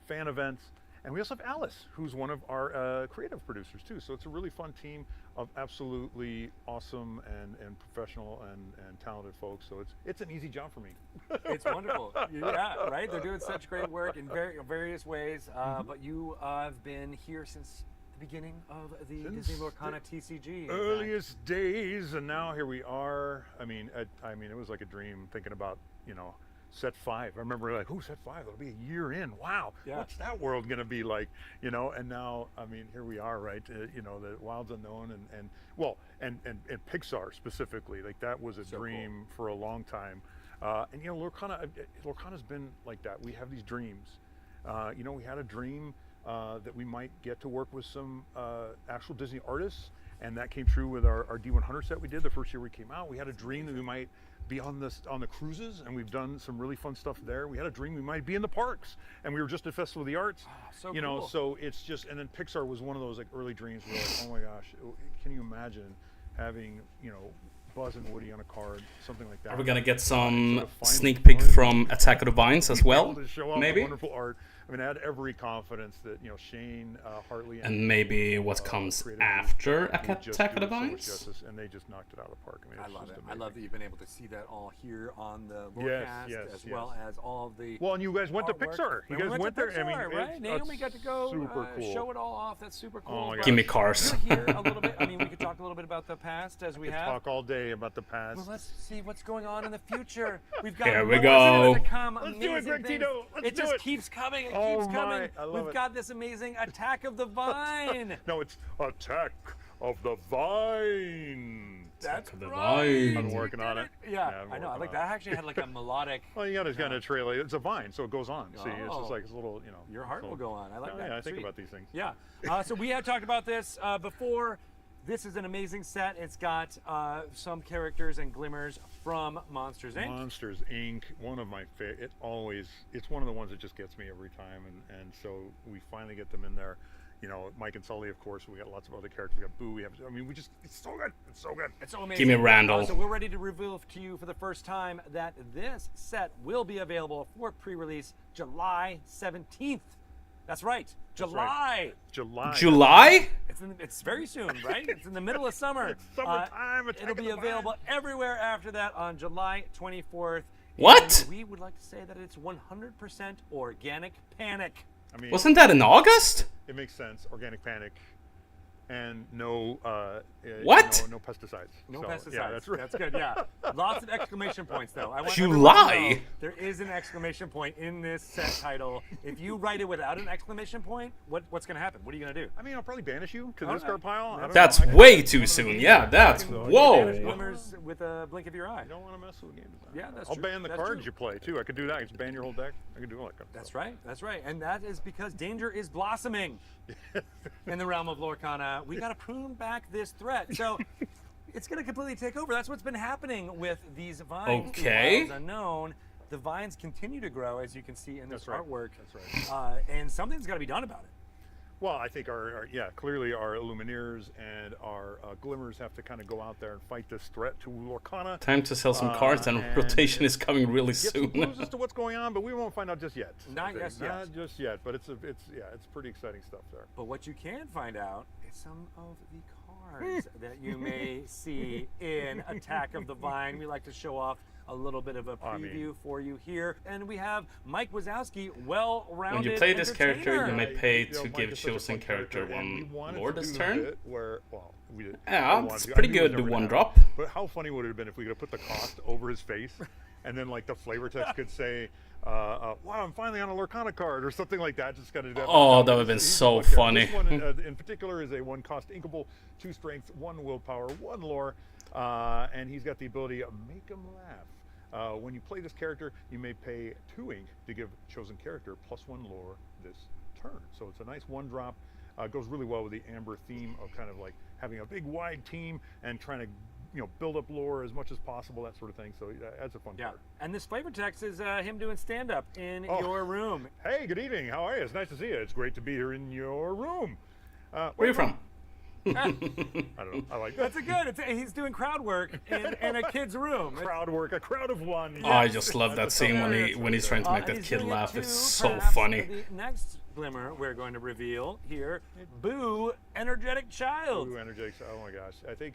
fan events. And we also have Alice, who's one of our creative producers too. So it's a really fun team of absolutely awesome and professional and talented folks. So it's an easy job for me. It's wonderful. Yeah, right? They're doing such great work in various ways. But you have been here since the beginning of the Since Disney Lorcana TCG. in fact. Earliest days, and now here we are. I mean, it was like a dream thinking about, set 5. I remember like, "Who set 5? It'll be a year in. Wow, Yeah. what's that world going to be like?" You know, and now, I mean, here we are, right? You know, the Wilds Unknown and Pixar specifically, like that was a dream for a long time. And you know, Lorcana's been like that. We have these dreams. You know, we had a dream that we might get to work with some actual Disney artists, and that came true with our D100 set we did the first year we came out. We had a dream that we might be on the cruises, and we've done some really fun stuff there. We had a dream we might be in the parks, and we were just at Festival of the Arts. You know, cool. so it's just, and then Pixar was one of those like early dreams where like, oh my gosh, can you imagine having, you know, Buzz and Woody on a card, something like that. Are we gonna get some Sort of sneak peek from Attack of the Vines as well? To show off Maybe? wonderful art. I mean, I had every confidence that, you know, Shane, Hartley, And maybe what comes after Attack of the Vines? And they just knocked it out of the park. I mean, I it's love just it. I amazing. love that you've been able to see that all here on the Yes, Lorecast, yes, as yes. well as all of the. Well, and you guys went to artwork. Pixar. You And we guys went to there. I mean, Pixar, it's- right? Naomi got to go super cool. show it all off. That's super cool. Oh my But Give me cars. you're here a little bit. I mean, we could talk a little bit about the past as we We have. talk all day about the past. Well, let's see what's going on in the future. We've got Here we more go. to come. Let's do it, amazing Greg things. Tito. Let's It do just it. keeps coming. It Oh keeps coming. my, I love We've it. got this amazing Attack of the Vine. No, it's Attack of the Vine. That's of the right. Vine. I'm working on it. Yeah, I'm I know. I working like on that. it. I actually had like a melodic. Well, you got to kind of trailer. It's a vine, so it goes on. See, it's Oh. just like it's a little, you know. Your heart so- will go on. I like Oh, that. Yeah, I think Sweet. about these things. Yeah. So we have talked about this before. This is an amazing set. It's got some characters and glimmers from Monsters Inc. Monsters Inc. One of my favorite. It's one of the ones that just gets me every time, and so we finally get them in there. You know, Mike and Sully, of course. We got lots of other characters. We got Boo. It's so good. It's so good. It's so amazing. Give me Randall. So we're ready to reveal to you for the first time that this set will be available for pre-release July 17th. That's right, July. July? It's very soon, right? It's in the middle of summer. It's summertime. Attack It'll of be the Vine. available everywhere after that on July 24th. What? And we would like to say that it's 100% organic panic. I mean, Wasn't that in August? It makes sense. Organic panic, and no. What? No pesticides. No So, pesticides. Yeah, that's right. That's good. Yeah. Lots of exclamation points, though. I want July? everyone to know there is an exclamation point in this set title. If you write it without an exclamation point, what's going to happen? What are you going to do? I mean, I'll probably banish you to the All discard right. pile. I don't That's know. I can- way too soon. Yeah, that's Banish whoa. glimmers with a blink of your eye. You don't want to mess with the game design. Yeah, that's I'll true. ban the That's cards true. you play too. I could do that. I could just ban your whole deck. I could do all that kind of That's stuff. right. That's right. And that is because danger is blossoming in the realm of Lorcana. We got to prune back this threat. So it's going to completely take over. That's what's been happening with these vines. through Okay. Wilds Unknown. The vines continue to grow, as you can see in this That's right. artwork. That's right. And something's got to be done about it. Well, I think clearly our Illumineers and our Glimmers have to kind of go out there and fight this threat to Lorcana. Time to sell some cards, and rotation is coming really Get some soon. clues as to what's going on, but we won't find out just yet. Not just yet. Not just yet, but it's pretty exciting stuff there. But what you can find out is some of the cards that you may see in Attack of the Vine. We like to show off a little bit of a preview for you here. And we have Mike Wazowski, well-rounded When you play this character, you entertainer. may pay You know, to Mike give is such a chosen fun character and we one wanted lore to this do turn. it Where, well, we did. Yeah, I wanted it's to. I pretty knew it was good to never one gonna happen. drop. But how funny would it have been if we could have put the cost over his face, and then like the flavor text could say, "Wow, I'm finally on a Lorcana card" or something like that. Just kind of. Oh, that would have been so funny. This one in particular is a 1-cost inkable, 2 strength, 1 willpower, 1 lore, and he's got the ability to make him laugh. When you play this character, you may pay 2 ink to give chosen character +1 lore this turn. So it's a nice 1-drop. Goes really well with the Amber theme of kind of like having a big wide team and trying to, build up lore as much as possible, that sort of thing. So that's a fun card. And this flavor text is him doing stand-up in Oh. your room. Hey, good evening. How are you? It's nice to see you. It's great to be here in your room. Where are you from? I don't know. I like that. That's a good. He's doing crowd work in a kid's room. Crowd work, a crowd of one. Oh, I just love that scene when he's trying to make And that he's kid doing it laugh. too, It's so perhaps, funny. for the next glimmer we're going to reveal here, Boo, energetic child. Ooh, energetic. Oh my gosh. I think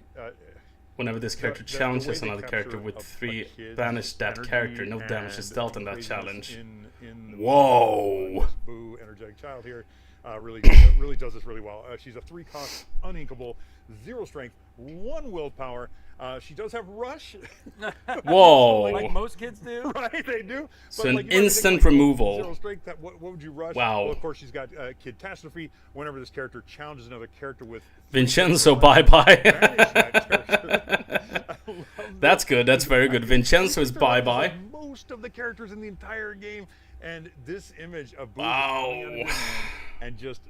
Whenever this character the way challenges they another character capture with a 3, kid's banish that energy character. No damage is and dealt in that craziness challenge. in the Whoa! Boo, energetic child here. really does this really well. She's a 3-cost, uninkable, 0 strength, 1 willpower. She does have rush. Whoa. Like most kids do. Right, they do. So But an like, you might think, instant like, removal. 0 strength, what would you rush? Wow. Well, of course, she's got catastrophe. Whenever this character challenges another character with Vincenzo, bye-bye. banish that character. That's good. That's very good. Vincenzo is Like bye-bye. most of the characters in the entire game, and this image of Boo Wow. and just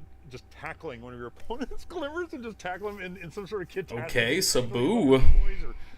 tackling one of your opponent's glimmers and just tackle him in some sort of catastrophe. Okay, so Like, Boo.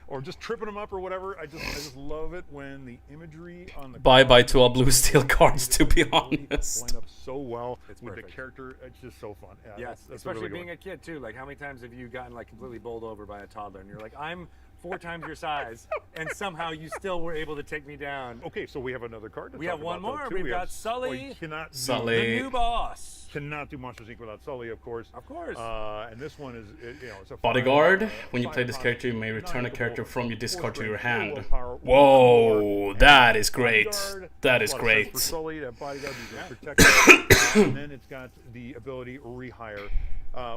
or just tripping them up or whatever. I just love it when the imagery on the Bye-bye to all blue steel cards, to be honest. line up so well with perfect. the character. It's just so fun. Yeah, Yes, that's especially a really being good a kid too. Like, how many times have you gotten like completely bowled over by a toddler, and you're like, I'm 4 times your size, and somehow you still were able to take me down. one. Okay, so we have another card. To We talk have one about, though, more. too. We've We got have Sully. you cannot do- Sully. The new boss. Cannot do Monsters Inc. without Sully, of course. Of course. And this one is, it's a Bodyguard. 5, When you play this 5 character, you may return a non-equal, character from your 4 discard to your strength, 4 hand. willpower, 1 Whoa, and that is great. Bodyguard. That is A lot of sense great. For Sully, that Bodyguard, you can protect him. And then it's got the ability rehire.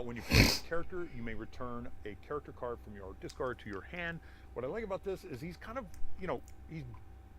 When you play this character, you may return a character card from your discard to your hand. What I like about this is he's kind of, he's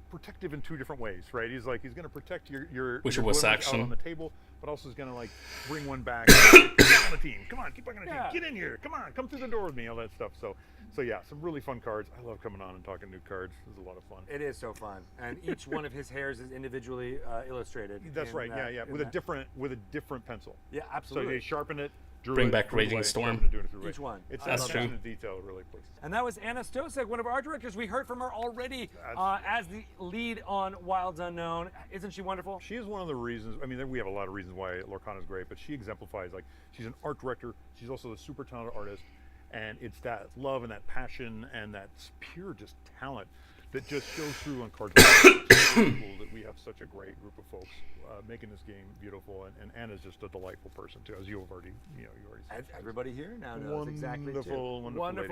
protective in 2 different ways, right? He's going to protect your Which your was glimmers action. out on the table, but also is going to bring one back. Keep back on the team. Come on, keep back on the team. Get in here. Come on, come through the door with me. All that stuff. So yeah, some really fun cards. I love coming on and talking new cards. This is a lot of fun. It is so fun, and each one of his hairs is individually illustrated. That's in right. that- Yeah. in With a that- different pencil. Yeah, So absolutely. they sharpen it. drew Bring it, back threw it Raging away, Storm. sharpened it, doing it through Each one. It's That's that true. attention to detail really pleases. And that was Anna Stosek, one of our directors. We heard from her already as the lead on Wilds Unknown. Isn't she wonderful? She is one of the reasons. I mean, we have a lot of reasons why Lorcana is great, but she exemplifies, like, she's an art director. She's also a super talented artist, and it's that love and that passion and that pure just talent that just shows through on cards. It's really cool that we have such a great group of folks making this game beautiful, and Anna's just a delightful person too, as you've already, you already said. Everybody here now knows exactly. Wonderful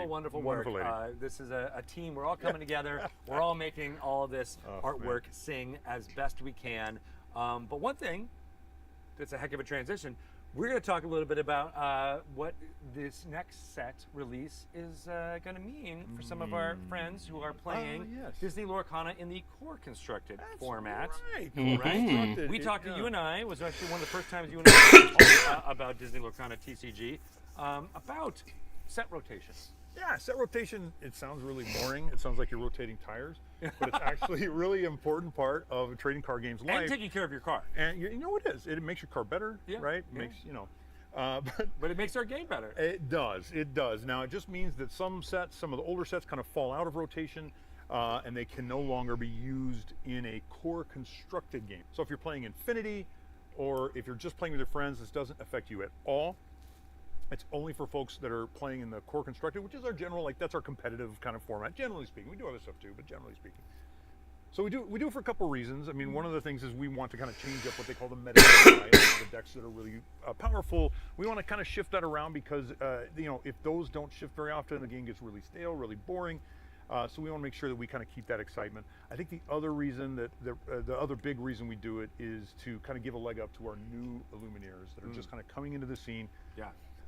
Wonderful lady. work. This is a team. We're all coming together. We're all making all this artwork sing as best we can. But one thing that's a heck of a transition. We're going to talk a little bit about what this next set release is going to mean for some of our friends who are playing Disney Lorcana in the core constructed format. Right. Right? We talked to you and I. It was actually one of the first times you and I talked about Disney Lorcana TCG, about set rotation. Yeah, set rotation, it sounds really boring. It sounds like you're rotating tires, but it's actually a really important part of a trading card game's life. And taking care of your car. And you know it is. It makes your car better, right? It makes, but it makes our game better. It does. It does. Now, it just means that some sets, some of the older sets kind of fall out of rotation, and they can no longer be used in a core constructed game. So if you're playing Infinity, or if you're just playing with your friends, this doesn't affect you at all. It's only for folks that are playing in the core constructed, which is our general, that's our competitive kind of format, generally speaking. We do other stuff too, but generally speaking. So we do it for a couple reasons. I mean, one of the things is we want to kind of change up what they call the meta, right? The decks that are really powerful. We want to kind of shift that around because, if those don't shift very often, the game gets really stale, really boring. So we want to make sure that we kind of keep that excitement. I think the other reason the other big reason we do it is to kind of give a leg up to our new Illumineers that are just kind of coming into the scene. Yeah.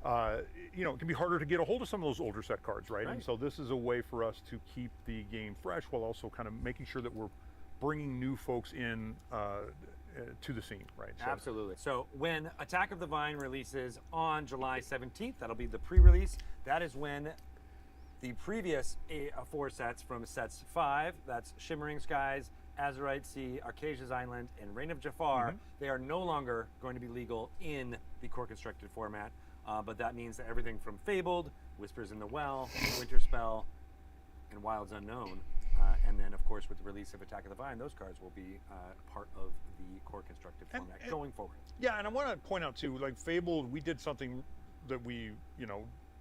It can be harder to get a hold of some of those older set cards, right? And so this is a way for us to keep the game fresh while also kind of making sure that we're bringing new folks in to the scene, right? So, Absolutely. So when Attack of the Vine releases on July 17th, that'll be the pre-release. That is when the previous 4 sets from sets 5, that's Shimmering Skies, Azurite Sea, Arcasia's Island, and Reign of Jafar, they are no longer going to be legal in the core constructed format. But that means that everything from Fabled, Whispers in the Well, Winterspell, and Wilds Unknown, and then of course with the release of Attack of the Vine, those cards will be part of the core constructed format going forward. Yeah, and I want to point out too, like Fabled, we did something that we,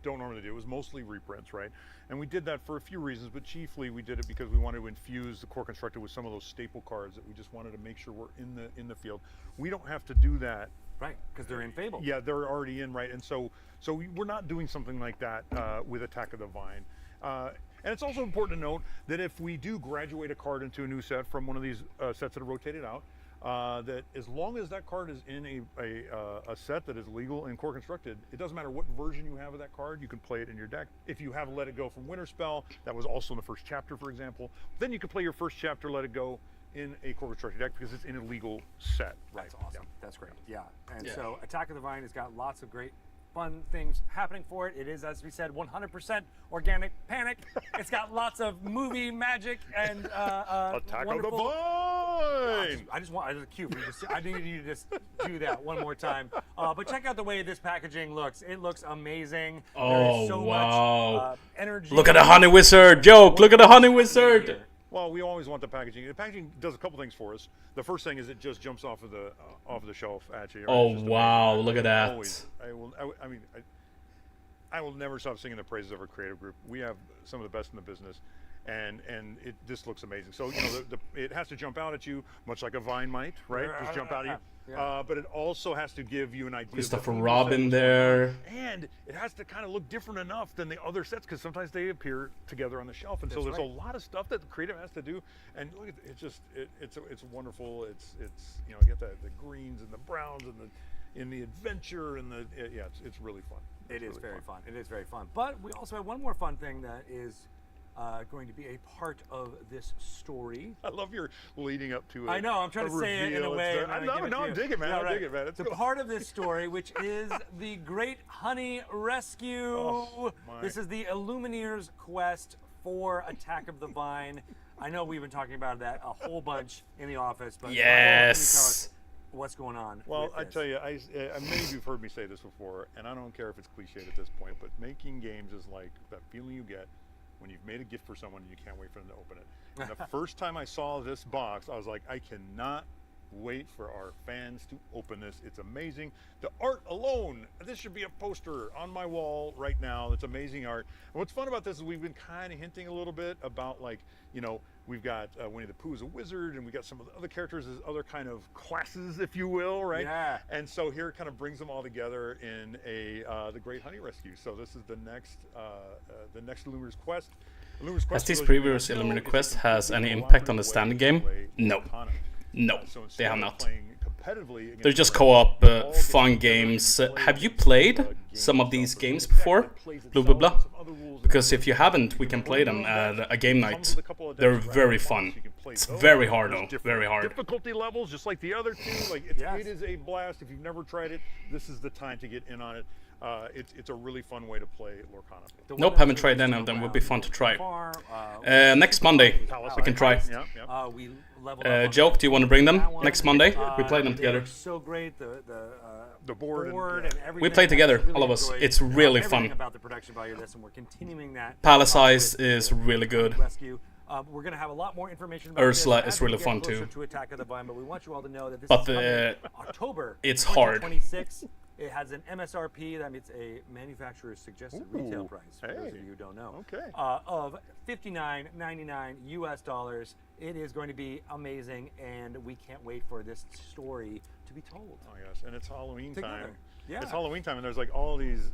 don't normally do. It was mostly reprints, right? And we did that for a few reasons, but chiefly we did it because we wanted to infuse the core constructed with some of those staple cards that we just wanted to make sure were in the field. We don't have to do that. Right, because they're in Fable. Yeah, they're already in, right? And so we're not doing something like that with Attack of the Vine. And it's also important to note that if we do graduate a card into a new set from one of these sets that are rotated out, that as long as that card is in a set that is legal and core constructed, it doesn't matter what version you have of that card, you can play it in your deck. If you have Let It Go from Winter Spell, that was also in the first chapter, for example, then you can play your first chapter Let It Go in a core constructed deck because it's in a legal set. That's awesome. Yeah. That's great. Yeah. And Yeah. so Attack of the Vine has got lots of great fun things happening for it. It is, as we said, 100% organic panic. It's got lots of movie magic and Attack of the wonderful. Vine! I just a cue for you. I need you to just do that one more time. But check out the way this packaging looks. It looks amazing. There Oh, is so wow. much energy. Look at the honey wizard. Joke. Look at the honey wizard. Well, we always want the packaging. The packaging does a couple things for us. The first thing is it just jumps off of the shelf at you. Right? Oh, It's just wow, amazing. look at that. Always, I will never stop singing the praises of our creative group. We have some of the best in the business, and this looks amazing. So it has to jump out at you, much like a vine might, right? Just jump out at you. Yeah. But it also has to give you an idea. Christopher of the Robin set there. and it has to kind of look different enough than the other sets because sometimes they appear together on the shelf, and so That's there's right. a lot of stuff that the creative has to do. And look, it's wonderful. It's you get the greens and the browns and the adventure and it's really fun. It is really very fun. It is very fun. But we also have one more fun thing that is going to be a part of this story. I love your leading up to it. I know. I'm trying to say it in a way. I'm digging, man. I'm digging, man. It's the part of this story, which is the Great Honey Rescue. Oh, my. This is the Illumineers' quest for Attack of the Vine. I know we've been talking about that a whole bunch in the office, but Yes. Can you tell us what's going on? Well, with I this? tell you, many of you have heard me say this before, and I don't care if it's cliched at this point, but making games is like that feeling you get when you've made a gift for someone and you can't wait for them to open it. And the first time I saw this box, I was like, I cannot wait for our fans to open this. It's amazing. The art alone, this should be a poster on my wall right now. It's amazing art. And what's fun about this is we've been kind of hinting a little bit about, like, we've got Winnie the Pooh as a wizard, and we got some of the other characters as other kind of classes, if you will, right? Yeah. And so here it kind of brings them all together in the Great Honey Rescue. So this is the next Illuminer's Quest. Illuminer's Quest. Has this for those of you previous who don't know, Illuminator is a Quest has completely any impact on the collaborative standing way to game? play No. Arcana. No, So they instead have of not. playing competitively against They're just other co-op all get fun together games. and play Have you against played game some of itself. these There's games a deck before? that plays Blah blah itself blah. and some other rules Because and if you haven't, we can play them at a game comes night. with a couple of They're decks right very in the box. fun. You can play It's those. very hard There's though. different Very hard. difficulty levels, just like the other two. Like it is a blast. If you've never tried it, this is the time to get in on it. It's a really fun way to play Lorcana. Nope, haven't tried any of them. Would be fun to try. Next Monday, we can try. We leveled up on Joke, do you want to bring them that one. next Monday? We play them They together. look so great. The board and everything. We play together, I really all of us. enjoyed, It's really everything fun. about the production value of this, and we're continuing that. Palace Eyes with is the really good. Rescue. We're going to have a lot more information about Ursula this is as we really get fun, closer too. to Attack of the Vine, but we want you all to know that this But is coming October. it's hard. 2026. It has an MSRP, that means a manufacturer's suggested retail price, for those of you who don't know, of $59.99 US. It is going to be amazing, and we can't wait for this story to be told. Oh yes, and it's Halloween Together. time. Yeah. It's Halloween time, and there's like all these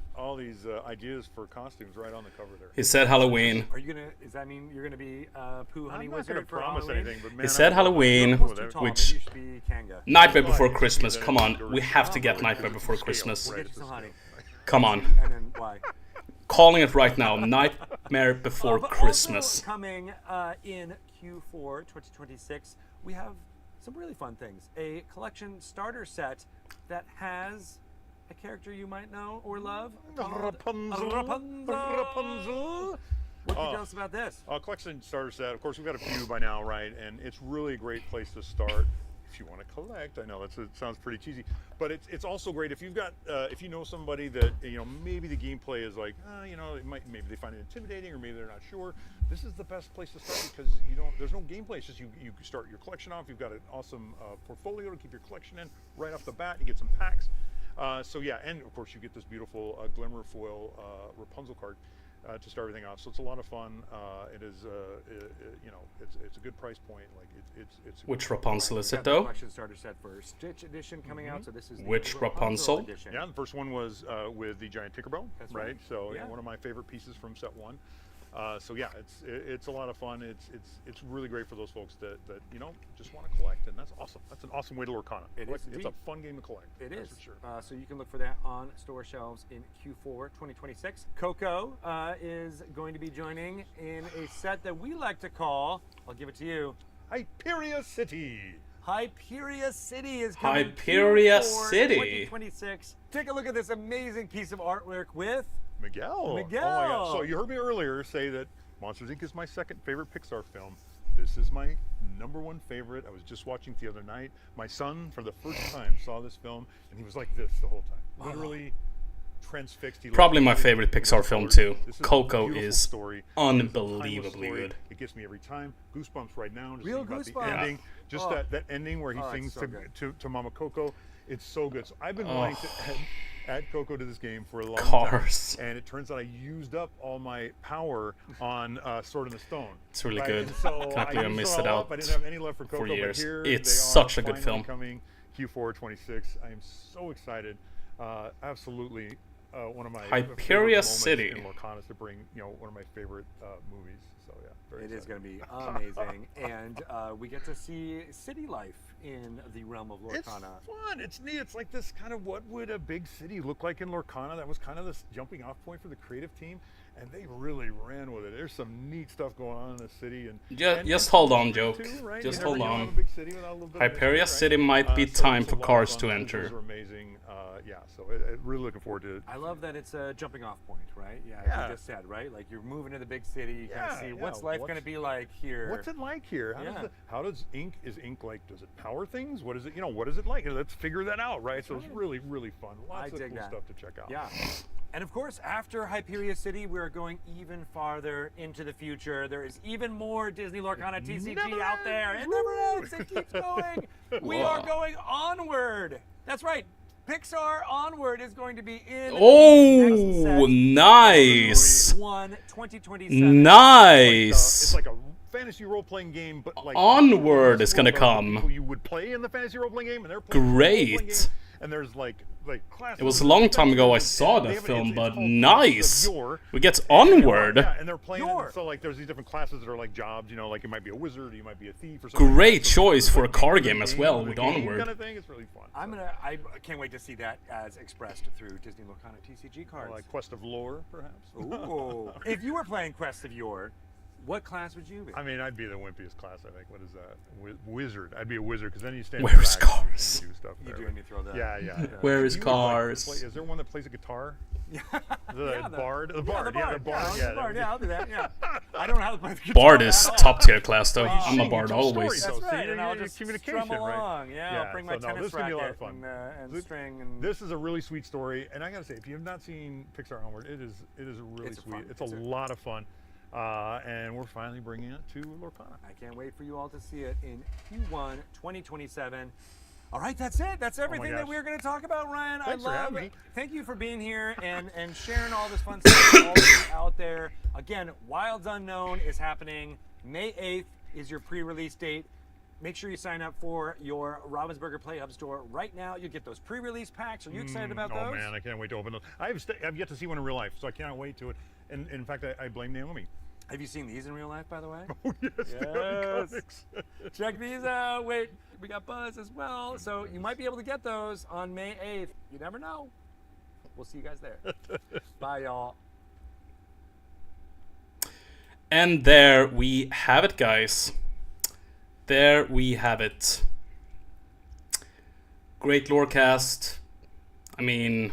ideas for costumes right on the cover there. He said Halloween. Are you gonna? Does that mean you're gonna be Pooh Honey I'm not Wizard gonna for promise Halloween? anything, but man, He said Halloween, Almost too tall. which Maybe you should be Kanga. Nightmare Before Christmas. Come on, we have to get Nightmare Before Christmas. We'll get you some honey. Come on. And then why? Calling it right now. Nightmare Before But Christmas. Also coming in Q4 2026, we have some really fun things. A collection starter set that has a character you might know or love. Rapunzel. Rapunzel. What can you tell us about this? Collection starter set. Of course, we've got a few by now, right? And it's really a great place to start if you want to collect. I know it sounds pretty cheesy, but it's also great if you've got if you know somebody that maybe the gameplay is like maybe they find it intimidating or maybe they're not sure. This is the best place to start because there's no gameplay. It's just you start your collection off. You've got an awesome portfolio to keep your collection in right off the bat. You get some packs. So yeah, and of course you get this beautiful Glimmer foil Rapunzel card to start everything off. So it's a lot of fun. It is, it's a good price point. Like it's. Which Rapunzel is We've it got the though? collection starter set for Stitch edition coming out. So this is the Which Rapunzel? edition. Yeah, the first one was with the giant Tinkerbell, That's right? right. So Yeah. one of my favorite pieces from set one. So yeah, it's a lot of fun. It's really great for those folks that just want to collect, and that's awesome. That's an awesome way to Lorcana. It's a fun game to collect. It that's is. for sure. So you can look for that on store shelves in Q4 2026. Coco is going to be joining in a set that we like to call, I'll give it to you, Hyperia City. Hyperia City is coming. Hyperia Q4 City. 2026. Take a look at this amazing piece of artwork with Miguel. Miguel. Oh my God. So you heard me earlier say that Monsters Inc. is my second favorite Pixar film. This is my #1 favorite. I was just watching it the other night. My son, for the first time, saw this film, and he was like this the whole time. Literally transfixed. He Probably my favorite Pixar film too. This is a Coco beautiful is story. unbelievably It's a timeless story. good. It gets me every time. Goosebumps right now. Just Real thinking goosebumps. about the ending. Just Oh. that ending where he Oh, it's sings so good. to Mama Coco. It's so good. So I've been wanting to add Coco to this game for a long Cars. time. And it turns out I used up all my power on Sword in the Stone. It's really right? good. And so Can't believe I used missed all it up. out I didn't have any left for Coco, for years. but here It's they such are a good finally film. coming Q4 26. I am so excited. Absolutely. One of my favorite Hyperia moments City. in Lorcana is to bring one of my favorite movies. So yeah, very It is excited. going to be amazing, and we get to see city life in the realm of Lorcana. It's fun. It's neat. It's like this kind of what would a big city look like in Lorcana. That was kind of this jumping off point for the creative team, and they really ran with it. There's some neat stuff going on in the city, and Just hold on, joke. too, right? Just You never hold know on. of a big city without a little bit of Hyperia mystery, City right? might be So time it's a for lot of cars fun. to The enter. visuals are amazing. Yeah, so really looking forward to it. I love that it's a jumping off point, right? Yeah, Yeah. as you just said, right? Like you're moving to the big city, you kind of Yeah, see yeah. what's life going to be like here. What's it like here? Yeah. How does ink like? Does it power things? What is it? What is it like? Let's figure that out, right? So it's really fun. Lots of dig cool that. stuff to check out. Yeah. And of course, after Hyperia City, we're going even farther into the future. There is even more Disney Lorcana TCG out there. It never ends. It keeps going. We are going onward. That's right. Pixar Onward is going to be in the next set. Nice. 1 2027. Nice. It's like a fantasy role-playing game, but like Onward is gonna people come. you would play in the fantasy role-playing game, and they're playing the Great. role-playing game, and there's like classes. It was a long time ago I saw that film, but nice. We get Onward. Yeah, and they're playing. It, so like, there's these different classes that are like jobs. Like you might be a wizard, or you might be a thief, or something. Great So choice it's for a like car within game the as game, well within with the game Onward. kind of thing. It's really fun. I can't wait to see that as expressed through Disney Lorcana TCG cards. Like Quest of Lore, perhaps. Ooh. If you were playing Quest of Yore, what class would you be? I mean, I'd be the wimpiest class, I think. What is that? Wizard. I'd be a wizard, because then you stand Where is back and Cars? you do stuff You there. do me throw that. Yeah. Where is You would like to Cars? play- is there one that plays a guitar? Yeah. The bard? The bard. Yeah, Yeah, the bard. Yeah, the bard. Yeah, I'll do that. Yeah. I don't know how to play the guitar. Bard is at all. top tier class though. Well, you I'm a sing, bard you tell always. stories, That's though, right, so and I'll you're just communication, strum right? along. Yeah, I'll bring my so no, tennis this is gonna be a lot racket of fun. and This- string. And This is a really sweet story, and I gotta say, if you have not seen Pixar Onward, it is really It's sweet. fun. It's a lot of fun, and we're finally bringing it to Lorcana. I can't wait for you all to see it in Q1 2027. All right, that's it. That's everything that gosh. we're going to talk about, Ryan. Thanks I for love having it. me. Thank you for being here and sharing all this fun stuff with all of you out there. Again, Wilds Unknown is happening. May 8th is your pre-release date. Make sure you sign up for your Ravensburger Playhub store right now. You get those pre-release packs. Are you excited about those? Oh man, I can't wait to open those. I've yet to see one in real life, so I cannot wait to it. And in fact, I blame Naomi. Have you seen these in real life, by the way? Oh yes, comics. Check these out. Wait, we got Buzz as well. So you might be able to get those on May 8th. You never know. We'll see you guys there. Bye, y'all. And there we have it, guys. There we have it. Great Lorecast. I mean,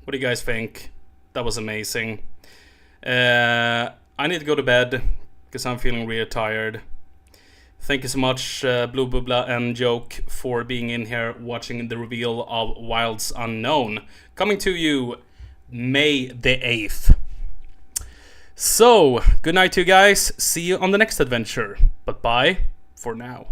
what do you guys think? That was amazing. I need to go to bed because I'm feeling really tired. Thank you so much, Blue Bubbla and Joke, for being in here watching the reveal of Wilds Unknown. Coming to you May the 8th. So, good night to you guys. See you on the next adventure. But bye for now.